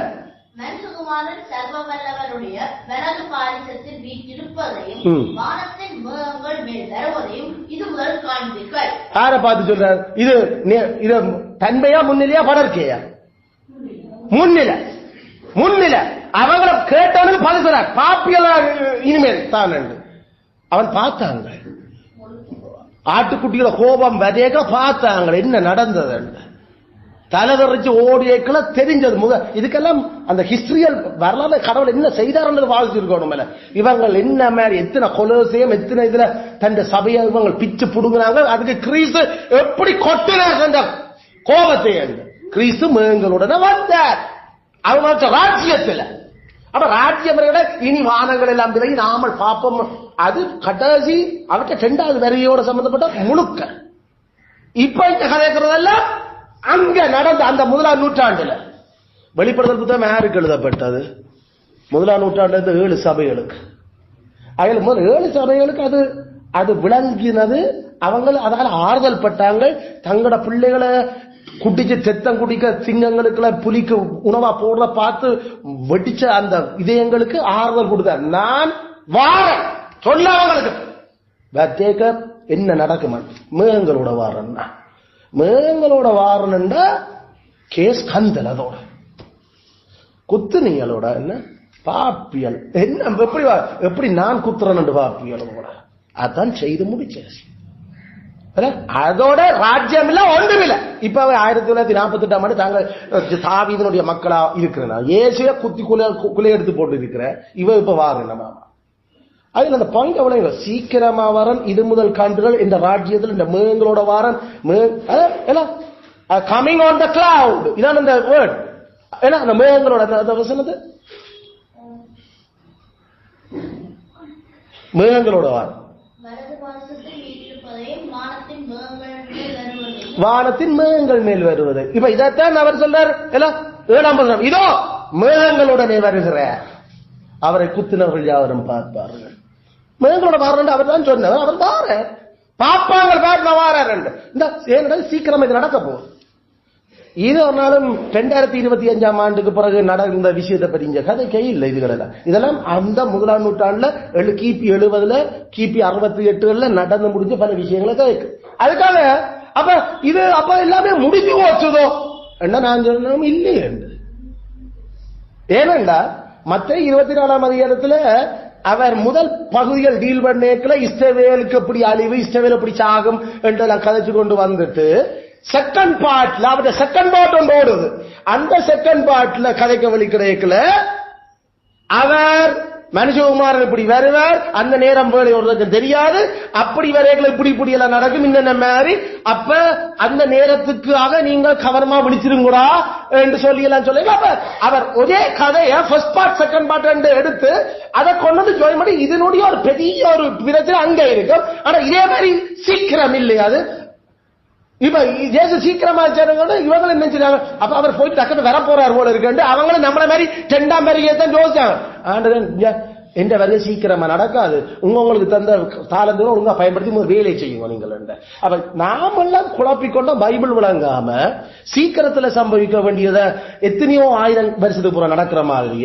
மனுஷகுமாரன் சர்வவல்லவருடைய வலது பாரிசத்தில் வீற்றிருப்பதையும் வானத்தின் மேகங்கள் மேல் வருவதையும் இது முதல் காண்பீர்கள். யாரை பார்த்து சொல்றார்? இது தன்மையா முன்னிலையா படர்க்கையா? முன்னில அவங்கள கேட்டவனுக்கு பதில் சொல்றார். பாப்பியலா இனிமேல் தான் அவன் பார்த்தாங்க. ஆட்டுக்குட்டியோட கோபம் வரையக பார்த்தாங்க என்ன நடந்தது. தலைவரிச்சு ஓடியக்கள தெரிஞ்சது இதுக்கெல்லாம் அந்த ஹிஸ்டரியல் வரலாறு கடவுள் என்ன செய்தார் வாழ்ச்சிருக்கணும். இவங்க என்ன மாதிரி எத்தனை கொலோசியம் எத்தனை இதுல தன் சபையை இவங்க பிச்சு புடுங்கினாங்க. அதுக்கு கிறிஸ்து எப்படி கொட்டினாங்க கோபத்தை. கிறிஸ்து மேங்களுடனே வந்தார் அவங்க ராஜ்யத்தில். அப்ப ராஜ்யம் இனி வானங்கள் எல்லாம் விலகி நாமல் பார்ப்போம். அது கடைசி அவற்றை 2வது வரியோட சம்பந்தப்பட்ட முழுக்க. இப்ப இந்த கதைக்கிறதெல்லாம் அங்க நடந்த அந்த 1ஆம் நூற்றாண்டுல. வெளிப்படுத்தல் புத்தகம் யாருக்கு எழுதப்பட்டது? 1ஆம் நூற்றாண்டு 7 சபைகளுக்கு. அதில் முதல் 7 சபைகளுக்கு அது விளங்கினது. அவங்க அதால ஆறுதல் பட்டாங்க. தங்களோட பிள்ளைகளை குடிச்சு செத்தம் குடிக்க சிங்கங்களுக்குள்ள புலிக்கு உணவா போடுற பார்த்து வெடிச்ச அந்த இதயங்களுக்கு ஆறுதல் கொடுத்தார். நான் வாரேன் சொல்ல அவங்களுக்கு என்ன நடக்குமா? மேகங்களோட வாரன்னா மேகங்களோட வாரன்டா கேஸ் கந்தல் அதோட குத்துனியலோட என்ன பாப்பியல் என்ன எப்படி நான் குத்துறேன் பாப்பியலோட அதான் செய்து முடிச்சேன். அதோட ராஜ்யம் இல்ல ஒன்றும் இல்ல. இப்ப 1948ஆம் ஆண்டு தாங்க தாவீதினுடைய மக்களா இருக்கிற ஏசிய குத்தி குலை எடுத்து போட்டு இருக்கிற இவ இப்ப வாரேன் மாமா. அதுல அந்த பாயிண்ட் அவ்வளவு சீக்கிரமா வாரன். இது முதல் கண்டுகள் இந்த ராஜ்யத்தில் இந்த மேகங்களோட வாரன். கமிங் ஆன் த கிளவுட் இதான் இந்த வேர்ட். ஏன்னா அந்த மேகங்களோட வசனது மேகங்களோட வாரன் வானத்தின் மேகங்கள் மேல் வருவது. இப்ப இதைத்தான் அவர் சொல்றார். 7ஆம் வசனம் இதோ மேகங்களுடனே வருகிற அவரை குத்தினவர்கள் யாவரும் பார்ப்பார்கள். மேகங்களோட வாரன் அவர் தான் சொன்னார். அவர் வார பாப்பாங்க பாரு வாரார். இந்த சீக்கிரம் இது நடக்க போகுது. இது ஒரு நாளும் 2025ஆம் ஆண்டுக்கு பிறகு நடந்த விஷயத்தை பற்றி இங்க கதைக்கே இல்லை. இதெல்லாம் அந்த 1ஆம் நூற்றாண்டுல கிபி 70 கிபி 68 நடந்து முடிஞ்ச பல விஷயங்களை கதைக்கு. அதுக்காக அப்ப எல்லாமே முடிஞ்சு போச்சுதோ என்ன நான் சொன்னோம் இல்லையே. ஏனென்றா மத்த 24ஆம் அதிகாரத்துல அவர் முதல் பகுதிகள் டீல் பண்ணேக்கல இஸ்ரவேலுக்கு எப்படி அழிவு இஸ்ரவேல் எப்படி சாகும் என்றெல்லாம் கதைச்சு கொண்டு வந்துட்டு செகண்ட் பார்ட்ல அவருடைய செகண்ட் பார்ட் ஒன்று ஓடுது. அந்த செகண்ட் பார்ட்ல கதைக்க வழி கிடைக்கல. அவர் மனுஷகுமாரன் இப்படி வருவார். அந்த நேரம் வேலை ஒருத்தருக்கு தெரியாது. அப்படி வரைகளை இப்படி இப்படி எல்லாம் நடக்கும் இந்த மாதிரி. அப்ப அந்த நேரத்துக்காக நீங்கள் கவனமா விழிச்சிருங்கூடா என்று சொல்லி எல்லாம் சொல்லுங்க. அப்ப அவர் ஒரே கதையை ஃபர்ஸ்ட் பார்ட் செகண்ட் பார்ட் என்று எடுத்து அதை கொண்டு ஜோயின் பண்ணி இதனுடைய ஒரு பெரிய ஒரு விதத்தில் அங்க இருக்கும். ஆனா இதே மாதிரி சீக்கிரம் இல்லையா அது. இப்ப ஜேசு சீக்கிரமா இவங்க என்ன செஞ்சாங்க? அப்ப அவர் போயிட்டு டக்குனு வர போறார் போல இருக்கு. அவங்களும் நம்மள மாதிரி 2ஆம் வரியை தான் யோசிச்சாங்க. எந்த வரையும் சீக்கிரமா நடக்காது. உங்களுக்கு தந்த தாளந்து ஒழுங்கா பயன்படுத்தி ஒரு வேலை செய்யுங்க நீங்கள். அப்ப நாமெல்லாம் குழப்பிக்கொண்ட பைபிள் விளங்காம சீக்கிரத்துல சம்பவிக்க வேண்டியதை எத்தனையோ 1000 வருஷத்துக்கு புறம் நடக்கிற மாதிரி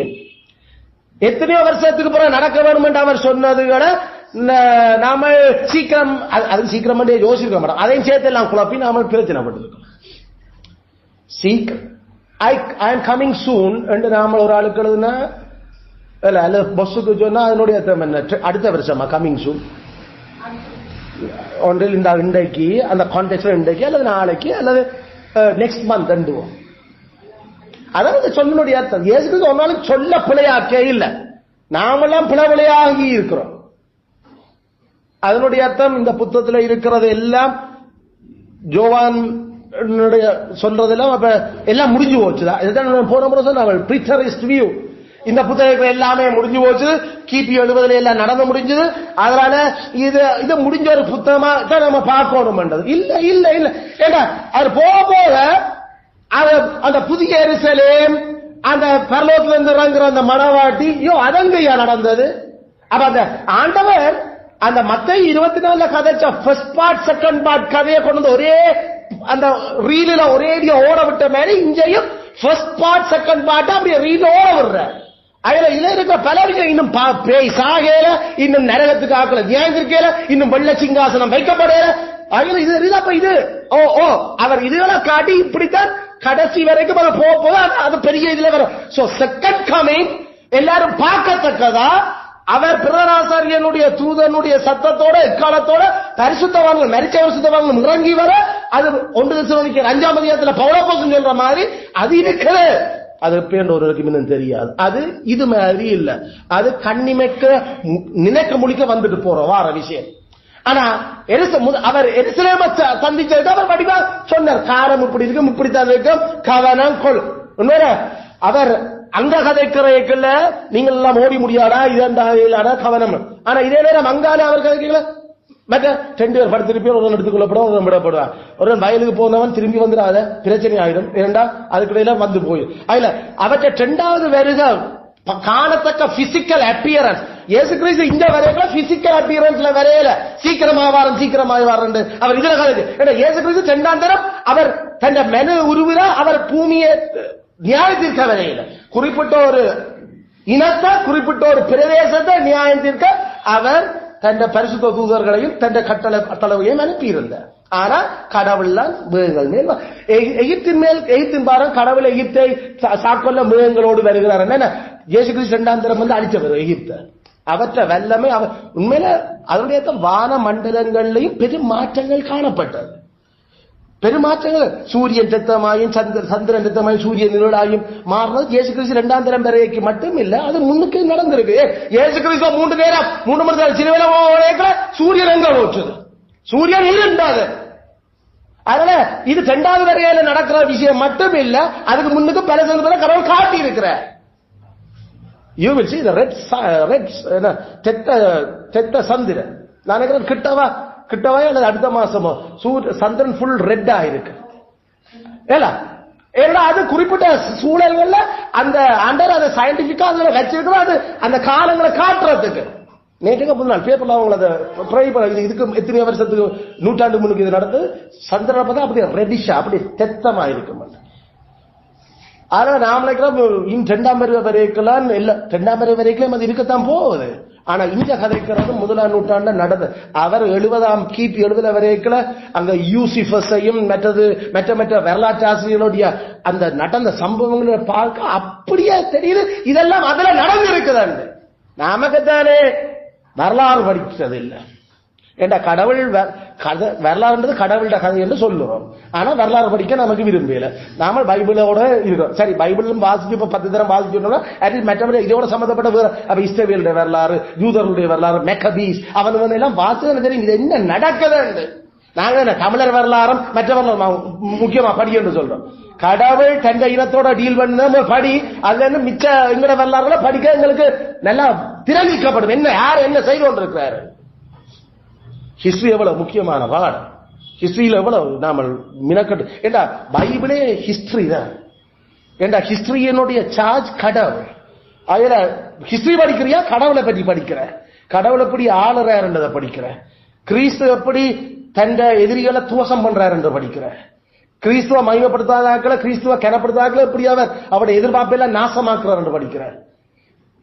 எத்தனையோ வருஷத்துக்கு புறம் நடக்க வேண்டும் என்று அவர் சொன்னதுகளை நாம சீக்கிரம் அது சீக்கிரம் யோசிக்க மாட்டோம். அதையும் சேர்த்து எல்லாம் குழப்பி நாம பிரச்சனைப்பட்டிருக்கோம். சீக்கிரம் ஐ எம் கமிங் சூன் என்று நாம ஒரு ஆளுக்கு எழுதுனா அல்ல பஸ்ஸுக்கு சொன்னா அதனுடைய அடுத்த வருஷமா கமிங் சூன் ஒன்றில் இந்த இன்றைக்கு அந்த கான்டெக்ட்ல இன்றைக்கு அல்லது நாளைக்கு அல்லது நெக்ஸ்ட் மந்த் ரெண்டுவோம். அதாவது சொல்லுடைய அர்த்தம் இயேசுக்கு ஒரு நாளைக்கு சொல்ல பிழையாக்கே இல்லை. நாமெல்லாம் பிளவிளையாகி இருக்கிறோம். அதனுடைய அர்த்தம் இந்த புத்தகத்தில் இருக்கிறது எல்லாம் ஜோவான் சொல்றதெல்லாம் அப்ப எல்லாம் முடிஞ்சு போச்சுதான். இதுதான் போன முறை சொன்ன ப்ரீச்சரிஸ்ட் வியூ. இந்த புத்தகம் எல்லாமே முடிஞ்சு போச்சு. கிபி 70 எல்லாம் நடந்து முடிஞ்சது. அதனால இது முடிஞ்ச ஒரு புத்தகமா தான் நம்ம பார்க்கணும். இல்ல இல்ல இல்ல ஏன்னா அது போக போக அந்த புதிய எருசலேம் அந்த பரலோகத்துல இருந்து இறங்குற அந்த மணவாட்டி அதங்கையா நடந்தது. அப்ப அந்த ஆண்டவர் அந்த மத்தேயு 24 கதைச்ச ஃபர்ஸ்ட் பார்ட் செகண்ட் பார்ட் கதையை கொண்டு ஒரே அந்த ரீலில ஒரேடியா ஓட விட்ட மாதிரி இங்கேயும் ஃபர்ஸ்ட் பார்ட் செகண்ட் பார்ட் அப்படியே ரீல் ஓட விடுற. அதுல இதுல இருக்க பல விஷயம் இன்னும் பேய் சாகல, இன்னும் நரகத்துக்கு ஆக்கல தியானிக்கல, இன்னும் வெள்ள சிங்காசனம் வைக்கப்படல. அதுல இது அப்ப இது அவர் இதுகளை காட்டி இப்படித்தான் கடைசி வரைக்கும் அதை போக அது பெரிய இதுல வரும். சோ செகண்ட் கமிங் எல்லாரும் பார்க்கத்தக்கதா அவர் பிரதானாசாரியனுடைய தூதனுடைய சத்தத்தோட எக்காலத்தோட பரிசுத்தவான்கள் மரிச்ச பரிசுத்தவான்கள் இறங்கி வர அது 1 தெசலோனிக்கேயர் 5ஆம் அதிகாரத்துல பவுலப்போஸ்தலன் சொல்ற மாதிரி அது இருக்குது. அது பேண்டோருக்கு இன்னும் தெரியாது. அது இது மாதிரி இல்ல. அது கண்ணிமைக்க நினைக்க முடிக்க வந்துட்டு போற வார விஷயம். ஆனா அவர் எருசலேமை சந்திச்சது அவர் வடிவா சொன்னார். காரம் இப்படி இருக்கும் இப்படித்தான் இருக்கும் கவனம் கொள். அவர் அங்க கதைக்கிறதுக்குள்ள நீங்கள் எல்லாம் ஓடி முடியாதா இதா கவனம். ஆனா இதே நேரம் அங்காலே அவர் கதைக்கல மற்ற 2 பேர் படுத்திருப்பேன், ஒருவன் எடுத்துக்கொள்ளப்படும், ஒருவன் விடப்படுவான். ஒருவன் வயலுக்கு போனவன் திரும்பி வந்துடாத பிரச்சனை ஆயிடும். இரண்டா அதுக்கிடையில வந்து போய் அதுல அவற்றை 2வது வருக காணத்தக்க பிசிக்கல் அப்பியரன்ஸ். இயேசு கிறிஸ்து இந்த வரையில பிசிக்கல் அப்பியரன்ஸ்ல வரையில சீக்கிரமா வாரம் அவர் இதுல கதை. இயேசு கிறிஸ்து 2ஆம் தரம் அவர் தன் மெனு உருவில அவர் பூமியை நியாயம் தீர்க்க வரையில குறிப்பிட்ட ஒரு இனத்தை குறிப்பிட்ட ஒரு பிரதேசத்தை நியாயம் தீர்க்க அவர் தன் பரிசுத்த தூதர்களையும் தன் கட்டளையையும் அனுப்பியிருந்தார். ஆனா கடவுள் மிருகங்கள் மேல் எகிப்தின் பாரம் கடவுள் எகிப்தை சாக்கொள்ள மிருகங்களோடு வருகிறார். என்ன இயேசு கிறிஸ்து 2ஆம் தரம் வந்து அழிச்சவர் எகிப்த. அவற்ற வல்லமை உண்மையில அதனுடைய வான மண்டலங்கள்லையும் பெரும் மாற்றங்கள் காணப்பட்டது. பெருமாற்றங்கள் சூரியன் ரத்தமாயும் சந்திரன் ரத்தமாயும் சூரியன் இருளாயும் மாறினது இயேசு கிறிஸ்து 2ஆம் தரம் வரைக்கு மட்டும் இல்ல, அது முன்னுக்கு நடந்திருக்கு. இயேசு கிறிஸ்து 3 நேரம் 3 மணி நேரம் சிறுவேல சூரியன் எங்க ஓற்றுது, சூரியன் இருண்டாது. அதனால இது 2வது வரையில நடக்கிற விஷயம் மட்டும் இல்ல, அதுக்கு முன்னுக்கு பல சந்தர்ப்பங்களை கடவுள் காட்டி இருக்கிற. You will see the red தெத்த சந்திரன். நான் நினைக்கிறேன் கிட்டவா அல்லது அடுத்த மாசமோ சந்திரன் ஃபுல் ரெட்டா இருக்கு. அது குறிப்பிட்ட சூழல்கள்ல அந்த அண்டர் அதை சயின்டிபிக்கா அதுல வச்சிருக்கிறோம். அது அந்த காலங்களை காட்டுறதுக்கு நேற்றுக்கு முன்னாள் பேப்பர்ல அவங்க இதுக்கு எத்தனை வருஷத்துக்கு நூற்றாண்டு முன்னுக்கு இது நடந்து சந்திரனை பார்த்தா அப்படியே ரெடிஷா அப்படி தெத்தமா இருக்கும். ஆனா நாம நினைக்கிறோம் 2ஆம் பருவ வரைக்கலாம் இல்ல, 2ஆம் பருவ வரைக்கும் அது இருக்கத்தான் போகுது. ஆனா இந்த கதைக்கிறது 1ஆம் நூற்றாண்டுல நடந்தது. அவர் 70 கிபி 70 வரைக்கும் அங்க யூசிபஸையும் மற்ற வரலாற்று ஆசிரியர்களுடைய அந்த நடந்த சம்பவங்களை பார்க்க அப்படியே தெரியுது. இதெல்லாம் அதுல நடந்து இருக்குதான்னு நமக்கு தானே வரலாறு படிக்கிறது இல்லை. ஏண்டா கடவுள் வரலாறுன்றது கடவுளோட கதை என்று சொல்லுறோம். ஆனா வரலாறு படிக்க நமக்கு விரும்பல. நாம பைபிளோட இருக்கிறோம். சரி பைபிளும் வாசிச்சு இப்ப 10 தரம் வாசிக்கணும். மற்றபடி இதோட சம்பந்தப்பட்ட இஸ்ரவேலுடைய வரலாறு, யூதர்களுடைய வரலாறு, மெக்கபீஸ் அவன் எல்லாம் வாசிக்க தெரியும். இது என்ன நடக்குது. நாங்க என்ன தமிழர் வரலாறும் மற்ற வரலாறு முக்கியமா படி என்று சொல்றோம். கடவுள் தந்த இனத்தோட டீல் பண்ண படி, அதுல மிச்ச எங்கட வரலாறுகளை படிக்க எங்களுக்கு நல்லா திறனிக்கப்படும். என்ன யார் என்ன செய்து கொண்டிருக்கிறாரு. ஹிஸ்டரி எவ்வளவு முக்கியமான பாடம். ஹிஸ்டரியில எவ்வளவு நாம மினக்கட்டு. ஏண்டா பைபிளே ஹிஸ்டரி தான். ஏண்டா ஹிஸ்டரியினுடைய சார்ஜ் கடவுள். அதுல ஹிஸ்டரி படிக்கிறியா கடவுளை பற்றி படிக்கிற, கடவுள் எப்படி ஆளுறாருன்றதை படிக்கிற, கிறிஸ்து எப்படி தன் எதிரிகளை துவசம் பண்றாரு என்று படிக்கிற, கிறிஸ்துவ மகிமைப்படுத்தாதாக்களை கிறிஸ்துவ கனப்படுத்தாக்களை எப்படி அவர் அவருடைய எதிர்பார்ப்பெல்லாம் நாசமாக்குறார் என்று படிக்கிறார்.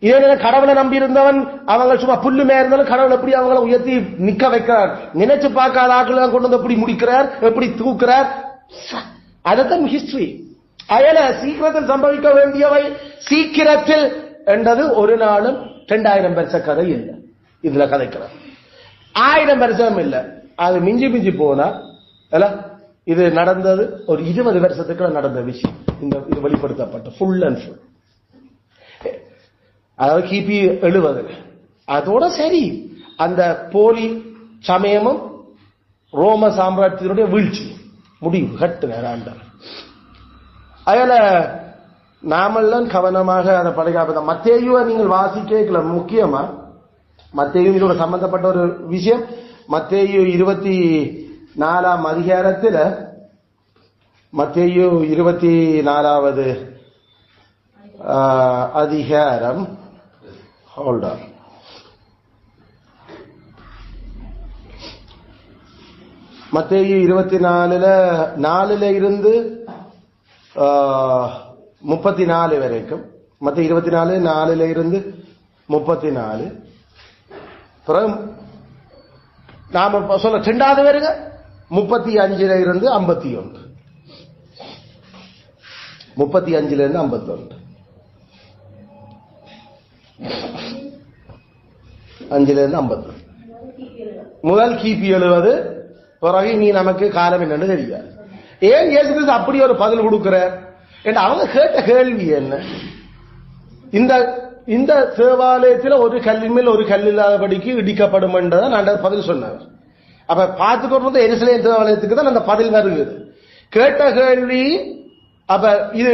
இதே கடவுளை நம்பி இருந்தவன் அவங்க சும்மா புல்லு மேயிருந்தாலும் கடவுள் எப்படி அவங்களை உயர்த்தி நிக்க வைக்கிறார். நினைச்சு பார்க்காத ஆக்களை கொண்டு வந்து எப்படி முடிக்கிறார், எப்படி தூக்குறார். அதுதான் ஹிஸ்டரி. அயல சீக்கிரத்தில் சம்பவிக்க வேண்டியவை சீக்கிரத்தில் என்றது ஒரு நாளும் 2000 வருஷ கதை இல்லை. இதுல கதைக்கிறார் 1000 வருஷம் இல்லை. அது மிஞ்சி மிஞ்சி போனா இது நடந்தது ஒரு 20 வருஷத்துக்கு நடந்த விஷயம். இது வெளிப்படுத்தப்பட்ட ஃபுல் அண்ட் ஃபுல். அதாவது கிபி 70. அதோட சரி அந்த போலி சமயமும் ரோம சாம்ராஜ்யத்தினுடைய வீழ்ச்சி முடிவு கட்டுனார். அதுல நாமெல்லாம் கவனமாக அதை படைக்காப்ப மத்தேயுவை நீங்கள் வாசிக்கல. முக்கியமா மத்தேயு இதோட சம்பந்தப்பட்ட ஒரு விஷயம். மத்தேயு 24ஆம் அதிகாரத்தில் மத்தேயு 24வது அதிகாரம் Hold on. மத்தேயு 24 இருந்து 34 வரைக்கும். மத்தேயு 24 4 இருந்து 34. நாம சொல்ல 2வது வருங்க 35 இருந்து 51. 35 இருந்து 51. 5 இருந்து 50. முதல் கிபி 70. பிறகு நீ நமக்கு காலம் என்னன்னு தெரியாது. ஏன் இயேசு கிறிஸ்து அப்படி ஒரு பதில் கொடுக்கிறார் என்று அவங்க கேட்ட கேள்வி என்ன? இந்த தேவாலயத்தில் ஒரு கல்லின் மேல் ஒரு கல் இல்லாதபடிக்கு இடிக்கப்படும் என்றதான் நான் பதில் சொன்னார். அப்ப பார்த்துக்கொண்டு எருசலேம் தேவாலயத்துக்கு தான் அந்த பதில் வருகிறது. கேட்ட கேள்வி அப்ப இது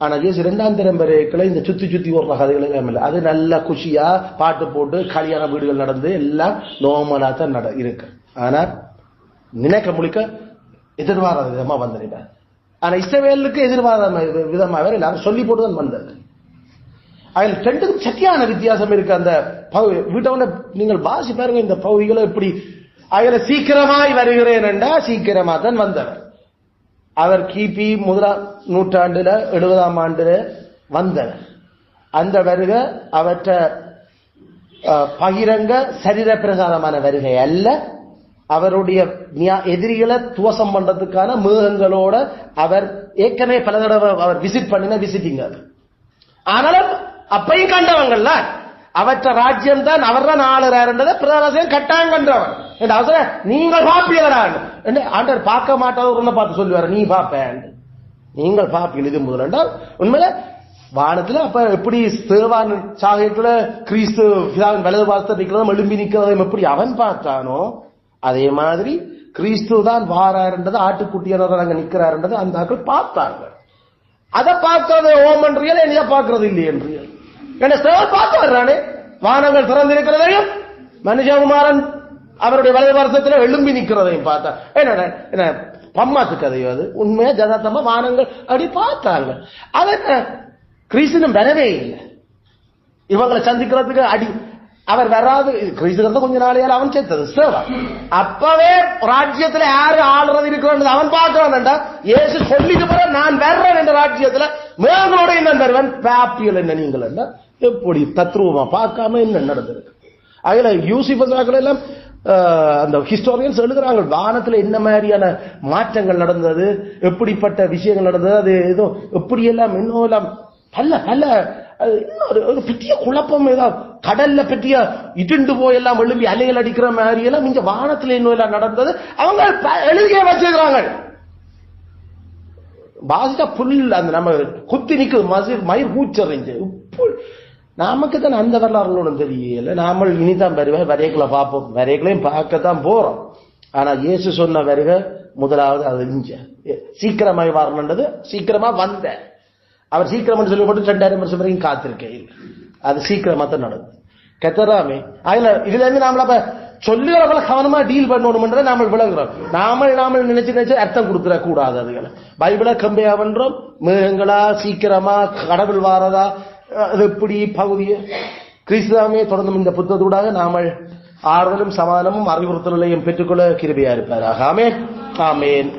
ஆனா இயேசு 2ஆம் தரம் வரைக்குள்ள இந்த சுத்தி சுத்தி ஓடுற கதைகள் எல்லாம் இல்லை. அது நல்லா குஷியா பாட்டு போட்டு கல்யாண வீடுகள் நடந்து எல்லாம் நோமலா தான் இருக்கு. ஆனா நினைக்க முழிக்க எதிர்பாராத விதமா வந்துட்டார். ஆனா இஸ்ரவேலுக்கு எதிர்பாராத விதமா வேற எல்லாரும் சொல்லி போட்டுதான் வந்தது. அதில் ரெண்டுக்கும் சத்தியான வித்தியாசம் இருக்கு. அந்த வீட்டோட நீங்கள் வாசி பாருங்க, இந்த பகுதிகளை எப்படி அதில் சீக்கிரமாய் வருகிறேன் என்றா சீக்கிரமா தான் வந்தவர். அவர் கிபி 1ஆம் நூற்றாண்டுல 70ஆம் ஆண்டுல வந்தவர். அந்த வருகை அவற்ற பகிரங்க சரீர பிரசாரமான வருகை அல்ல. அவருடைய எதிரிகளை துவசம் பண்றதுக்கான மிருகங்களோட அவர் ஏற்கனவே பல தடவை அவர் விசிட் பண்ணின விசிட்டிங். ஆனாலும் அப்பையும் கண்டவங்கள்ல அவற்ற ராஜ்யம் தான் அவர் தான் ஆளுறாருன்றதை பிரதமர் கட்டாயம் கண்டவன். அவசரம் நீங்கள் பாப்பீங்களா ஆண்டவர் பார்க்க மாட்டாத பார்த்து சொல்லுவார், நீ பாப்பேன் நீங்கள் பாப்பீங்க. இது முதல் என்றால் உண்மையில வானத்துல அப்ப எப்படி சேவான் சாகத்துல கிறிஸ்து வலது பார்த்து நிக்கிறதும் எழும்பி நிக்கிறதும் எப்படி அவன் பார்த்தானோ அதே மாதிரி கிறிஸ்து தான் வாராருன்றது ஆட்டுக்குட்டியானவர் அங்க நிக்கிறாருன்றது அந்த ஆட்கள் பார்த்தாங்க. அதை பார்க்கறது ஓமன்றியல் என்னையா பார்க்கறது இல்லை என்றியல் என்ன சேவல் பார்த்து வர்றானே. வானங்கள் திறந்திருக்கிறதையும் மனுஷகுமாரன் அவருடைய வலது வருஷத்துல எழும்பி நிக்கிறதையும் பார்த்தா என்ன பம்மாத்து கதையோ அது உண்மையா ஜதாத்தமா வானங்கள் அப்படி பார்த்தாங்க. அதை கிறிஸ்துவும் வரவே இல்லை இவங்களை சந்திக்கிறதுக்கு. அடி அவர் வராது கிறிஸ்து கொஞ்ச நாளையால் அவன் சேர்த்தது சேவா. அப்பவே ராஜ்யத்துல யாரு ஆளுறது இருக்கிறது அவன் பார்க்கிறான்டா. இயேசு சொல்லிட்டு போற நான் வர்றேன் என்ற ராஜ்யத்துல மேங்களோட என்ன வருவன் பாப்பியல் என்ன நீங்கள் என்ன எப்படி தத்ரூபமா பார்க்காம என்ன நடந்திருக்கு. அதுல யூசிபர்கள் எல்லாம் அந்த ஹிஸ்டோரியன்ஸ் எழுதுறாங்க வானத்துல என்ன மாதிரியான மாற்றங்கள் நடந்தது, எப்படிப்பட்ட விஷயங்கள் நடந்தது, அது ஏதோ எப்படி எல்லாம் இன்னும் எல்லாம் பல்ல பல்ல ஒரு பெரிய குழப்பம். ஏதாவது கடல்ல பெரிய இட்டுண்டு போய் எல்லாம் எழும்பி அலைகள் அடிக்கிற மாதிரி எல்லாம் இங்க வானத்துல இன்னும் எல்லாம் நடந்தது. அவங்க எழுதிய வச்சிருக்கிறாங்க. பாசிட்டா புல் அந்த நம்ம குத்தி நிக்குது மயிர் பூச்சறிஞ்சு நமக்கு தான் அந்த வரலாறுகளோட தெரியல. நாம இனிதான் வருவேன் வரைகளை பார்ப்போம், வரைகளையும் பார்க்கத்தான் போறோம். ஆனா இயேசு சொன்ன வருக முதலாவது அது இஞ்ச சீக்கிரமாய் வரணுன்றது சீக்கிரமா வந்த அவர் சீக்கிரம் சொல்லி போட்டு 2000 வருஷம் வரைக்கும் காத்திருக்கேன். அது சீக்கிரமா தான் நடந்தது. கத்தராமே அதுல இதுல இருந்து நாமள சொல்லுறவங்கள கவனமா டீல் பண்ணணும்ன்றதை நாம விளங்குறோம். நாம நினைச்சு அர்த்தம் கொடுத்துட கூடாது. அதுகளை பைபிளை கம்பையா பண்றோம். மிருகங்களா சீக்கிரமா கடவுள் வாரதா அது எப்படி பகுதிய கிறிஸ்துவே தொடர்ந்தும் இந்த புத்தகத்தூடாக நாம ஆறுதலும் சமாதானமும் அறிவுறுத்தலையும் பெற்றுக்கொள்ள கிருபையா இருப்பாராக. ஆமென் ஆமென்.